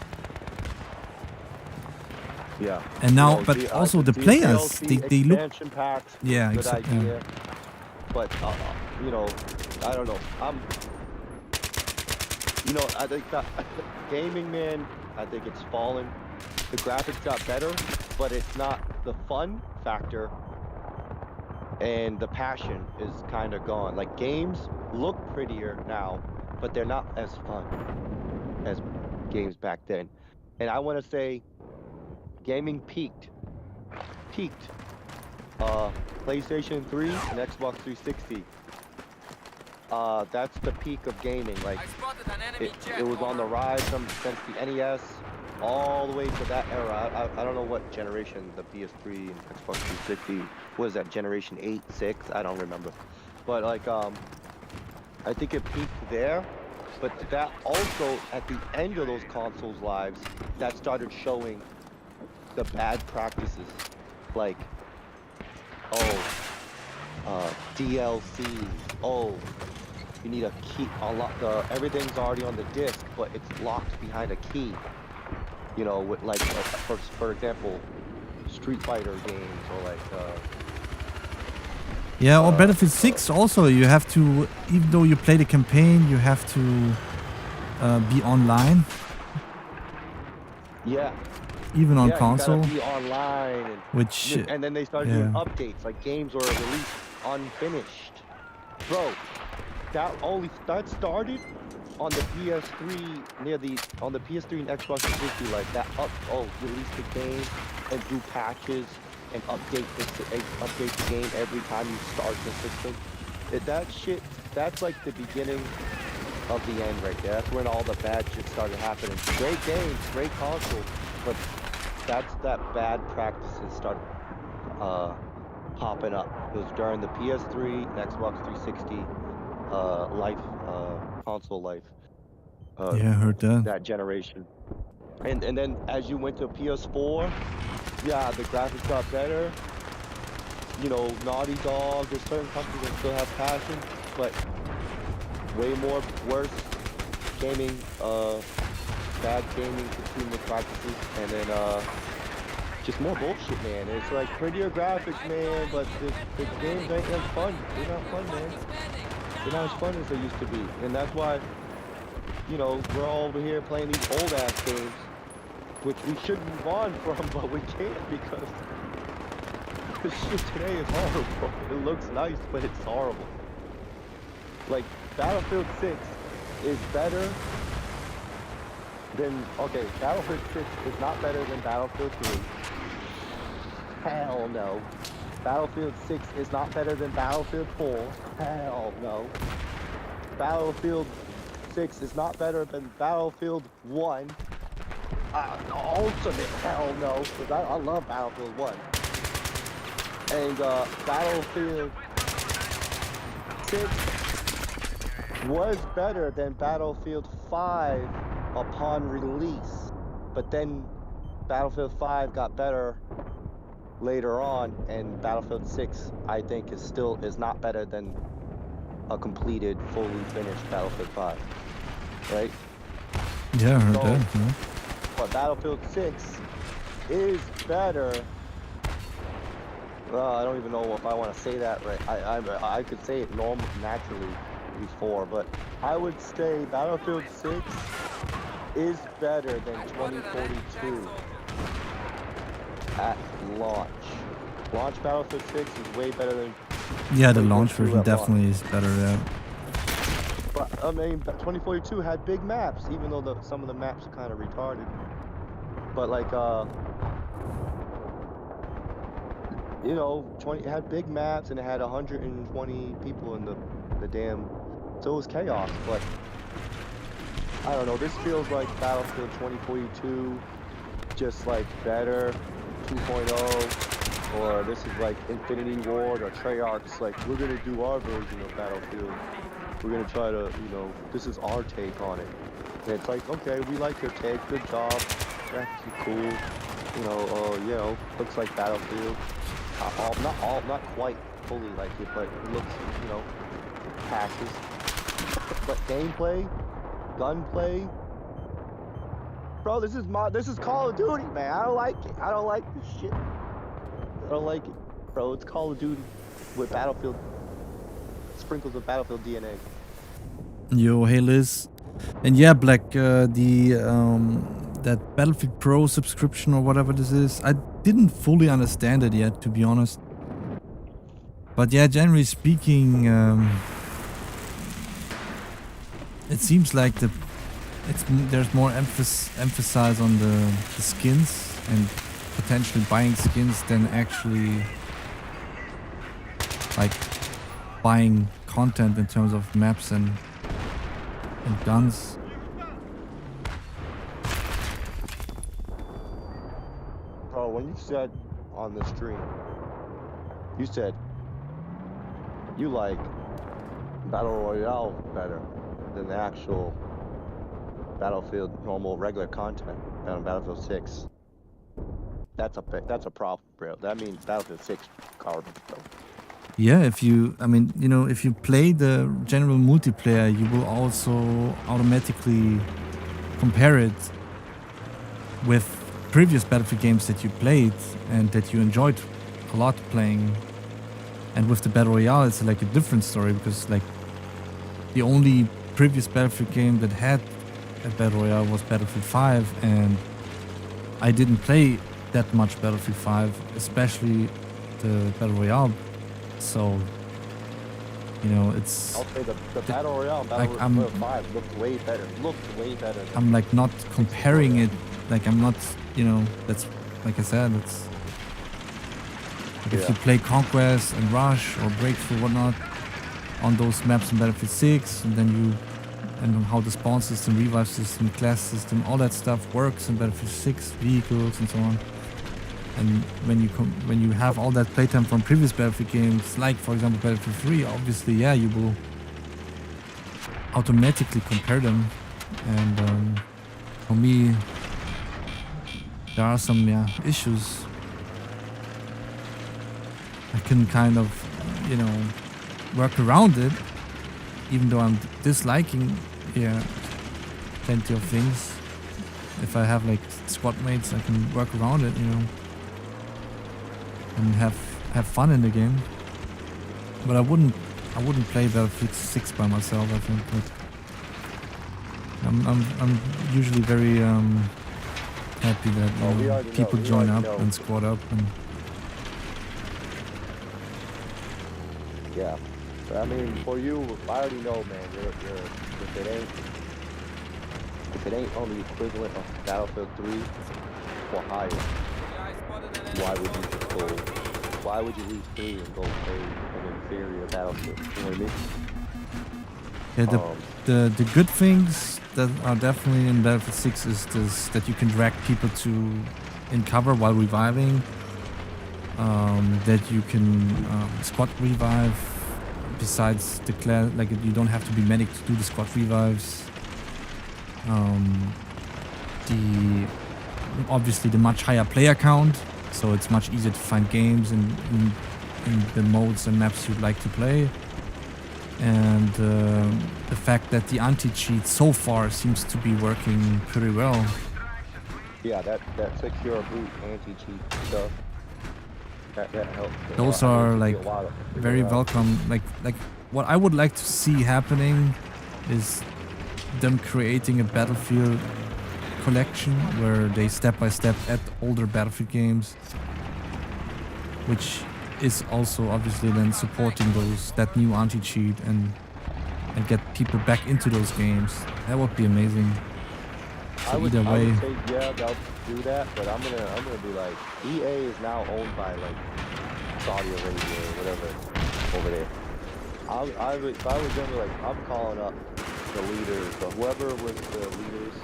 Yeah.
And now,
You know,
but also the players, they look.
Expansion packs.
Yeah,
Good
exactly.
idea. But you know, I don't know. You know, I think that gaming, man, I think it's fallen. The graphics got better, but it's not the fun factor, and the passion is kind of gone. Like games look prettier now, but they're not as fun as games back then. And I want to say, gaming peaked. PlayStation 3 and Xbox 360. That's the peak of gaming. Like
I spotted an enemy jet.
it was on the rise since the NES all the way to that era. I don't know what generation the PS3 and Xbox 360 was. That generation 8, 6? I don't remember. But like I think it peaked there. But that also, at the end of those consoles' lives, that started showing the bad practices, like DLC. You need a key. Everything's already on the disc, but it's locked behind a key. You know, with like for example, Street Fighter games or like.
Yeah, or Battlefield 6 also, you have to, even though you play the campaign, you have to be online.
Yeah.
Even on
Yeah,
console.
you gotta be online, and then they started doing updates, like games were released unfinished. Bro, that started on the PS3 on the PS3 and Xbox 360, like that release the game and do patches and update the game every time you start the system. That's like the beginning of the end right there. That's when all the bad shit started happening. Great games, great console, but that bad practices started popping up. It was during the PS3 and Xbox 360 console life.
Yeah, I heard that.
That generation. And then as you went to PS4, yeah, the graphics got better. You know, Naughty Dog, there's certain companies that still have passion, but way worse gaming, bad gaming consumer practices, and then just more bullshit, man. It's like prettier graphics, man, but the games ain't as fun. They're not fun, man. They're not as fun as they used to be, and that's why, you know, we're all over here playing these old ass games, which we should move on from, but we can't because the shit today is horrible. It looks nice, but it's horrible. Like, Battlefield 6 is better than, Battlefield 6 is not better than Battlefield 3. Hell no. Battlefield 6 is not better than Battlefield 4. Hell no. Battlefield 6 is not better than Battlefield 1. Ultimate, hell no, because I love Battlefield 1. And Battlefield 6 was better than Battlefield 5 upon release. But then Battlefield 5 got better later on, and Battlefield 6, I think, is not better than a completed, fully finished Battlefield 5, right?
Yeah, I heard
So-
that. Yeah.
But Battlefield 6 is better. I don't even know if I want to say that right. I could say it naturally before, but I would say Battlefield 6 is better than 2042 at launch. Launch Battlefield 6 is way better than.
Yeah, the launch
2042
version
at launch.
definitely is better. Yeah.
But I mean, 2042 had big maps, even though some of the maps are kind of retarded. But like, you know, it had big maps and it had 120 people in the damn. So it was chaos. But I don't know. This feels like Battlefield 2042, just like better, 2.0, or this is like Infinity Ward or Treyarch's like, we're gonna do our version of Battlefield. We're gonna try to, you know, this is our take on it. And it's like, okay, we like your take, good job, that's cool. You know, looks like Battlefield. Not quite fully like it, but it looks, you know, passes. But gameplay, gunplay, bro, this is Call of Duty, man. I don't like it. I don't like this shit. I don't like it, bro. It's Call of Duty with Battlefield, sprinkles of Battlefield DNA.
Yo, hey Liz. And yeah, Black, that Battlefield Pro subscription or whatever this is, I didn't fully understand it yet, to be honest. But yeah, generally speaking, it seems like there's more emphasis on the skins and potentially buying skins than actually like buying content in terms of maps and guns.
Bro, when you said on the stream, you said you like Battle Royale better than the actual Battlefield normal regular content on Battlefield 6. That's a problem, bro. That means Battlefield 6 garbage, bro.
Yeah, if you play the general multiplayer, you will also automatically compare it with previous Battlefield games that you played and that you enjoyed a lot playing. And with the Battle Royale, it's like a different story because like the only previous Battlefield game that had a Battle Royale was Battlefield 5, and I didn't play that much Battlefield 5, especially the Battle Royale. So, you know, it's...
I'll say the Battle Royale and
Like,
Battlefield 5 looked way better.
I'm like not comparing it, like I'm not, you know, that's, like I said, it's... Like if you play Conquest and Rush or Breakthrough, whatnot, on those maps in Battlefield 6, and then and how the spawn system, revive system, class system, all that stuff works in Battlefield 6, vehicles and so on. And when you have all that playtime from previous Battlefield games, like for example Battlefield 3, obviously, yeah, you will automatically compare them. And for me, there are some issues. I can kind of, you know, work around it, even though I'm disliking plenty of things. If I have like squad mates, I can work around it, you know, and have fun in the game. But I wouldn't play Battlefield 6 by myself. I think I'm usually very happy that people join up and squad up and.
Yeah, but I mean, for you, I already know, man. If it ain't on the equivalent of Battlefield 3 or higher, why would you just go? Why would you leave 3 and go play an inferior Battlefield? You know what I mean?
Yeah, the good things that are definitely in Battlefield 6 is this, that you can drag people in cover while reviving. That you can squad revive besides the class, like you don't have to be medic to do the squad revives. Obviously the much higher player count, so it's much easier to find games in the modes and maps you'd like to play. And the fact that the anti-cheat so far seems to be working pretty well.
Yeah, that secure boot anti-cheat stuff. That helps.
Those
I mean,
are
it took me
like
a while to figure
very
out.
welcome. Like what I would like to see happening is them creating a Battlefield collection where they step by step add older Battlefield games, which is also obviously then supporting that new anti-cheat and get people back into those games. That would be amazing. So either
I
way,
would say yeah, they'll do that, but I'm gonna be like, EA is now owned by like Saudi Arabia or whatever over there. If I was them, like, I'm calling up the leaders, or whoever was the leaders,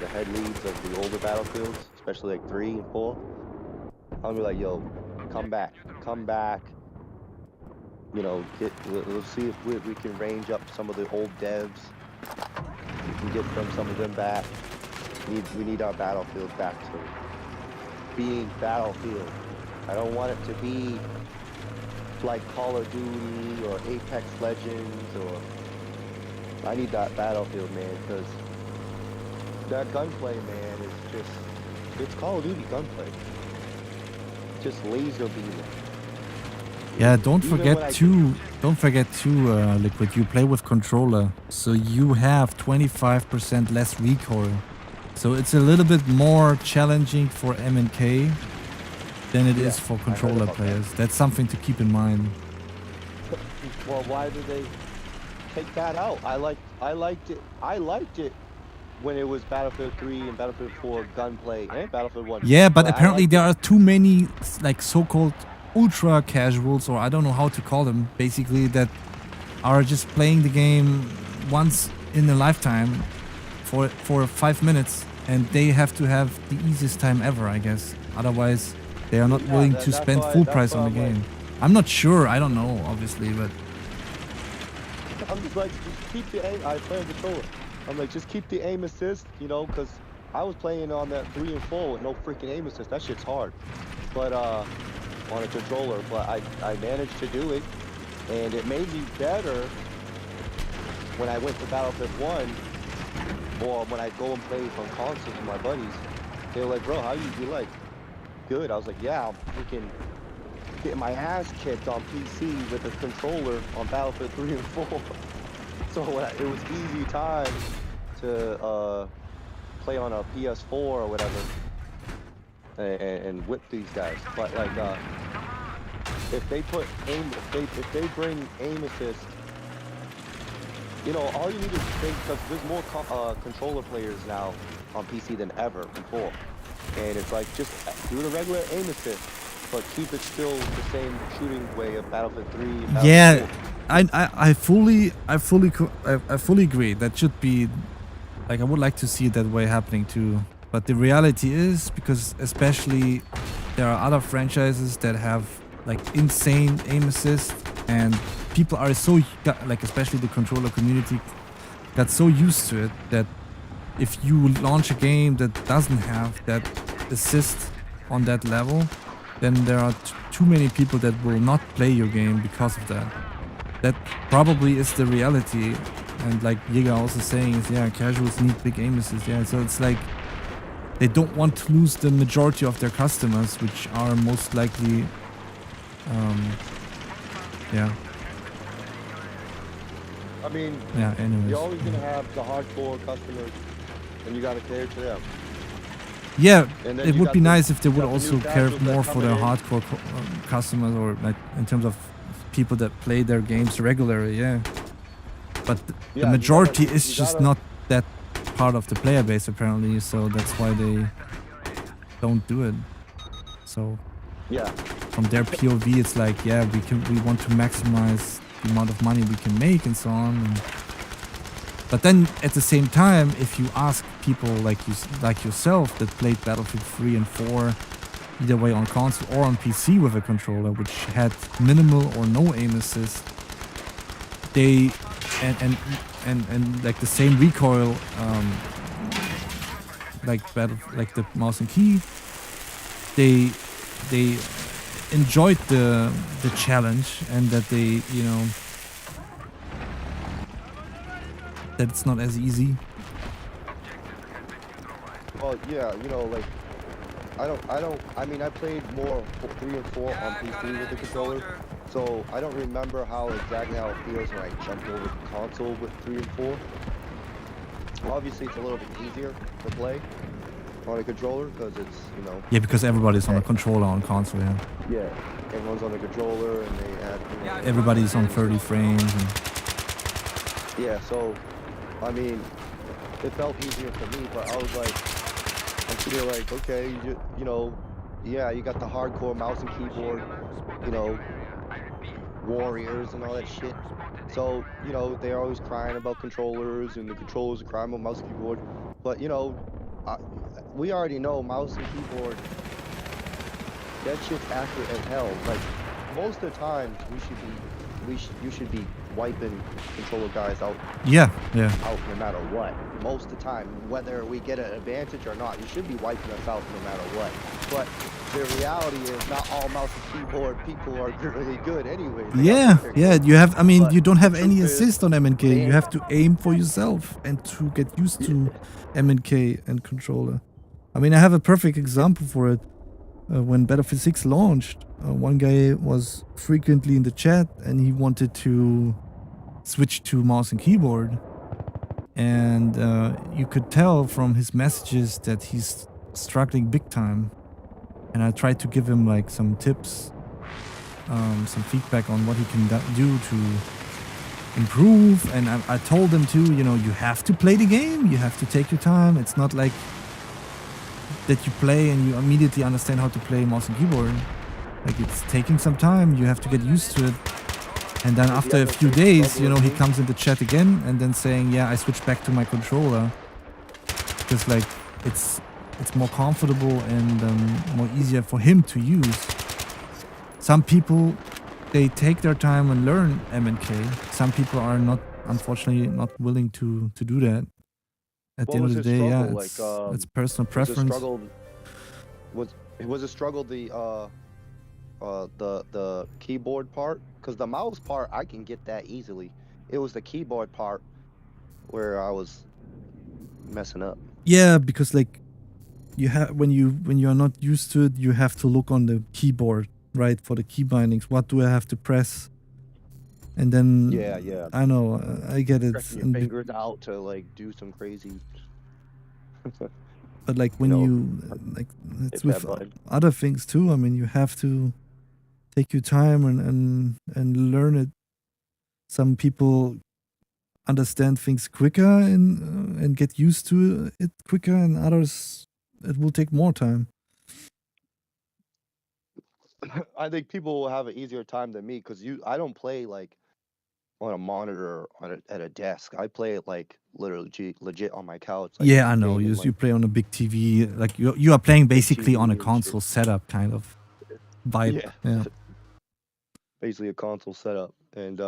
the head leads of the older battlefields, especially like 3 and 4. I'll be like, yo, come back. You know, let's see if we can range up some of the old devs. We can get some of them back. We need our battlefield back to being Battlefield. I don't want it to be like Call of Duty or Apex Legends, or I need that Battlefield, man, because that gunplay, man, is just, it's Call of Duty gunplay. Just laser beaming.
yeah, don't
Even
forget
when I
too, Liquid, you play with controller, so you have 25% less recoil. So it's a little bit more challenging for M&K than it is for
heard
controller
about that.
players. That's something to keep in mind.
Well, why did they take that out? I liked it when it was Battlefield 3 and Battlefield 4 gunplay and Battlefield 1.
Yeah, but
I
apparently
liked
there
it.
are too many like so-called ultra casuals, or I don't know how to call them, basically, that are just playing the game once in a lifetime for 5 minutes, and they have to have the easiest time ever, I guess. Otherwise, they are not
Yeah,
willing to
that's
spend
why-
full
that's
price
why
on the
I'm like-
game. I'm not sure. I don't know, obviously, but
I'm just like, just keep the aim. I play on controller. I'm like, just keep the aim assist, you know, because I was playing on that 3 and 4 with no freaking aim assist. That shit's hard. But on a controller, but I managed to do it, and it made me better when I went to Battlefield 1, or when I go and play from consoles with my buddies. They were like, bro, how you like? Good. I was like, yeah, I'm freaking getting my ass kicked on PC with a controller on Battlefield 3 and 4. So it was easy time to play on a PS4 or whatever and whip these guys. But like if they put aim, if they bring aim assist, you know, all you need is think, because there's more controller players now on PC than ever before, and it's like just do the regular aim assist, but keep it still the same shooting way of Battlefield 3. And Battlefield
yeah,
4.
I fully agree. That should be, like, I would like to see it that way happening too. But the reality is, because especially there are other franchises that have like insane aim assist, and people are so, like, especially the controller community got so used to it that if you launch a game that doesn't have that assist on that level, then there are too many people that will not play your game because of that. That probably is the reality. And like Jäger also saying is, yeah, casuals need big aim assist. Yeah, so it's like they don't want to lose the majority of their customers, which are most likely, yeah.
I mean,
Yeah, anyways.
you're always gonna have the hardcore customers, and you gotta cater to them.
Yeah,
And then
it
you
would
got
be
the-
nice if they
you
would
got the
also
new
care
casuals that
more for their
coming in.
hardcore customers, or like in terms of people that play their games regularly, yeah. But
Yeah,
the
you
majority
gotta-
is
you
just
gotta-
not that part of the player base apparently, so that's why they don't do it. So
Yeah,
from their POV, it's like, yeah, we want to maximize the amount of money we can make and so on. But then at the same time, if you ask people like yourself that played Battlefield 3 and 4 either way on console or on PC with a controller, which had minimal or no aim assist, they and like the same recoil, like the mouse and key, they they enjoyed the challenge, and that they, you know, that it's not as easy.
Well, yeah, you know, like I mean, I played more 3 and 4 on PC with the controller, so I don't remember how exactly how it feels when I jumped over the console with 3 and 4. Obviously, it's a little bit easier to play on a controller because it's, you know,
Yeah, because everybody's on a controller on console. Yeah,
yeah, everyone's on a controller and they have, you know,
everybody's on 30 frames. And
yeah. So, I mean, it felt easier for me, but I was like, I'm sitting there like, okay, you know, yeah, you got the hardcore mouse and keyboard, you know, warriors and all that shit. So, you know, they're always crying about controllers and the controllers are crying about mouse and keyboard. But, you know, I, we already know mouse and keyboard, that shit's accurate as hell. Like, most of the times you should be wiping controller guys out
yeah,
no matter what. Most of the time, whether we get an advantage or not, you should be wiping us out no matter what. But the reality is, not all mouse and keyboard people are really good anyway.
yeah. You have, I mean,
But
you don't have
the
any
truth is,
assist on MNK.
they-
You have to aim for yourself and to get used to MNK and controller. I mean, I have a perfect example for it. When Battlefield 6 launched, one guy was frequently in the chat and he wanted to switch to mouse and keyboard. And you could tell from his messages that he's struggling big time. And I tried to give him like some tips, some feedback on what he can do to improve. And I told him too, you know, you have to play the game, you have to take your time. It's not like that you play and you immediately understand how to play mouse and keyboard. Like, it's taking some time, you have to get used to it. And then after a few days, you know, he comes in the chat again and then saying, yeah, I switched back to my controller. Because like, it's more comfortable and more easier for him to use. Some people, they take their time and learn MNK. Some people are not, unfortunately, not willing to do that. At the end of the day, yeah, it's personal preference.
Was a struggle the keyboard part? Because the mouse part, I can get that easily. It was the keyboard part where I was messing up.
Yeah, because like you have when you are not used to it, you have to look on the keyboard, right, for the key bindings. What do I have to press? And then
Yeah.
I know, I get it.
Stretching your fingers out to like do some crazy.
But like when like it's with other things too. I mean, you have to take your time and learn it. Some people understand things quicker and get used to it quicker, and others it will take more time.
I think people will have an easier time than me because I don't play like on a monitor at a desk. I play it like literally legit on my couch. Like,
yeah, I know. You play on a big TV. Like you are playing basically on a console setup kind of vibe. Yeah.
Basically a console setup. And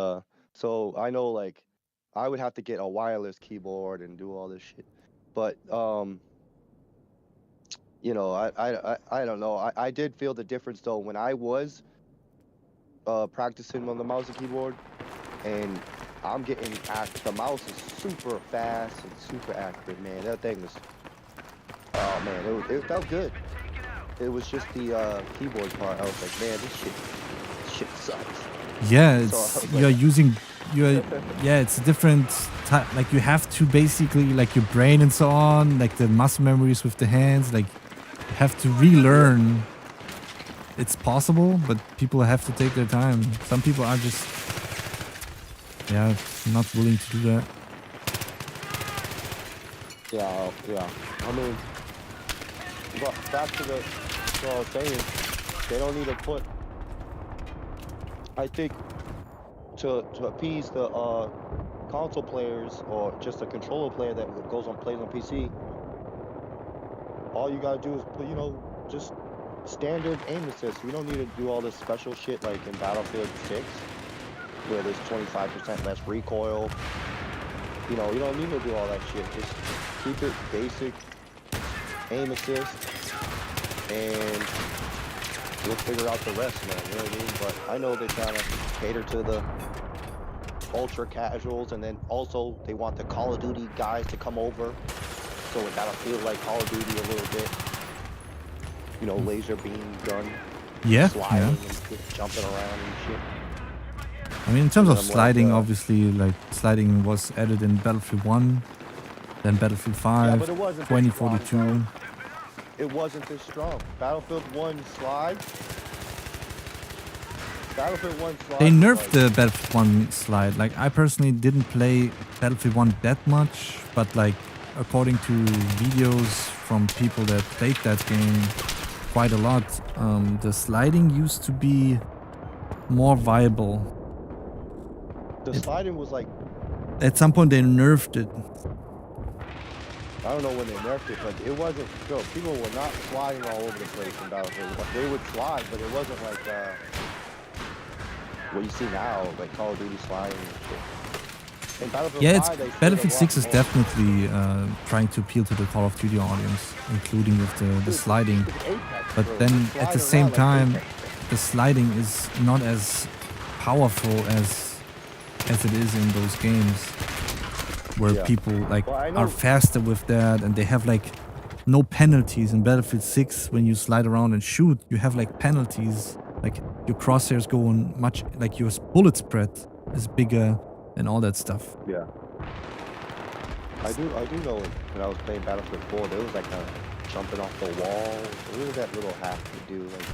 so I know like I would have to get a wireless keyboard and do all this shit. But you know, I don't know. I did feel the difference though when I was practicing on the mouse and keyboard, and I'm getting the mouse is super fast and super accurate, man. That thing was, oh man, it felt good. It was just the keyboard part. I was like, man, this shit sucks.
Yeah, it's it's a different type. Like you have to basically like your brain and so on, like the muscle memories with the hands, like you have to relearn. It's possible, but people have to take their time. Some people are just not willing to do that.
Yeah. I mean, but back to what I was saying, they don't need to put. I think to appease the console players or just a controller player that plays on PC, all you gotta do is put, just standard aim assist. We don't need to do all this special shit like in Battlefield 6, where there's 25% less recoil. You don't need to do all that shit. Just keep it basic aim assist and we'll figure out the rest, man. You know what I mean? But I know they're trying to cater to the ultra casuals, and then also they want the Call of Duty guys to come over, so it gotta feel like Call of Duty a little bit. You know, laser beam gun,
Yeah,
sliding
yeah.
and just jumping around and shit.
I mean, in terms of
I'm like,
sliding, obviously, like sliding was added in Battlefield 1, then Battlefield 5,
Yeah, but it wasn't this strong,
2042.
bro. It wasn't this strong. Battlefield 1 slide. Battlefield 1 slide.
They
was
nerfed
like,
the Battlefield 1 slide. Like, I personally didn't play Battlefield 1 that much, but like, according to videos from people that played that game quite a lot, the sliding used to be more viable.
the sliding was like,
At some point, they nerfed it.
I don't know when they nerfed it, but it wasn't. Yo, people were not sliding all over the place in Battlefield. They would slide, but it wasn't like what you see now, like Call of Duty sliding and shit. In Battlefield
Yeah,
5, they
Battlefield
slid a
6 is
lot more.
definitely trying to appeal to the Call of Duty audience, including with the sliding.
It's Apex,
But
bro.
then
They
at the
slide
same
around like
time,
Apex.
the sliding is not as powerful as it is in those games, where
Yeah.
people like
Well, I know-
are faster with that, and they have like no penalties. In Battlefield 6, when you slide around and shoot, you have like penalties, like your crosshairs go on much, like your bullet spread is bigger and all that stuff.
Yeah. I do know when I was playing Battlefield 4, there was like jumping off the wall. What was that little hack you do? Like,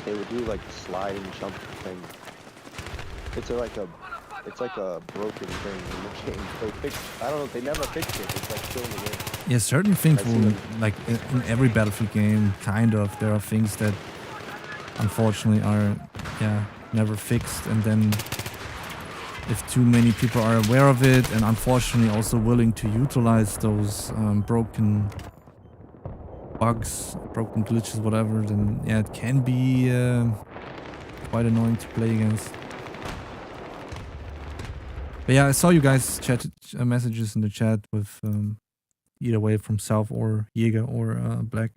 they would do like the sliding jump thing. It's like a broken thing in the game. They fixed, I don't know, they never fixed it. It's like still in the game.
Yeah, certain things
I see
will,
them.
like in every Battlefield game, kind of, there are things that unfortunately are, yeah, never fixed. And then if too many people are aware of it and unfortunately also willing to utilize those broken bugs, broken glitches, whatever, then yeah, it can be quite annoying to play against. But yeah, I saw you guys chat messages in the chat with either way from South or Jäger or Black.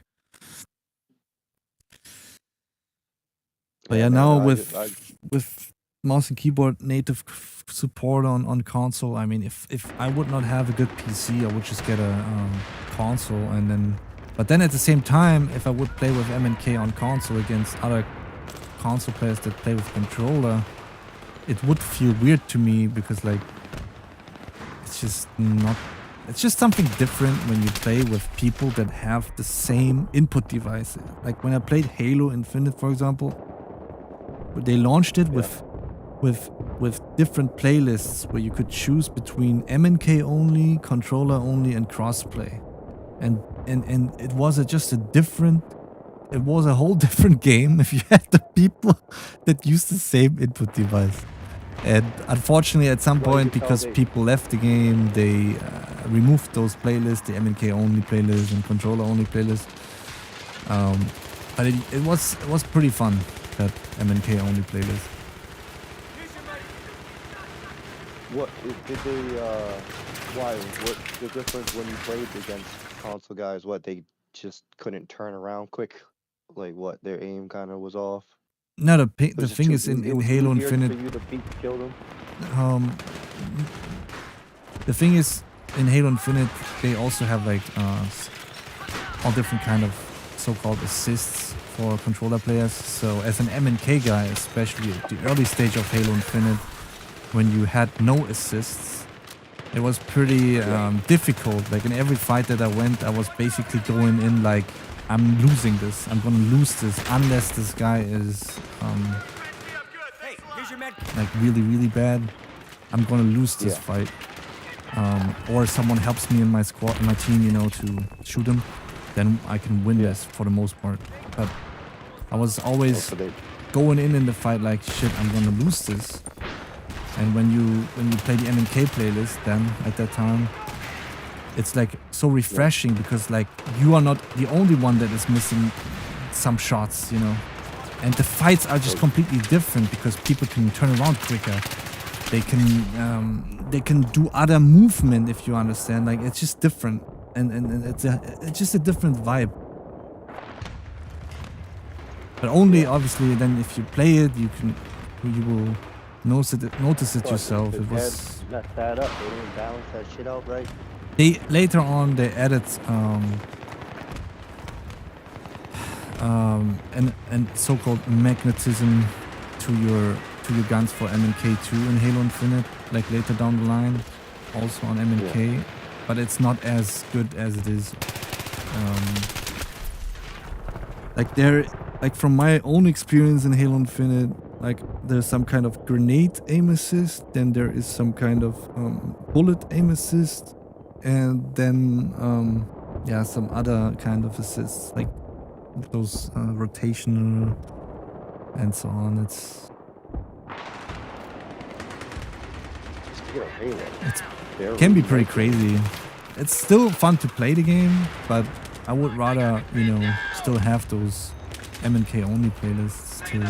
But yeah,
man,
now
I
with
just-
with mouse and keyboard native support on console, I mean, if I would not have a good PC, I would just get a console and then. But then at the same time, if I would play with MNK on console against other console players that play with controller, it would feel weird to me because like it's just not. It's just something different when you play with people that have the same input device. Like when I played Halo Infinite, for example, they launched it with different playlists where you could choose between MNK only, controller only, and crossplay. And it was it was a whole different game if you had the people that used the same input device. And unfortunately, at some
Well, you
point,
could tell
because
they-
people left the game, they removed those playlists, the MNK only playlist and controller only playlist. But it was pretty fun, that MNK only playlist.
What did they? Why? What the difference when you played against console guys? What, they just couldn't turn around quick? Like what? Their aim kind of was off.
No, the
It was just
thing
too-
is
it
in
was
Halo
easier
Infinite,
for you to kill them.
the thing is in Halo Infinite they also have like all different kind of so-called assists for controller players. So as an MNK guy, especially at the early stage of Halo Infinite, when you had no assists, it was pretty difficult. Like in every fight that I went, I was basically going in like, I'm losing this. I'm gonna lose this unless this guy is like really, really bad. I'm gonna lose this
Yeah.
fight. Or someone helps me in my squad, in my team, you know, to shoot him. Then I can win this for the most part. But I was always
So they,
going in the fight like, shit, I'm gonna lose this. And when you play the MNK playlist, then at that time, it's like so refreshing because like you are not the only one that is missing some shots, you know. And the fights are just completely different because people can turn around quicker. They can do other movement, if you understand. Like it's just different, and it's just a different vibe. But only obviously then if you play it, you will notice it yourself.
The
It was
devs messed that up. They didn't balance that shit out right.
they later on they added and so-called magnetism to your guns for MK2 in Halo Infinite, like later down the line, also on MK, but it's not as good as it is. Like from my own experience in Halo Infinite, like there's some kind of grenade aim assist, then there is some kind of bullet aim assist, and then yeah, some other kind of assists, like those rotational and so on. It's it can be pretty crazy. It's still fun to play the game, but I would rather, you know, still have those MK only playlists to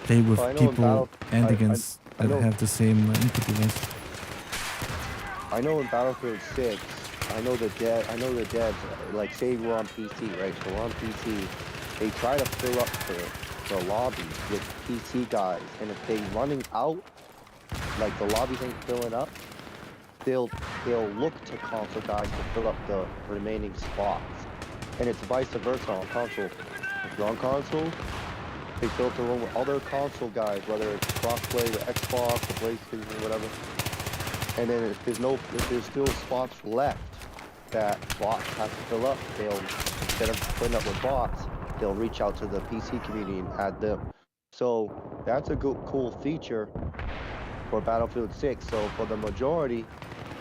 play with people and against that have the same input device.
I know in Battlefield 6, I know the devs, like say we're on PC, right? So we're on PC, they try to fill up the lobbies with PC guys, and if they running out, like the lobbies ain't filling up, they'll look to console guys to fill up the remaining spots. And it's vice versa on console. If you're on console, they fill the room with other console guys, whether it's crossplay with Xbox or PlayStation or whatever. And then if there's still spots left that bots have to fill up, they'll, instead of filling up with bots, they'll reach out to the PC community and add them. So that's a good, cool feature for Battlefield 6. So for the majority,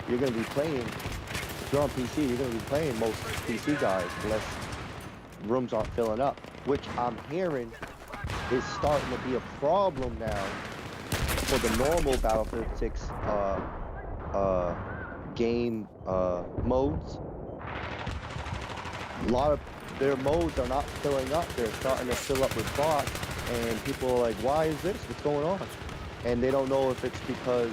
you're going to be playing, if you're on PC, you're going to be playing most PC guys unless rooms aren't filling up, which I'm hearing is starting to be a problem now for the normal Battlefield 6 game modes. A lot of their modes are not filling up. They're starting to fill up with bots, and people are like, why is this? What's going on? And they don't know if it's because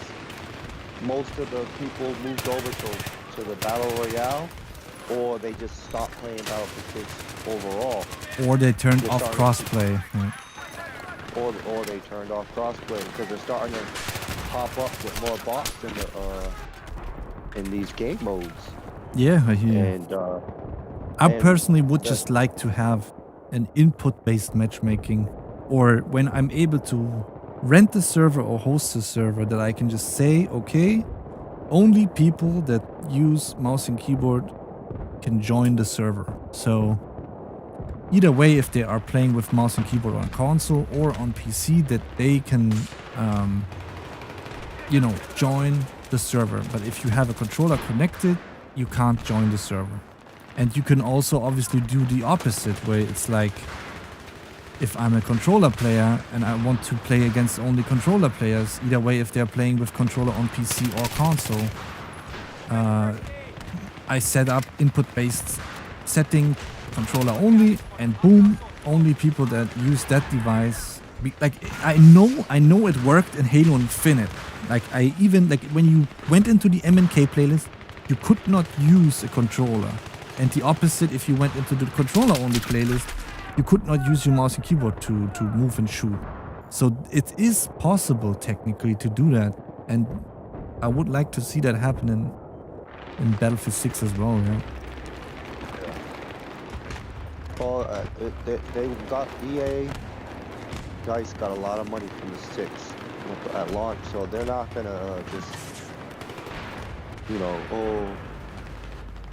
most of the people moved over to the Battle Royale, or they just stopped playing Battlefield 6 overall.
Or they turned off crossplay.
Or they turned off crossplay because they're starting to pop up with more bots in these game modes.
Yeah, I hear you.
And
I personally would just like to have an input-based matchmaking, or when I'm able to rent the server or host the server, that I can just say, okay, only people that use mouse and keyboard can join the server. So either way, if they are playing with mouse and keyboard on console or on PC, that they can, you know, join the server. But if you have a controller connected, you can't join the server. And you can also obviously do the opposite way. It's like, if I'm a controller player and I want to play against only controller players, either way, if they're playing with controller on PC or console, I set up input-based setting, controller only, and boom, only people that use that device. Like, I know it worked in Halo Infinite. Like, I even, like, when you went into the MNK playlist, you could not use a controller. And the opposite, if you went into the controller-only playlist, you could not use your mouse and keyboard to move and shoot. So it is possible technically to do that, and I would like to see that happen in Battlefield 6 as well. Yeah.
Well, they got EA guys got a lot of money from the 6 at launch, so they're not gonna just, you know,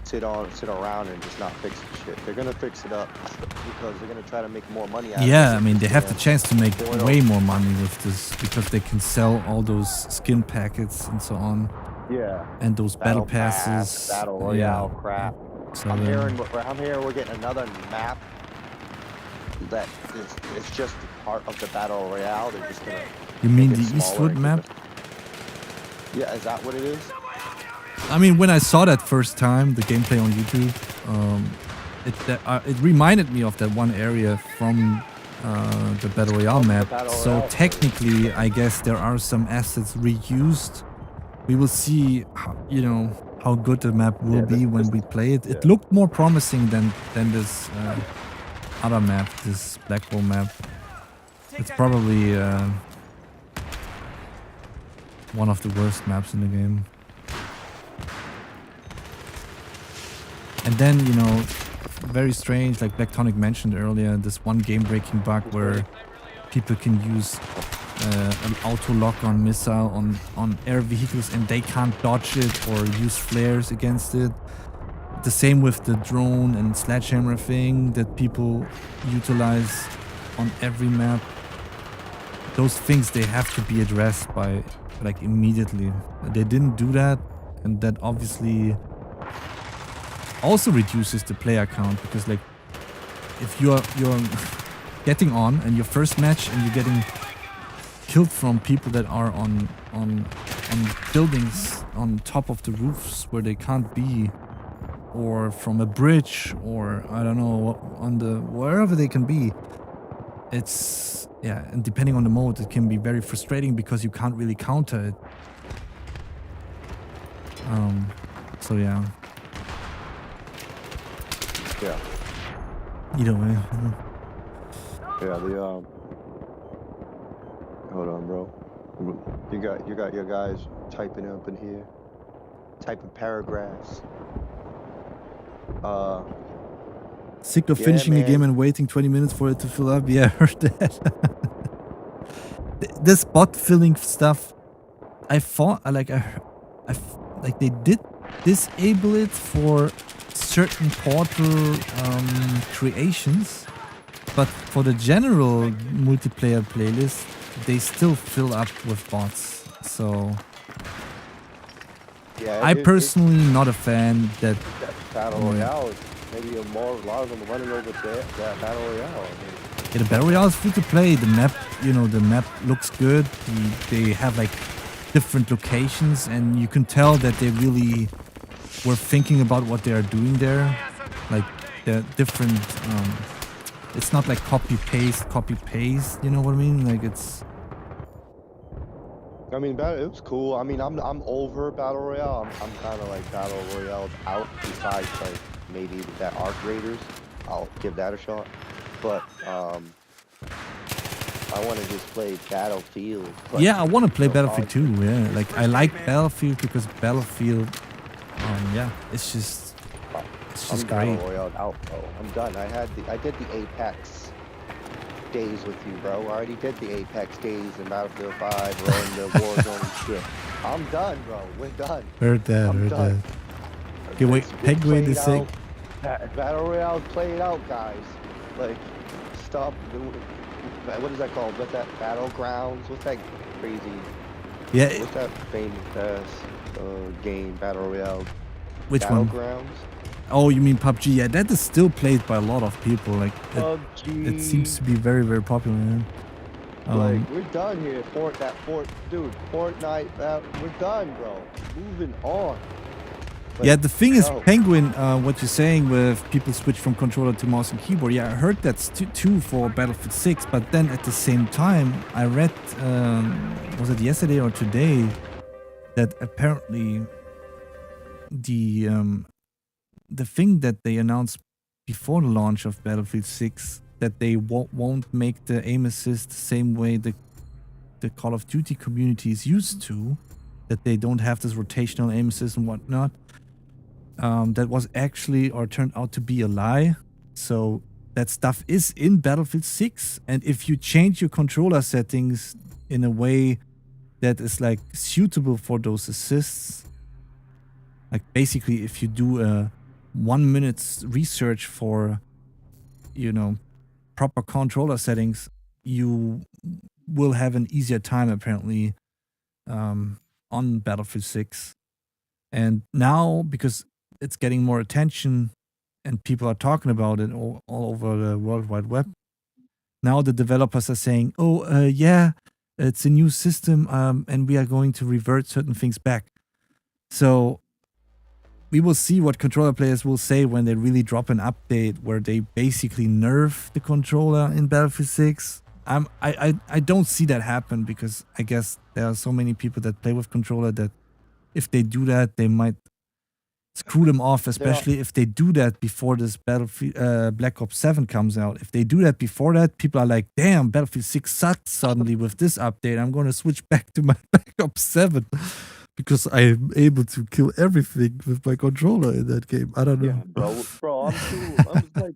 sit around and just not fix the shit. They're gonna fix it up because they're gonna try to make more money out of it.
Yeah, I mean, they have the chance to make way more money with this because they can sell all those skin packets and so on.
Yeah.
And those battle passes.
Battle Royale crap.
So
I'm hearing we're getting another map that it's just part of the Battle Royale. They're just gonna.
You mean the Eastwood map?
Yeah, is that what it is?
I mean, when I saw that first time, the gameplay on YouTube, it reminded me of that one area from the Battle Royale map. So technically, I guess there are some assets reused. We will see, you know, how good the map will be when we play it. It looked more promising than this other map, this black hole map. It's probably one of the worst maps in the game. And then, you know, very strange, like Blacktonic mentioned earlier, this one game-breaking bug where people can use an auto-lock-on missile on air vehicles and they can't dodge it or use flares against it. The same with the drone and sledgehammer thing that people utilize on every map. Those things, they have to be addressed by, like, immediately. They didn't do that, and that obviously also reduces the player count, because, like, if you're getting on and your first match and you're getting killed from people that are on buildings on top of the roofs where they can't be, or from a bridge, or I don't know, on the wherever they can be, it's, yeah, and depending on the mode, it can be very frustrating because you can't really counter it. So yeah.
Yeah.
Either way.
Yeah, hold on, bro. You got your guys typing up in here. Typing paragraphs.
Sick of
Yeah,
finishing a game
man.
and waiting 20 minutes for it to fill up. Yeah, I heard that. This bot filling stuff, I thought, like they did disable it for certain portal creations, but for the general multiplayer playlist, they still fill up with bots. So
Yeah,
I personally not a fan that.
that battle royale. Maybe a lot of them running over that battle royale.
Yeah, the battle royale is free to play. The map, you know, the map looks good. They have like different locations, and you can tell that they really were thinking about what they are doing there. Like the different. It's not like copy paste. You know what I mean? Like it's.
I mean, it was cool. I mean, I'm over battle royale. I'm kind of like battle royale out. Besides, like maybe that Arc Raiders, I'll give that a shot. But I want to just play Battlefield.
Yeah, I want to play
so
Battlefield too. Yeah, like I like Battlefield because Battlefield. Yeah, it's just
I'm
great.
battle royale out, bro. I'm done. I did the Apex days with you, bro. I already did the Apex days in Battlefield 5 or in the Warzone shit. I'm done, bro. We're done.
Heard that.
I'm
Heard
done.
that. Okay, wait.
It's
Penguin
played
is sick.
out. Battle Royale played out, guys. Like, stop. What is that called? What's that? Battlegrounds? What's that crazy?
Yeah.
What's that famous game? Battle Royale.
Which one?
Battlegrounds.
Oh, you mean PUBG? Yeah, that is still played by a lot of people. Like,
PUBG.
it seems to be very, very popular. Yeah.
Like, we're done here. Dude, Fortnite. We're done, bro. Moving on. Like,
yeah, the thing is,
no.
Penguin, what you're saying with people switch from controller to mouse and keyboard, yeah, I heard that's too for Battlefield 6, but then at the same time, I read, was it yesterday or today, that apparently the thing that they announced before the launch of Battlefield 6, that they won't make the aim assist the same way the Call of Duty community is used to, that they don't have this rotational aim assist and whatnot. That was actually, or turned out to be, a lie. So that stuff is in Battlefield 6, and if you change your controller settings in a way that is like suitable for those assists, like basically if you do a 1 minute's research for, you know, proper controller settings, you will have an easier time apparently on Battlefield 6. And now, because it's getting more attention and people are talking about it all over the World Wide Web, now the developers are saying, oh, yeah, it's a new system and we are going to revert certain things back. So we will see what controller players will say when they really drop an update where they basically nerf the controller in Battlefield 6. I don't see that happen, because I guess there are so many people that play with controller that if they do that, they might screw them off, especially if they do that before this Battlefield Black Ops 7 comes out. If they do that before that, people are like, damn, Battlefield 6 sucks suddenly with this update. I'm going to switch back to my Black Ops 7 because I'm able to kill everything with my controller in that game. I don't know.
Yeah, bro, I'm like,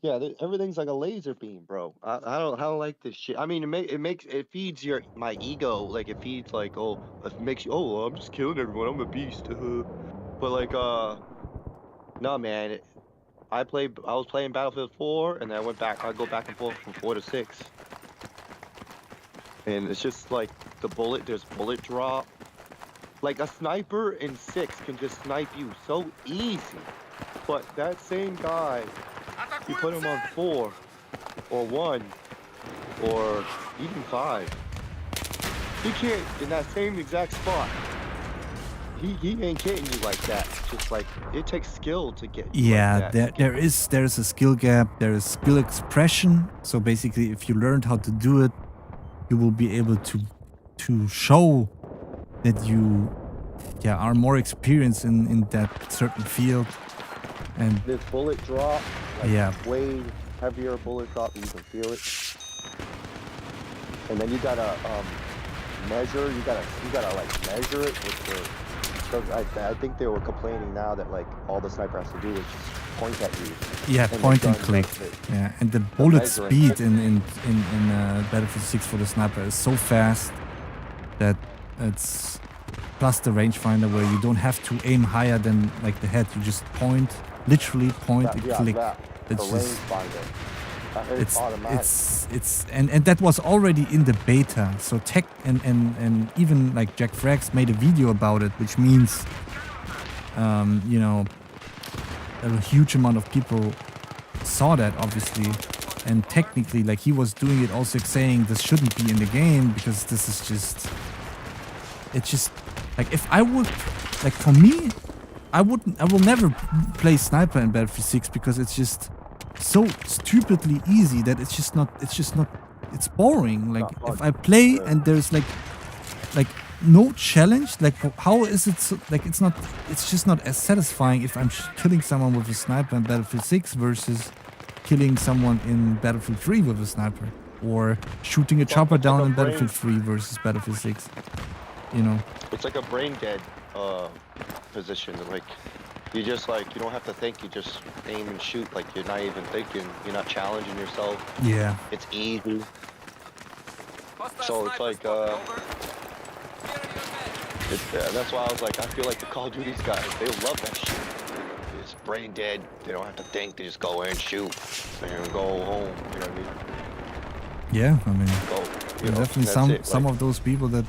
yeah, everything's like a laser beam, bro. I don't like this shit. I mean, it feeds my ego. Like it feeds like, oh, it makes you, oh, I'm just killing everyone. I'm a beast. But like, no, man. I was playing Battlefield 4, and then I go back and forth from 4 to 6, and it's just like there's bullet drop. Like a sniper in 6 can just snipe you so easy, but that same guy, you put him on 4 or 1 or even 5, he can't in that same exact spot. He ain't getting you like that. Just like it takes skill to get you like that.
there is a skill gap. There is skill expression. So basically, if you learned how to do it, you will be able to show that you are more experienced in that certain field. And
this bullet drop,
like
way heavier bullet drop, you can feel it. And then you gotta measure. You gotta like measure it with the. I think they were complaining now that like all the sniper has to do is just point at you.
Yeah, point and click. Yeah, and the bullet speed in Battlefield 6 for the sniper is so fast that it's plus the rangefinder where you don't have to aim higher than like the head. You just point, literally point and click.
It's just
it's and that was already in the beta. So tech and even like Jack Frags made a video about it, which means you know, a huge amount of people saw that obviously, and technically like he was doing it also saying this shouldn't be in the game because this is just, it's just like, if I would, like for me, I will never play sniper in Battlefield 6 because it's just so stupidly easy that it's boring. Like if I play and there's like no challenge, like how is it so, like it's just not as satisfying if I'm killing someone with a sniper in Battlefield 6 versus killing someone in Battlefield 3 with a sniper, or shooting a chopper down in Battlefield 3 versus Battlefield 6, you know.
It's like a brain dead position. Like you just like, you don't have to think, you just aim and shoot. Like you're not even thinking, you're not challenging yourself.
Yeah,
it's easy. So it's like that's why I was like, I feel like the Call of Duty guys, they love that shit. It's brain dead. They don't have to think. They just go in and shoot and go home. You know what I mean?
Yeah, I mean, there's definitely some of those people that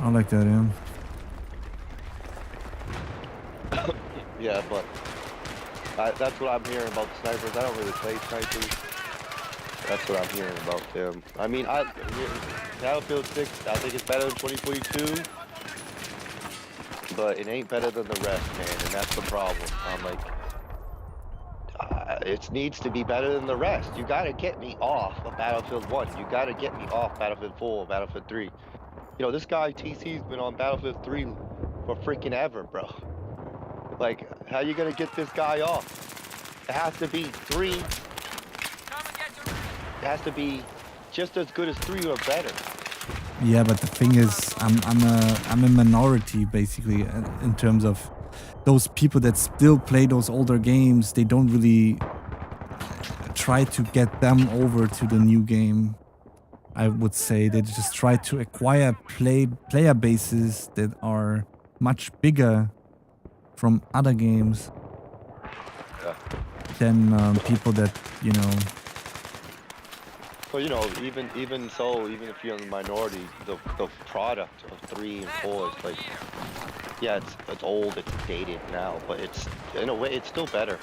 are like that, yeah.
Yeah, but that's what I'm hearing about the snipers. I don't really play snipers. That's what I'm hearing about them. I mean, Battlefield 6, I think it's better than 2042, but it ain't better than the rest, man, and that's the problem. I'm like, it needs to be better than the rest. You gotta get me off of Battlefield 1. You gotta get me off Battlefield 4, Battlefield 3. You know, this guy TC's been on Battlefield 3 for freaking ever, bro. Like, how you gonna get this guy off? It has to be 3. It has to be just as good as 3 or better.
Yeah, but the thing is, I'm a minority basically in terms of those people that still play those older games. They don't really try to get them over to the new game. I would say they just try to acquire player bases that are much bigger from other games than people that, you know.
Well, you know, even if you're in the minority, the product of 3 and 4 is like, yeah, it's old, it's dated now, but it's, in a way, it's still better.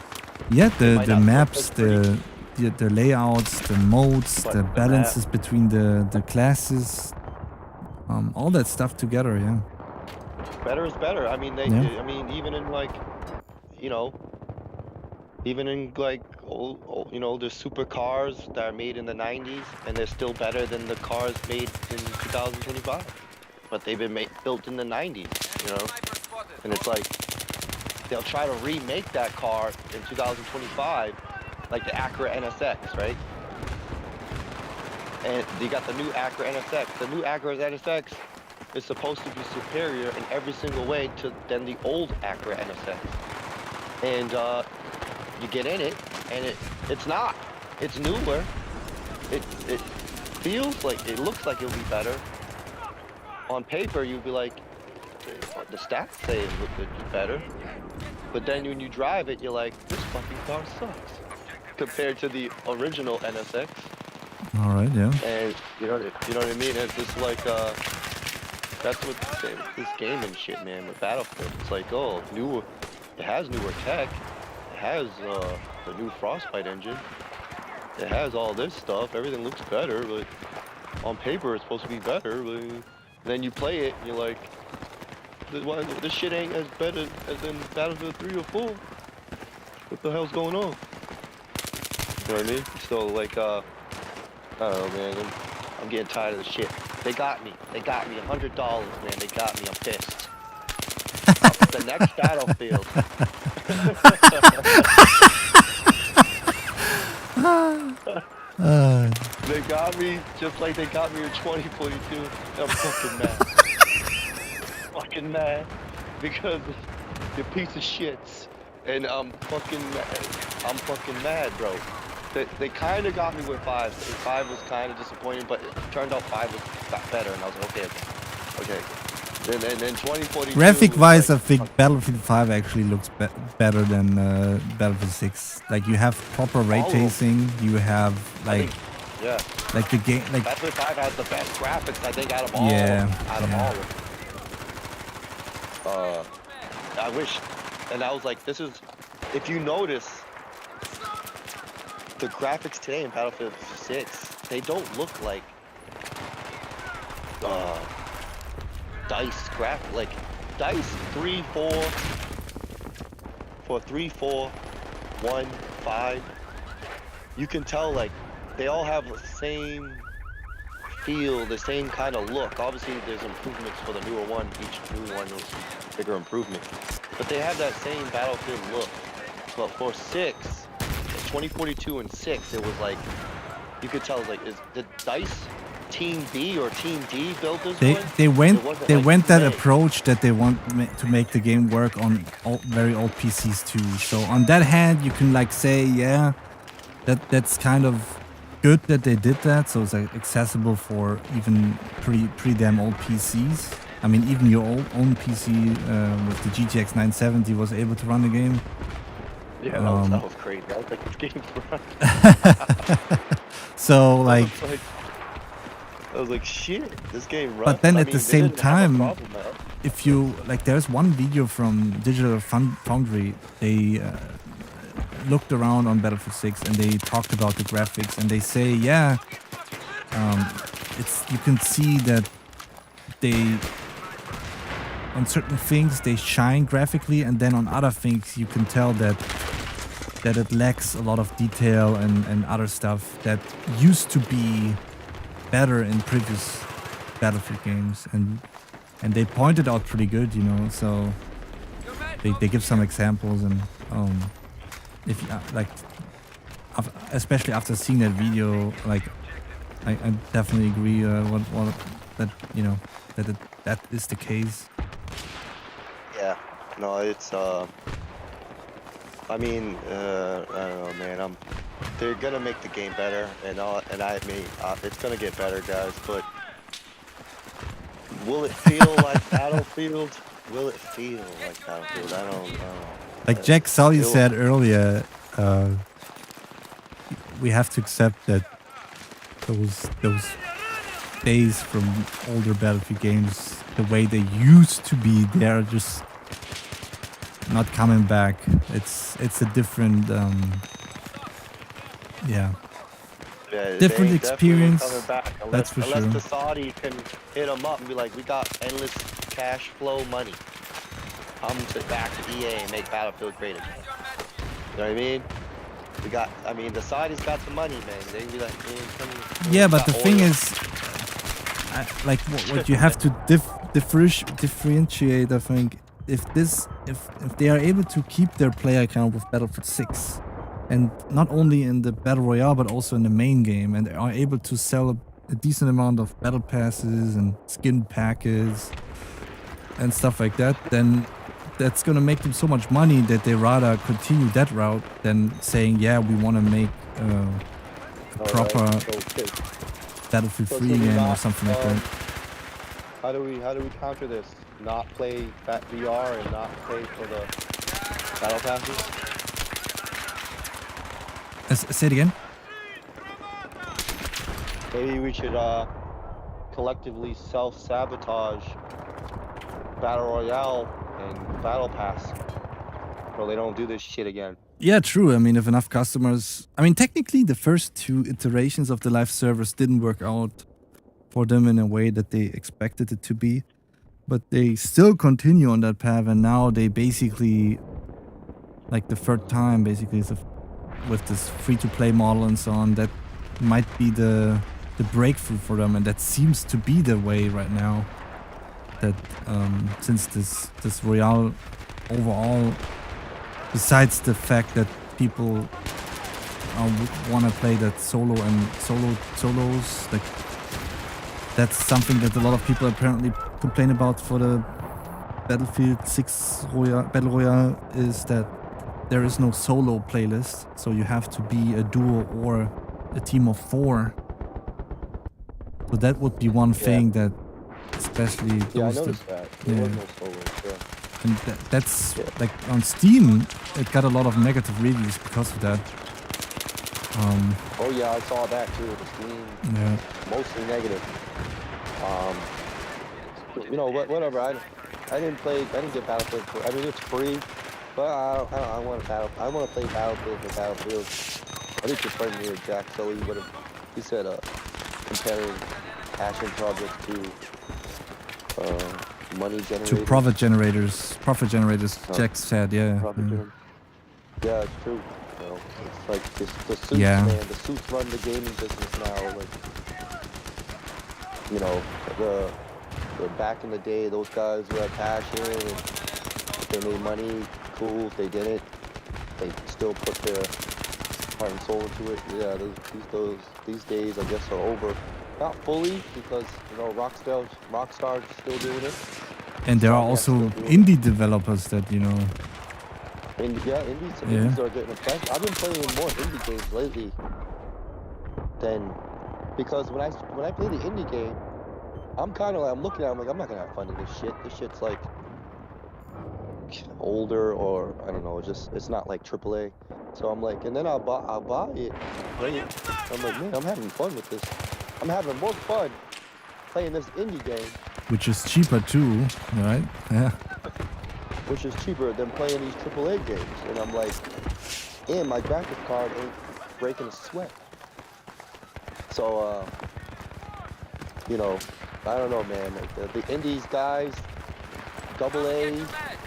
Yeah, the maps, the layouts, the modes, the balances between the classes, all that stuff together, yeah.
Better is better. I mean, I mean, even in like, you know, even in like old, you know, there's supercars that are made in the 90s, and they're still better than the cars made in 2025. But they've been built in the 90s, you know. and it's like they'll try to remake that car in 2025, like the Acura NSX, right? And you got the new Acura NSX. The new Acura NSX is supposed to be superior in every single way than the old Acura NSX. And you get in it, and it's not. It's newer. It feels like, it looks like it'll be better. On paper, you'd be like, the stats say it looks better. But then when you drive it, you're like, this fucking car sucks compared to the original NSX.
All right, yeah.
And you know what I mean? It's just like that's what this game and shit, man. With Battlefield, it's like, oh, it has newer tech, it has the new Frostbite engine, it has all this stuff. Everything looks better, but on paper it's supposed to be better. But then you play it, and you're like, this shit ain't as better as in Battlefield 3 or 4. What the hell's going on? You know what I mean? So like, I don't know, man. I'm getting tired of this shit. They got me. They got me $100, man. They got me. I'm pissed. The next Battlefield. They got me just like they got me in 2022. I'm fucking mad. Fucking mad because you're piece of shits, and I'm fucking mad, bro. They kind of got me with 5. 5 was kind of disappointing, but it turned out 5 got better, and I was like, okay. Then 2042.
Graphic-wise,
like,
I think Battlefield 5 actually looks better than Battlefield 6. Like, you have proper ray tracing. You have like,
yeah,
like the game. Like
Battlefield 5 has the best graphics, I think, out of all.
Yeah,
Out of all. I wish, and I was like, this is, if you notice, the graphics today in Battlefield 6, they don't look like DICE like DICE 3, 4, for 3, 4, 1, 5. You can tell like they all have the same feel, the same kind of look. Obviously, there's improvements for the newer one. Each new one is bigger improvement, but they have that same Battlefield look. But for 6. 2042 and 6, it was like, you could tell, like, is the DICE Team B or Team D built this one?
they went
like
that
today.
approach that they want to make the game work on very old PCs too. So on that hand, you can like say, yeah, that's kind of good that they did that. So it's like accessible for even pretty damn old PCs. I mean, even your own PC with the GTX 970 was able to run the game.
Yeah, that was crazy. I was like, this game's run.
So like,
I was like, shit, this game runs.
but then at the same time,
problem,
if you like, there's one video from Digital Foundry. They looked around on Battlefield 6 and they talked about the graphics, and they say, yeah, you can see that they, on certain things they shine graphically, and then on other things you can tell that it lacks a lot of detail and other stuff that used to be better in previous Battlefield games, and they pointed out pretty good, you know. So they give some examples, and if like, especially after seeing that video, like I definitely agree what that, you know, that is the case.
Yeah, no, it's I mean, I don't know, man. They're gonna make the game better, and I mean, it's gonna get better, guys. But will it feel like Battlefield? Will it feel like Battlefield? I don't know.
Like Jack Sully said earlier, we have to accept that those days from older Battlefield games, the way they used to be, they're just not coming back. It's a different different experience. That's for sure.
Unless the Saudi can hit them up and be like, we got endless cash flow money. Come back to EA and make Battlefield great again. You know what I mean? The Saudis got the money, man. They can be like,
yeah, but the thing is, like what you have to differentiate, I think, if they are able to keep their player count with Battlefield 6, and not only in the battle royale but also in the main game, and they are able to sell a decent amount of battle passes and skin packets and stuff like that, then that's gonna make them so much money that they rather continue that route than saying, yeah, we want to make a proper Battlefield
So
3
should we
game or
not,
something like that.
how do we counter this? Not play Bat VR and not pay for the battle passes?
Say it again.
Maybe we should collectively self-sabotage Battle Royale and Battle Pass so they don't do this shit again.
Yeah, true. I mean, if enough customers... I mean, technically, the first 2 iterations of the live servers didn't work out for them in a way that they expected it to be. But they still continue on that path, and now they basically... Like, the third time, basically, is with this free-to-play model and so on, that might be the breakthrough for them, and that seems to be the way right now. That, since this Royale overall... Besides the fact that people want to play that solos, like that's something that a lot of people apparently complain about for the Battlefield 6 Battle Royale, is that there is no solo playlist, so you have to be a duo or a team of 4. So that would be one thing that especially
Yeah, I
those that,
noticed that. There was no solos, yeah.
and that's like on Steam, it got a lot of negative reviews because of that.
Oh yeah, I saw that too. The Steam,
Yeah.
mostly negative. You know, whatever. I didn't get Battlefield. I mean, it's free, but I want to play Battlefield for Battlefield. I think your friend here, Jack Sully, he said comparing passion projects to money generators.
To profit generators. Jack said, yeah.
Yeah, it's true. You know, it's like the suits,
Yeah.
man. The suits run the gaming business now. Like, you know, the back in the day, those guys who had passion and they made money. Cool. If they didn't, they still put their heart and soul into it. Yeah, these days, I guess, are over. Not fully, because you know, Rockstar's still doing it.
And there are also indie developers that, you know...
Indies are getting impressed. I've been playing more indie games lately than, because when I play the indie game, I'm looking at it, I'm like, I'm not gonna have fun in this shit. This shit's like older, or I don't know, it's not like AAA. So I'm like, and then I'll buy it, play it. I'm like, man, I'm having fun with this. I'm having more fun playing this indie game,
which is cheaper too, right? Yeah.
which is cheaper than playing these AAA games. And I'm like, and my graphics card ain't breaking a sweat. So, you know, I don't know, man. Like the indies guys, AA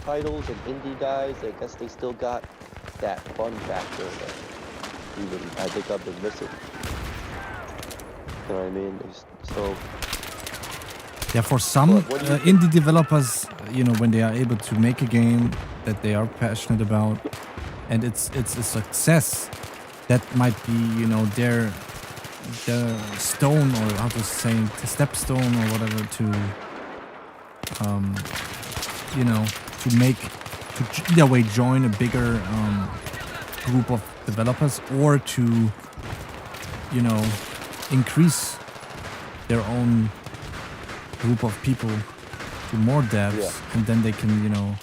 titles and indie guys, I guess they still got that fun factor that even I think I've been missing. You know what I mean? So.
Yeah, for some indie developers, you know, when they are able to make a game that they are passionate about, and it's a success, that might be, you know, the stone, or how to say, the stepstone or whatever, to you know, to either way join a bigger group of developers, or to, you know, increase their own group of people to more devs, and then they can, you know,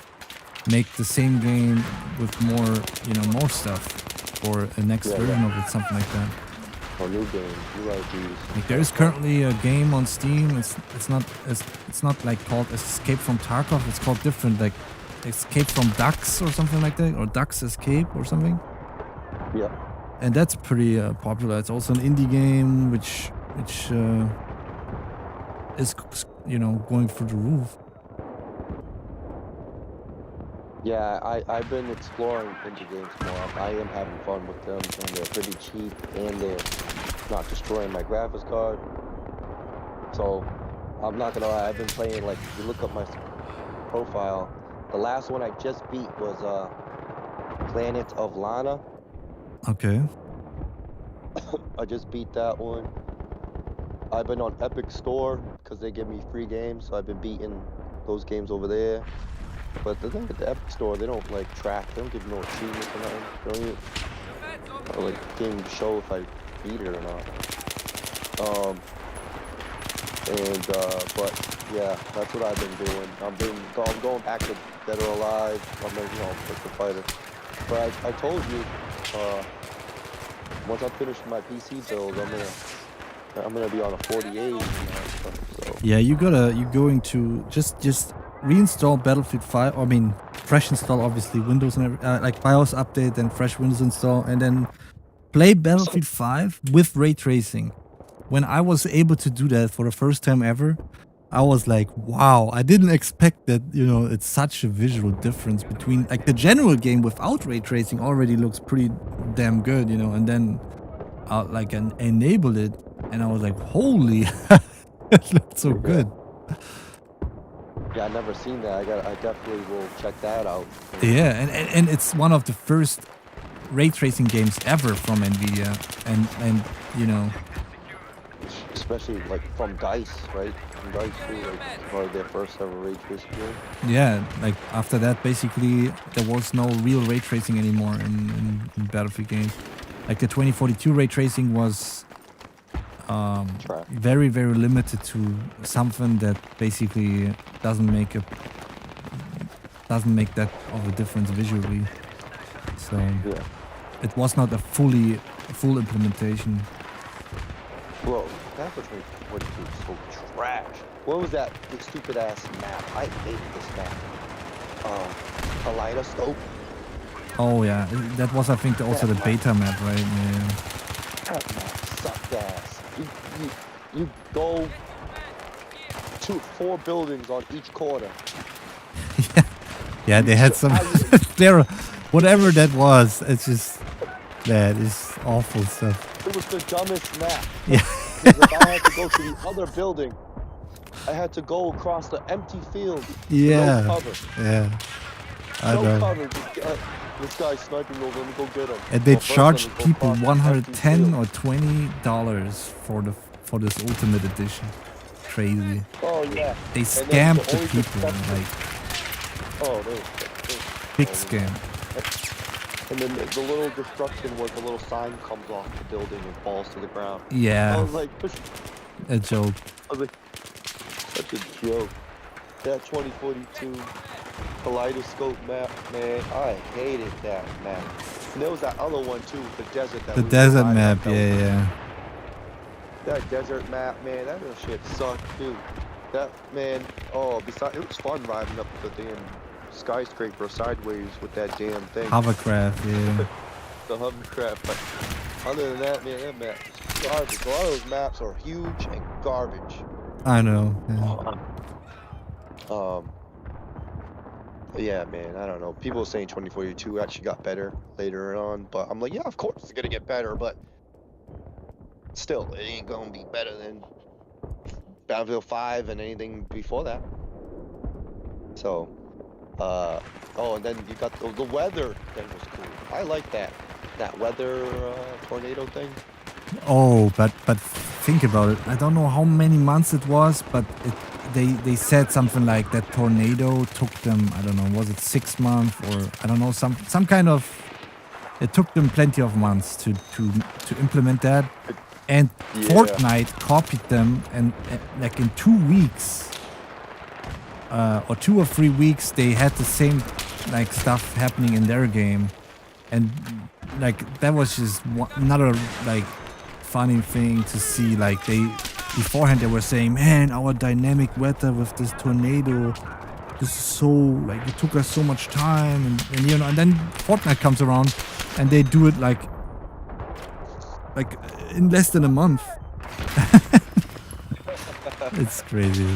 make the same game with more, you know, more stuff, or a next version of it, something like that.
Or new games, new IPs.
Like there is currently a game on Steam. It's not like called Escape from Tarkov. It's called different, like Escape from Ducks or something like that, or Ducks Escape or something.
Yeah.
And that's pretty popular. It's also an indie game, which is, you know, going through the roof.
Yeah, I've been exploring indie games more. I am having fun with them, and they're pretty cheap, and they're not destroying my graphics card. So I'm not gonna lie, I've been playing, like, if you look up my profile, The last one I just beat was Planet of Lana.
Okay.
I just beat that one. I've been on Epic Store because they give me free games, so I've been beating those games over there. But the thing with the Epic Store, they don't like track. They don't give no achievements or nothing. They don't even, or like game show if I beat it or not. But yeah, that's what I've been doing. I'm going back to Dead or Alive. I'm like, like the fighter. But I told you, once I finish my PC build, I'm gonna be on a 48. So.
Yeah, you're going to just reinstall Battlefield 5. I mean, fresh install obviously Windows and like BIOS update, then fresh Windows install, and then play Battlefield 5 with ray tracing. When I was able to do that for the first time ever, I was like, wow, I didn't expect that, it's such a visual difference between, like, the general game without ray tracing already looks pretty damn good, and then like enable it, and I was like, holy, it looks so good.
Yeah, I've never seen that. I definitely will check that out.
Yeah, and it's one of the first ray tracing games ever from Nvidia, and
especially like from DICE, right? From DICE too, like probably their first ever ray tracing game.
Yeah, like after that, basically there was no real ray tracing anymore in Battlefield games. Like the 2042 ray tracing was very, very limited to something that basically doesn't make that of a difference visually. So
yeah,
it was not a full implementation.
Bro, that was so trash. What was that stupid ass map? I hated this map. Kaleidoscope.
Oh yeah, that was I think also the beta map, right? Yeah.
That map sucked ass. You go 4 buildings on each corner.
Yeah, they had some there, whatever that was. It's just that is awful stuff.
It was the dumbest map.
Yeah.
Because if I had to go to the other building, I had to go across the empty field.
Yeah.
No cover.
Yeah. I
No
know.
cover. This guy's sniping over. Let me go get him.
And they
Well, first
charged
let me go
people
across the empty
$110
field.
or $20 for this ultimate edition. Crazy.
Oh yeah.
They
then
scammed
the
the
only
people,
deception-
like
Oh,
big scam.
And then the little destruction was the little sign comes off the building and falls to the ground. I
Yeah,
was like,
a joke.
such a joke. That 2042 kaleidoscope map, man, I hated that map. And there was that other one too, the desert.
The desert map, yeah.
That desert map, man, that little shit sucked too. That, man, besides, it was fun riding up the damn skyscraper sideways with that damn thing.
Hovercraft, yeah.
The hovercraft, but other than that, man, that map is garbage. A lot of those maps are huge and garbage.
I know.
Yeah, man, I don't know. People saying 2042 actually got better later on, but I'm like, yeah, of course it's gonna get better, but still, it ain't gonna be better than Battlefield 5 and anything before that. So, and then you got the weather thing was cool. I like that weather tornado thing.
Oh, but think about it. I don't know how many months it was, but they said something like that tornado took them, I don't know, was it 6 months or I don't know, some kind of, it took them plenty of months to implement that. And
Yeah.
Fortnite copied them, and like in 2 weeks or 2 or 3 weeks, they had the same like stuff happening in their game, and like that was just another like funny thing to see. Like beforehand they were saying, man, our dynamic weather with this tornado, this is so like it took us so much time, and then Fortnite comes around and they do it like in less than a month. It's crazy.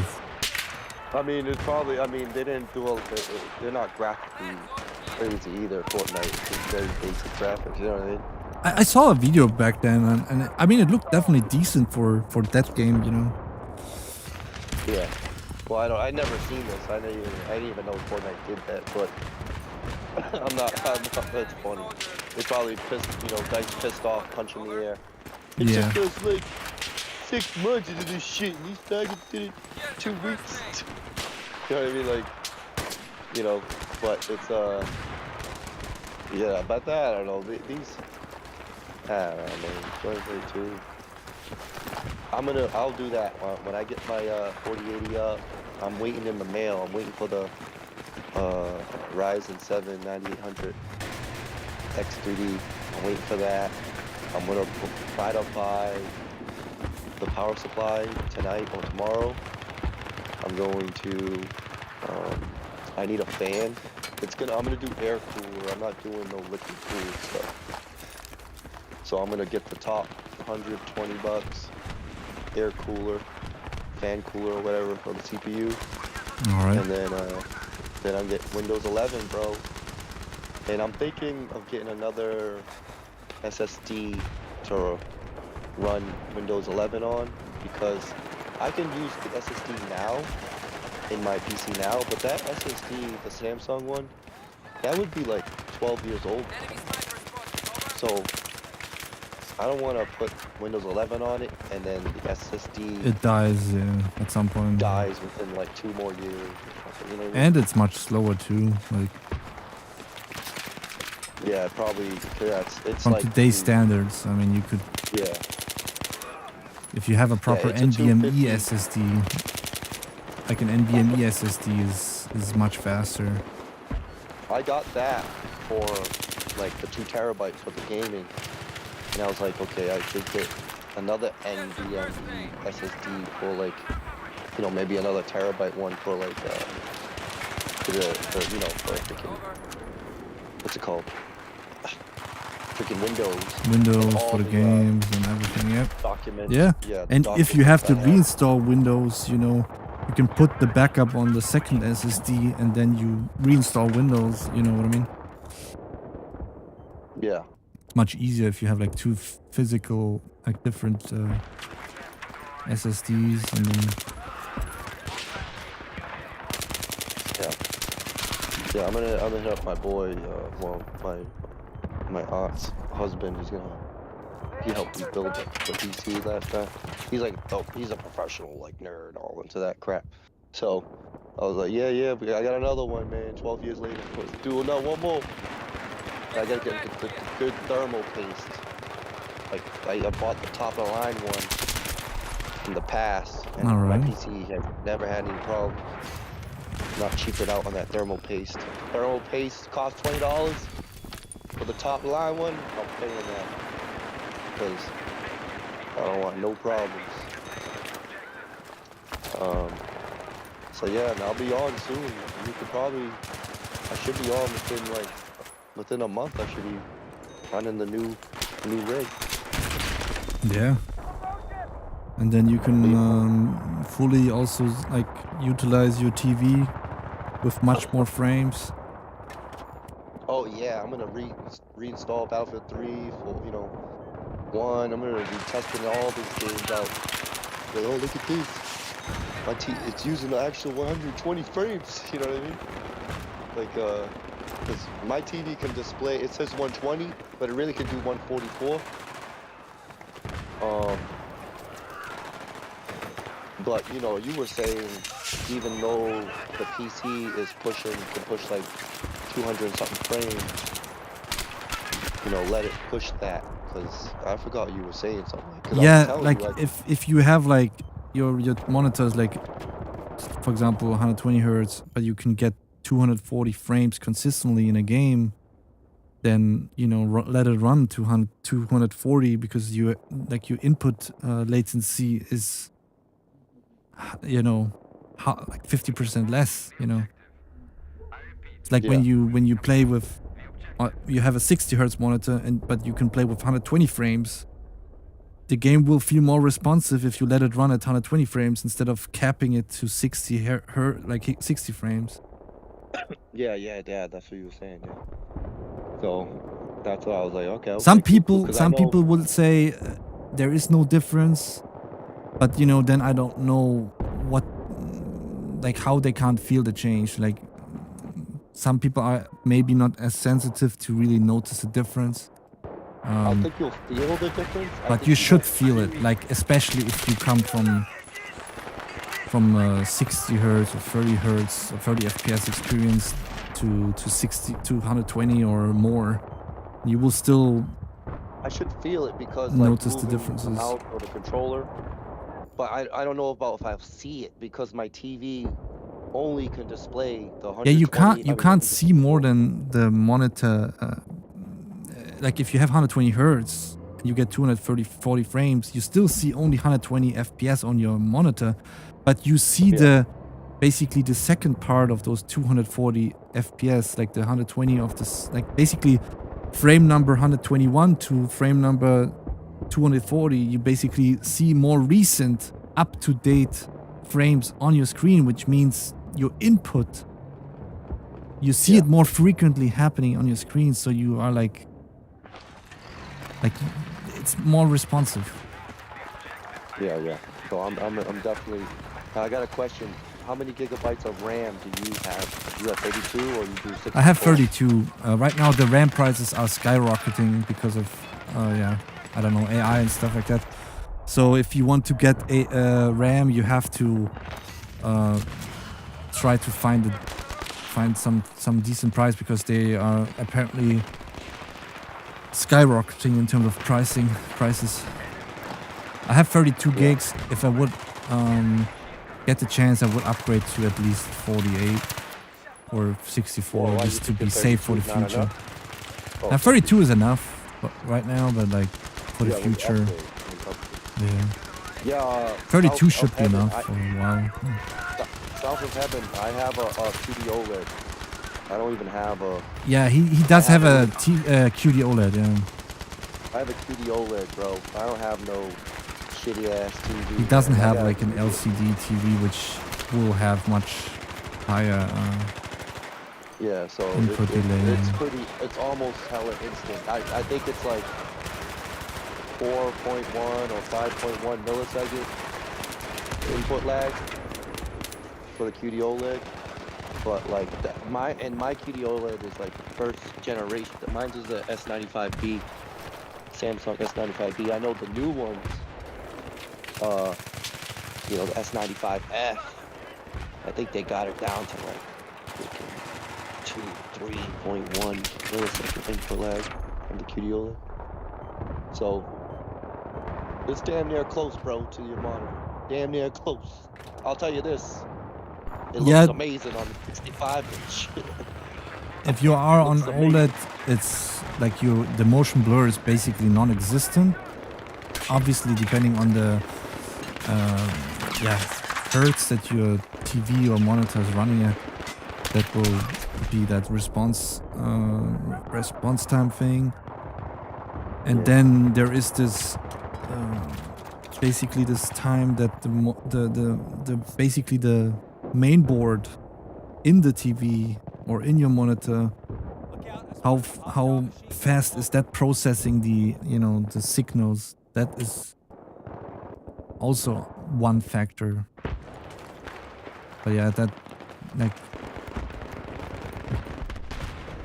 I mean, it's probably, they didn't do they're not graphically crazy either, Fortnite. It's just very basic graphics, you know what I mean?
I saw a video back then, and I mean, it looked definitely decent for that game,
Yeah. Well, I never seen this. I didn't even know Fortnite did that, but I'm not, that's funny. They probably pissed, guys pissed off punching the air. It
Yeah.
took us like 6 months to do this shit, and these faggots did it 2 weeks. You know what I mean? Like, but it's, yeah, about that, I don't know, these, I don't know, 2022. I'll do that when I get my 4080 up. I'm waiting in the mail. I'm waiting for the Ryzen 7 9800 X3D. I'm waiting for that. I'm gonna try to buy the power supply tonight or tomorrow. I'm going to. I need a fan. I'm gonna do air cooler. I'm not doing no liquid cool stuff. So I'm gonna get the top $120 air cooler, fan cooler or whatever for the CPU.
All right.
And then I'm getting Windows 11, bro. And I'm thinking of getting another SSD to run Windows 11 on, because I can use the SSD now in my PC now, but that SSD, the Samsung one, that would be like 12 years old. So I don't want to put Windows 11 on it and then the SSD
It dies at some point.
dies within like 2 more years. You know what I mean?
And it's much slower too. Like
Yeah, probably. Yeah, it's
from
like
today's standards. I mean, you could,
Yeah,
if you have a proper
it's a
NVMe
250.
SSD, like an NVMe SSD is much faster.
I got that for like the 2 terabytes for the gaming, and I was like, okay, I should get another NVMe SSD for like, maybe another terabyte one for like for freaking, what's it called? Freaking Windows.
Windows
all
for the
the,
games and everything. Yep.
Documents.
Yeah.
Yeah.
And if you have to
documents
reinstall Windows, you can put the backup on the second SSD and then you reinstall Windows. You know what I mean?
Yeah.
It's much easier if you have like 2 physical, like different SSDs and then.
Yeah, I'm gonna hit up my boy, my aunt's husband. He helped me build the PC last time. He's like, he's a professional, like nerd, all into that crap. So I was like, yeah, I got another one, man. 12 years later, let's do another one more. I gotta get the good thermal paste. Like I bought the top of the line one in the past, and
All right.
my PC had never had any problems. Not cheaping out on that thermal paste. Thermal paste costs $20 for the top line one. I'm paying that because I don't want no problems. So yeah, and I'll be on soon. I should be on within a month. I should be running the new rig.
Yeah. And then you can fully also like utilize your TV with much more frames.
Oh yeah, I'm gonna reinstall Battlefield 3 for 1. I'm gonna be testing all these games out. Like, oh look at this, it's using the actual 120 frames. You know what I mean? Like because my TV can display, it says 120, but it really can do 144. But you were saying even though the PC can push like 200 and something frames, let it push that, because I forgot you were saying something. 'Cause I was
Yeah,
telling
like
you,
if you have like your monitors like, for example, 120 hertz, but you can get 240 frames consistently in a game, then let it run to 240, because your input latency is like 50% less. It's like when you play with you have a 60 hertz monitor but you can play with 120 frames. The game will feel more responsive if you let it run at 120 frames instead of capping it to 60 like 60 frames.
yeah, that's what you were saying. Yeah. So that's why I was like, okay.
Some
cool,
people
'cause I
some
know-
people will say there is no difference, but then I don't know what like how they can't feel the change. Like some people are maybe not as sensitive to really notice the difference.
I think you'll feel the difference. I
But
think
you should
won't
feel it, like especially if you come from 60 hertz or 30 hertz or 30 FPS experience to 60 to 120 or more. You will still
I should feel it because
notice
like
the
moving
differences.
the mouse or the controller. But I don't know about if I'll see it because my TV only can display the 120.
Yeah, you
I mean,
can't see more than the monitor. Like if you have 120 hertz and you get 40 frames, you still see only 120 FPS on your monitor, but you see the basically the second part of those 240 FPS, like the 120 of this, like basically frame number 121 to frame number 240. You basically see more recent, up-to-date frames on your screen, which means your input, you see it more frequently happening on your screen, so you are like it's more responsive.
Yeah. So I'm definitely. I got a question. How many gigabytes of RAM do you have? Do you have 32 or you do 64?
I have 32. Right now the RAM prices are skyrocketing because of I don't know, AI and stuff like that. So if you want to get a RAM, you have to try to find some decent price, because they are apparently skyrocketing in terms of prices. I have 32 gigs. If I would get the chance, I would upgrade to at least 48 or 64,
Well,
just to be
32
safe for the
is not
future.
enough? Oh,
Now 32 is enough right now, but like for the
yeah, we'll
future,
upgrade.
yeah,
Yeah.
32
South
should
of
be
Heaven,
enough for a while.
South of Heaven, I have a QD OLED. I don't even have a.
Yeah, he does have a
have
QD OLED. Yeah,
I have a QD OLED, bro. I don't have no shitty ass TV.
he doesn't
man. I
have
got
like an
QD.
LCD TV, which will have much higher.
Yeah, so
Input delay.
it's almost hella instant. I think it's like 4.1 or 5.1 millisecond input lag for the QD OLED. But like my QD OLED is like first generation. Mine's is the S95B, Samsung S95B. I know the new ones, the S95F. I think they got it down to like 3.1 millisecond input lag on the QD OLED. So it's damn near close, bro, to your monitor. Damn near close. I'll tell you this. It
Yeah.
looks amazing on the 65 inch.
If you are on
Looks amazing.
OLED, it's like the motion blur is basically non-existent. Obviously, depending on the hertz that your TV or monitor is running at, that will be that response time thing. And then there is this basically this time that the basically the main board in the TV or in your monitor, how fast is that processing the the signals? That is also one factor. But yeah, that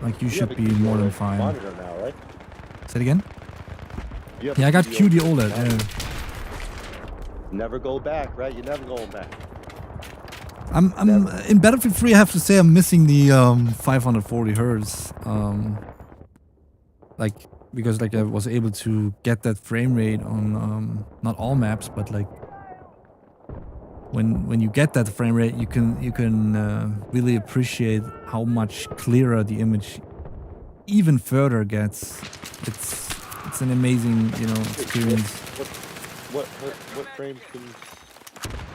like you should be more than fine.
Monitor now, right?
Say it again.
You have
Yeah,
a
I got QD OLED.
now.
Yeah.
Never go back, right? You're never going back.
I'm in Battlefield 3. I have to say I'm missing the 540 hertz. Because I was able to get that frame rate on not all maps, but like when you get that frame rate, you can really appreciate how much clearer the image even further gets. It's an amazing experience.
What frames can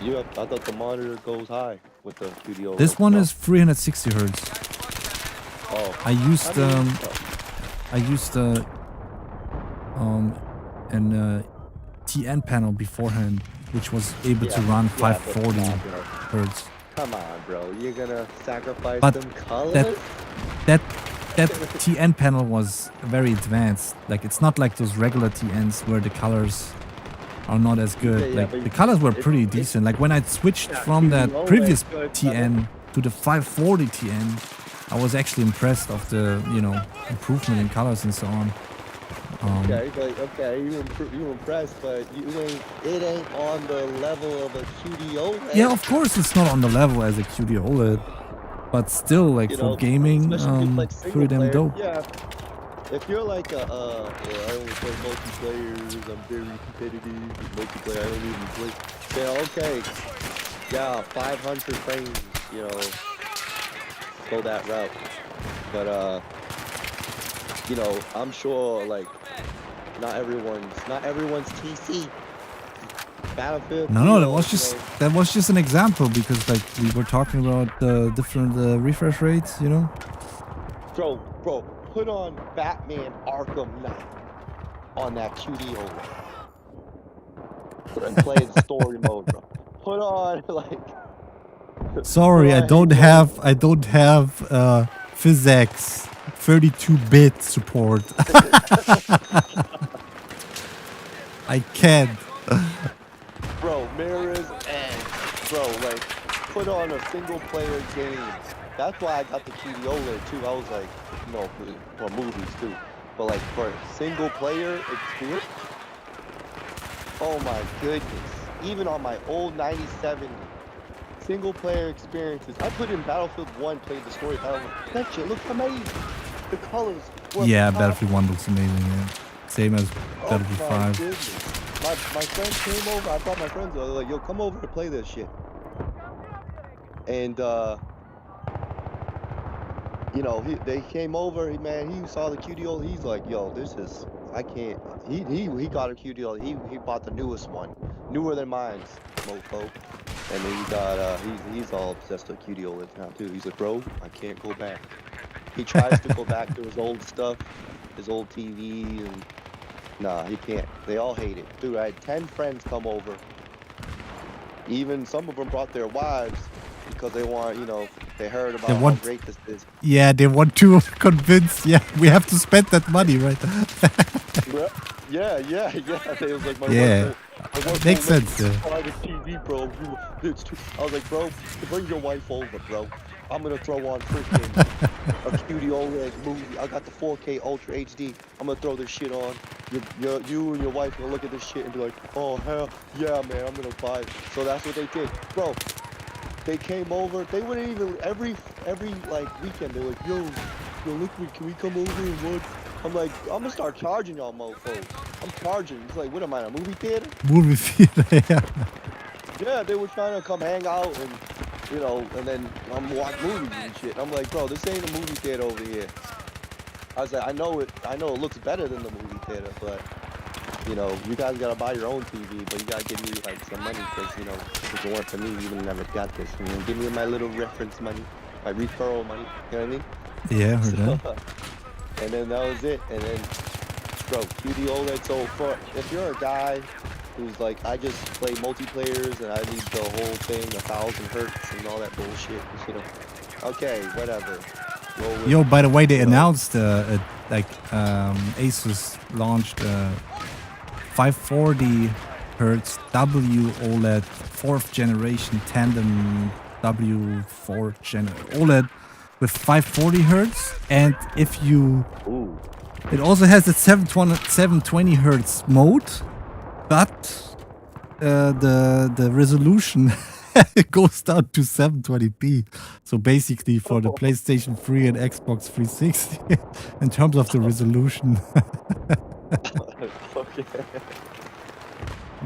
you have? I thought the monitor goes high with the QD OLED.
This one
No?
is 360 hertz.
Oh,
I used an TN panel beforehand, which was able to run 540
but come on, bro.
hertz.
Come on, bro. You're gonna sacrifice
But
them colors?
That TN panel was very advanced. Like it's not like those regular TNs where the colors are not as good.
Yeah,
Like
but
the colors were
it's-
pretty
it's-
decent. Like when I switched
Yeah,
from that
QD
previous
OLED, good,
TN to the 540 TN, I was actually impressed of the, you know, improvement in colors and so on.
Okay, but you impressed, but it ain't on the level of a QD OLED.
Yeah, of course it's not on the level as a QD OLED, but still, like
You
for
know,
gaming,
especially if you play single
pretty damn
player.
dope.
Yeah. If you're like I only play multiplayer, I'm very competitive with multiplayer, I don't even play. Yeah, okay. Yeah, 500 frames, you know, go that route. But you know, I'm sure like not everyone's TC. Battlefield.
No, that
you
was
know,
just an example because like we were talking about the different refresh rates, you know.
Bro, put on Batman Arkham Knight on that QD OLED and play the story mode, bro. Put on like.
Sorry,
put
I
on
don't
Halo.
have physics 32-bit support. I can't.
Bro, mirrors and bro, like put on a single player game. That's why I got the QD OLED too. I was like, you know, for movies too. But like for a single player experience, oh my goodness. Even on my old 97 single player experiences, I put in Battlefield 1, played the story of Battlefield. That shit looks amazing. The colors were
Yeah,
top.
Battlefield 1 looks amazing. Yeah. Same as Battlefield
Oh my
5.
goodness. My friends came over. I brought my friends over. Like, yo, come over to play this shit. And you know, they came over. He saw the QDO. He's like, yo, this is I can't. He got a QDO. He bought the newest one, newer than mine's, mofo. And then he got he's all obsessed with QDO now too. He's like, bro, I can't go back. He tries to go back to his old stuff, his old TV, and nah, he can't. They all hate it. Dude, I had 10 friends come over. Even some of them brought their wives because they want, you know, they heard about how great this is.
Yeah, they want to convince. Yeah, we have to spend that money, right?
Yeah. They was like, my
Yeah,
wife
makes
won't let
sense,
me
yeah.
buy the TV, bro. I was like, bro, bring your wife over, bro. I'm gonna throw on freaking a QD OLED movie. I got the 4K Ultra HD. I'm gonna throw this shit on. You and your wife gonna look at this shit and be like, oh hell yeah, man, I'm gonna buy it. So that's what they did, bro. They came over. They wouldn't even every like weekend. They're like, yo, Liquid, can we come over and watch? I'm like, I'm gonna start charging y'all, mofos. I'm charging. It's like, what am I, a movie theater?
Movie theater, yeah.
Yeah, they were trying to come hang out and, you know, and then I'm watch movies and shit. I'm like, bro, this ain't a movie theater over here. I was like, I know it looks better than the movie theater, but, you know, you guys gotta buy your own TV, but you gotta give me, like, some money, because, you know, if it weren't for me, you would never got this. You know, give me my little reference money, my referral money, you know what I mean?
Yeah, heard that.
And then that was it, and then, bro, QD OLED, so if you're a guy who's like, I just play multiplayers and I need the whole thing 1,000 hertz and all that bullshit, you know. Okay, whatever. Roll with
Yo, by the way, they
you know.
announced Asus launched 540 hertz W OLED 4th generation tandem W4 OLED with 540 hertz, and if you
Ooh.
it also has the 720 hertz mode, but the resolution it goes down to 720p. So basically, for the PlayStation 3 and Xbox 360, in terms of the resolution.
Okay.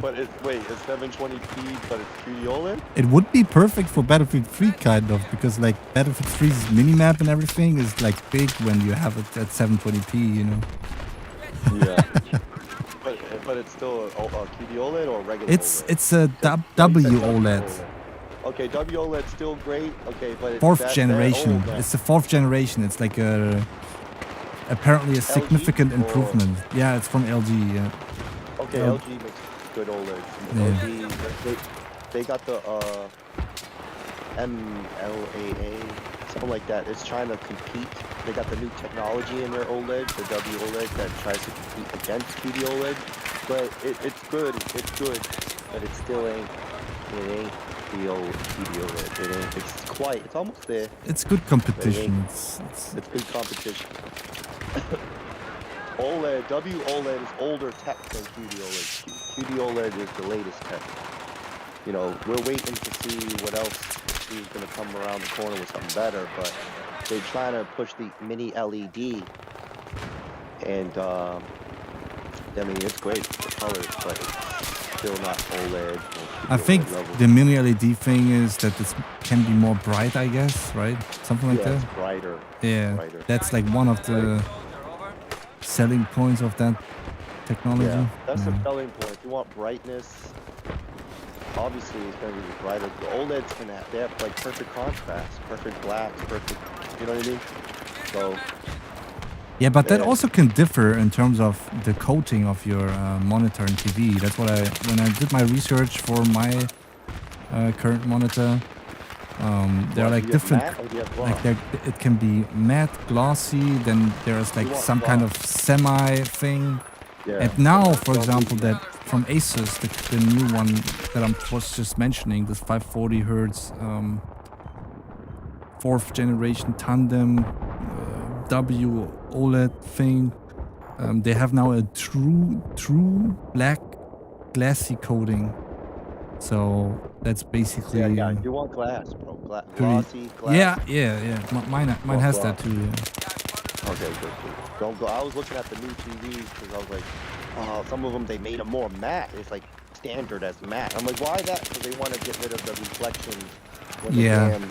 But wait, it's 720p, but it's QD OLED?
It would be perfect for Battlefield 3, kind of, because like Battlefield 3's minimap and everything is like big when you have it at 720p, you know.
Yeah. but it's still a QD OLED or regular OLED?
It's a W OLED.
Okay, W OLED's still great. Okay, but it's
Fourth generation.
that old,
It's the 4th generation. It's like apparently a significant
or-
improvement. Yeah, it's from LG. Yeah.
Okay,
Yeah.
LG makes good OLEDs.
Yeah.
LG, they got the MLAA
something like that. It's trying to compete. They got the new technology in their OLED, the WOLED, that tries to compete against QD-OLED. But it's good. It's good, but it still ain't. It ain't the old QD-OLED. It ain't. It's almost there.
It's good competition.
It's good competition. OLED, WOLED is older tech than QD-OLED. QD-OLED is the latest tech. You know, we're waiting to see what else is going to come around the corner with something better, but they're trying to push the mini LED, and I mean, it's great, the colors, but it's still not OLED.
I think the mini LED thing is that it can be more bright, I guess, right? Something like
It's
that.
brighter.
Yeah,
brighter.
that's like one of the selling points of that technology.
Yeah, that's the selling point. If you want brightness, obviously it's going to be brighter. The OLEDs they have like perfect contrast, perfect blacks, perfect, you know what I mean? So
Yeah, but that
Yeah.
also can differ in terms of the coating of your monitor and TV. That's what when I did my research for my current monitor, there are like different, like it can be matte, glossy, then there's like
want
some kind
gloss.
of semi thing.
yeah.
And now, for example, that from Asus, the new one that I was just mentioning, this 540 hertz, 4th generation tandem W OLED thing, they have now a true black glassy coating. So that's basically
Yeah, you want glass, bro. Glossy glass.
yeah. Mine has that too. Yeah.
Okay, good. Don't go. I was looking at the new TVs because I was like, some of them they made them more matte. It's like standard as matte. I'm like, why that? Because they want to get rid of the reflection when the damn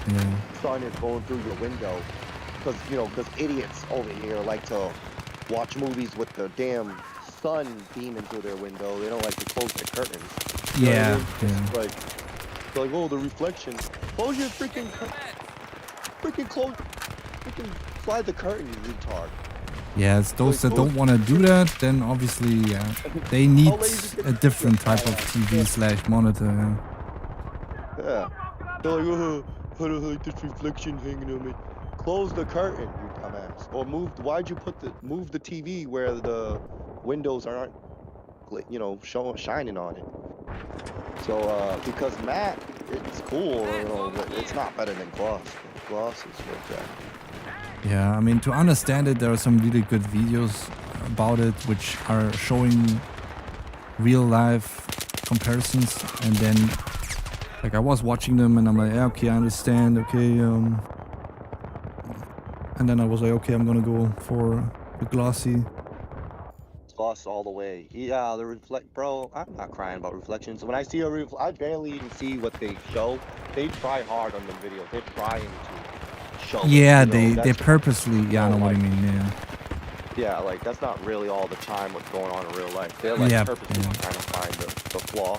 sun is going through your window. Because idiots over here like to watch movies with the damn sun beaming through their window. They don't like to close their curtains. You know what I mean? It's like, they're like, oh, the reflection. Close your freaking slide the curtain, you retard.
Yeah, it's those that don't want to do that, then obviously, they need a different type of TV / monitor.
Yeah. They're like, oh, I don't like this reflection hanging on me. Close the curtain, you dumbass. Or why'd you move the TV where the windows aren't, shining on it? So, because matte, it's cool, but it's not better than gloss. Gloss is what that.
Yeah, I mean, to understand it, there are some really good videos about it, which are showing real life comparisons. And then, like, I was watching them and I'm like, yeah, okay, I understand, okay. And then I was like, okay, I'm gonna go for the glossy.
Gloss all the way. Yeah, bro, I'm not crying about reflections. When I see I barely even see what they show. They try hard on the videos. They're trying to show.
Yeah, they purposely, I know what you mean, yeah.
Yeah, like, that's not really all the time what's going on in real life. They're, like, purposely trying to find the flaw.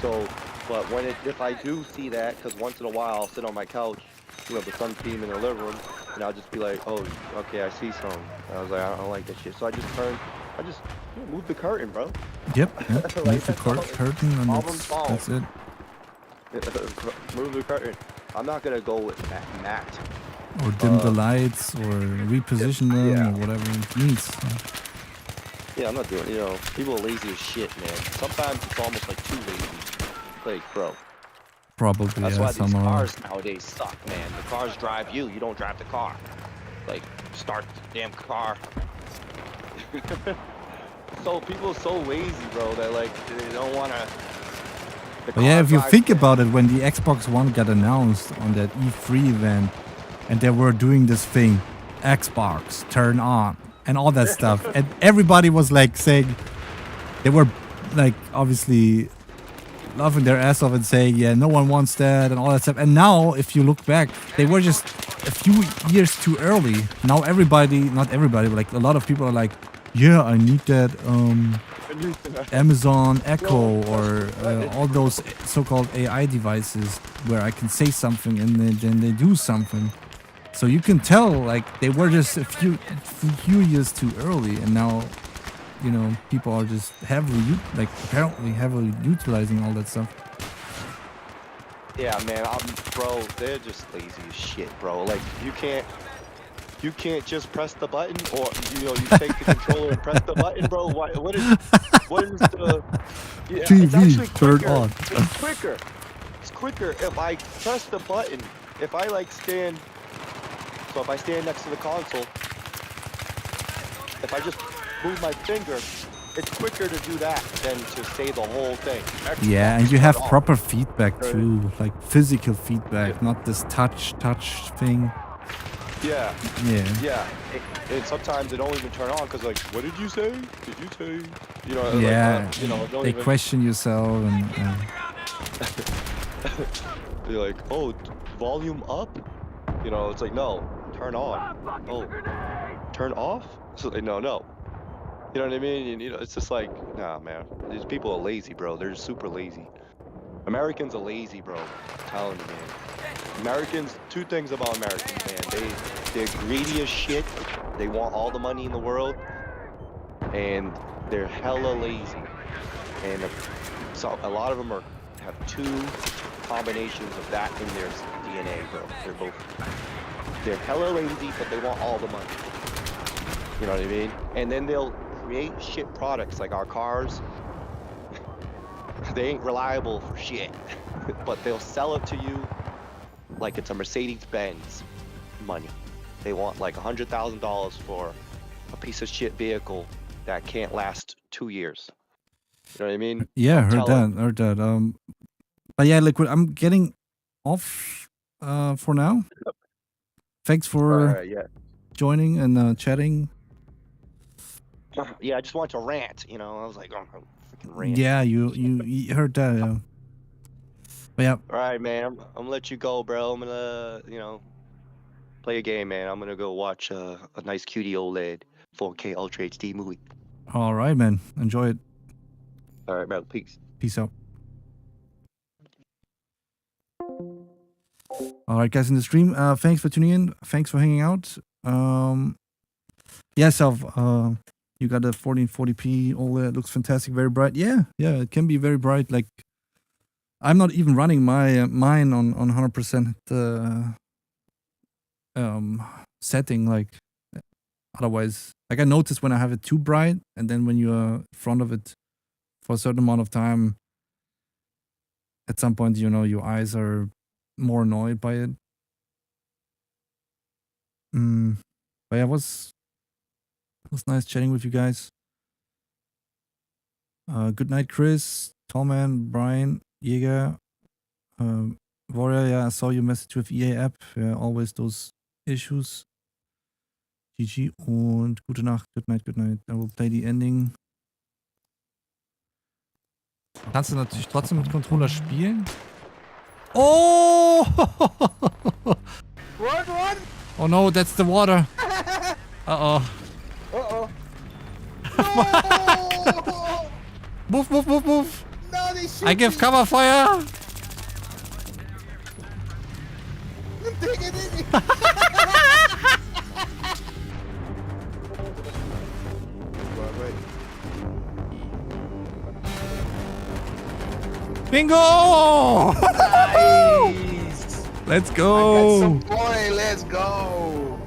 So, but if I do see that, because once in a while I'll sit on my couch, the sun's beaming in the living room, and I'll just be like, oh, okay, I see some. And I was like, I don't like that shit. So I just move the curtain, bro.
Yep.
Like,
Move the curtain and that's it.
Move the curtain. I'm not gonna go with matte.
Or dim the lights, or reposition them, or whatever it needs.
Yeah, I'm not doing. People are lazy as shit, man. Sometimes it's almost like too lazy. Like, bro.
Probably.
That's why these cars nowadays suck, man. The cars drive you. You don't drive the car. Like, start the damn car. So people are so lazy, bro, that like they don't want to.
But yeah, if you think about it, when the Xbox One got announced on that E3 event, and they were doing this thing, Xbox turn on, and all that stuff, and everybody was like saying, they were like obviously laughing their ass off and saying, yeah, no one wants that and all that stuff. And now, if you look back, they were just a few years too early. Now everybody, not everybody, but like a lot of people are like, yeah, I need that Amazon Echo or all those so-called AI devices where I can say something and then they do something. So you can tell, like, they were just a few years too early, and now, people are just apparently heavily utilizing all that stuff.
Yeah, man, bro, they're just lazy as shit, bro. Like, you can't just press the button, or you take the controller and press the button, bro. What is the? Yeah, it's actually
TV, turn
quicker.
on.
It's quicker. It's quicker if I press the button. If I like stand, so if I stand next to the console, if I just move my finger, it's quicker to do that than to say the whole thing.
Yeah, and you
Xbox,
have
turn on.
proper feedback
Right.
too, like physical feedback, not this touch thing.
Yeah.
Yeah.
Yeah, and sometimes it don't even turn on because like, what did you say? Did you say?
Yeah,
like, it don't
they
even
question yourself and
be like, oh, volume up. It's like, no, turn on. Oh, turn off. So they no. You know what I mean? And, it's just like, nah, man. These people are lazy, bro. They're super lazy. Americans are lazy, bro. I'm telling you, man. Americans, two things about Americans, man. They're greedy as shit. They want all the money in the world, and they're hella lazy. And so a lot of them have two combinations of that in their DNA, bro. They're hella lazy, but they want all the money. You know what I mean? And then they'll create shit products like our cars. They ain't reliable for shit, but they'll sell it to you like it's a Mercedes-Benz money. They want like $100,000 for a piece of shit vehicle that can't last 2 years. You know what I mean?
yeah,
I'm
heard
telling-
that. But yeah, Liquid, I'm getting off for now. Thanks for
Alright, yeah.
joining and chatting.
Yeah, I just want to rant, I was like, oh, freaking rant.
Yeah, you heard that. Yeah. But yeah,
All right, man. I'm gonna let you go, bro. I'm gonna, play a game, man. I'm gonna go watch a nice cutie OLED 4K Ultra HD movie.
all right, man. Enjoy it.
All right, man. Peace.
Peace out. All right, guys in the stream. Thanks for tuning in. Thanks for hanging out. Yeah, Self. You got a 1440p OLED. Looks fantastic. Very bright. Yeah, it can be very bright. Like, I'm not even running my mine on 100% setting. Like, otherwise, like I notice when I have it too bright, and then when you're in front of it for a certain amount of time, at some point, your eyes are more annoyed by it. But yeah, it was nice chatting with you guys. Good night, Chris, Tallman, Brian, Jäger, Warrior. Yeah, I saw your message with EA app. Yeah, always those issues. GG und gute Nacht. Good night, good night. I will play the ending. Kannst du natürlich trotzdem mit Controller spielen? Oh!
Run!
Oh no, that's the water. Uh-oh.
Uh-oh. No!
Move.
No, they shoot
I give
me.
cover fire.
Dig it.
Bingo!
Nice.
Let's
I got
go.
some boy. Let's go.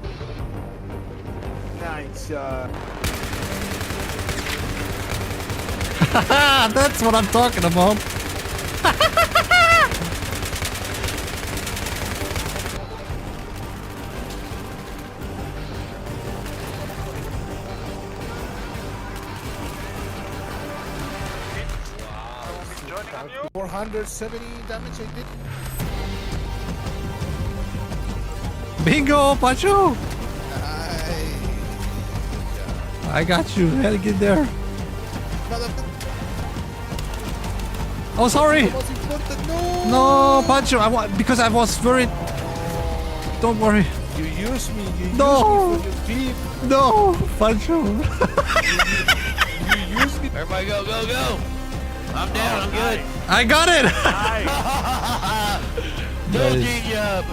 Nice shot.
That's what I'm talking about.
Joining you. 470 damage I did.
Bingo, Pacho.
Nice.
I got you. Had to get there. Oh, sorry.
Most important.
No, Pancho. Because I was worried. Don't worry.
You use me. You
No.
use me for your team.
No, Pancho.
You use me.
Everybody go. I'm down, I'm good.
I got it.
Building up.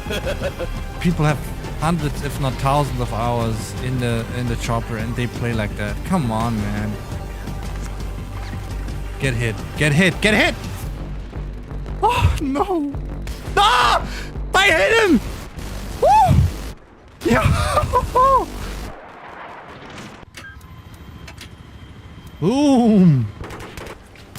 People have hundreds, if not thousands, of hours in the chopper, and they play like that. Come on, man. Get hit. Oh no. Ah! Bei him! Woo! Ja! Boom!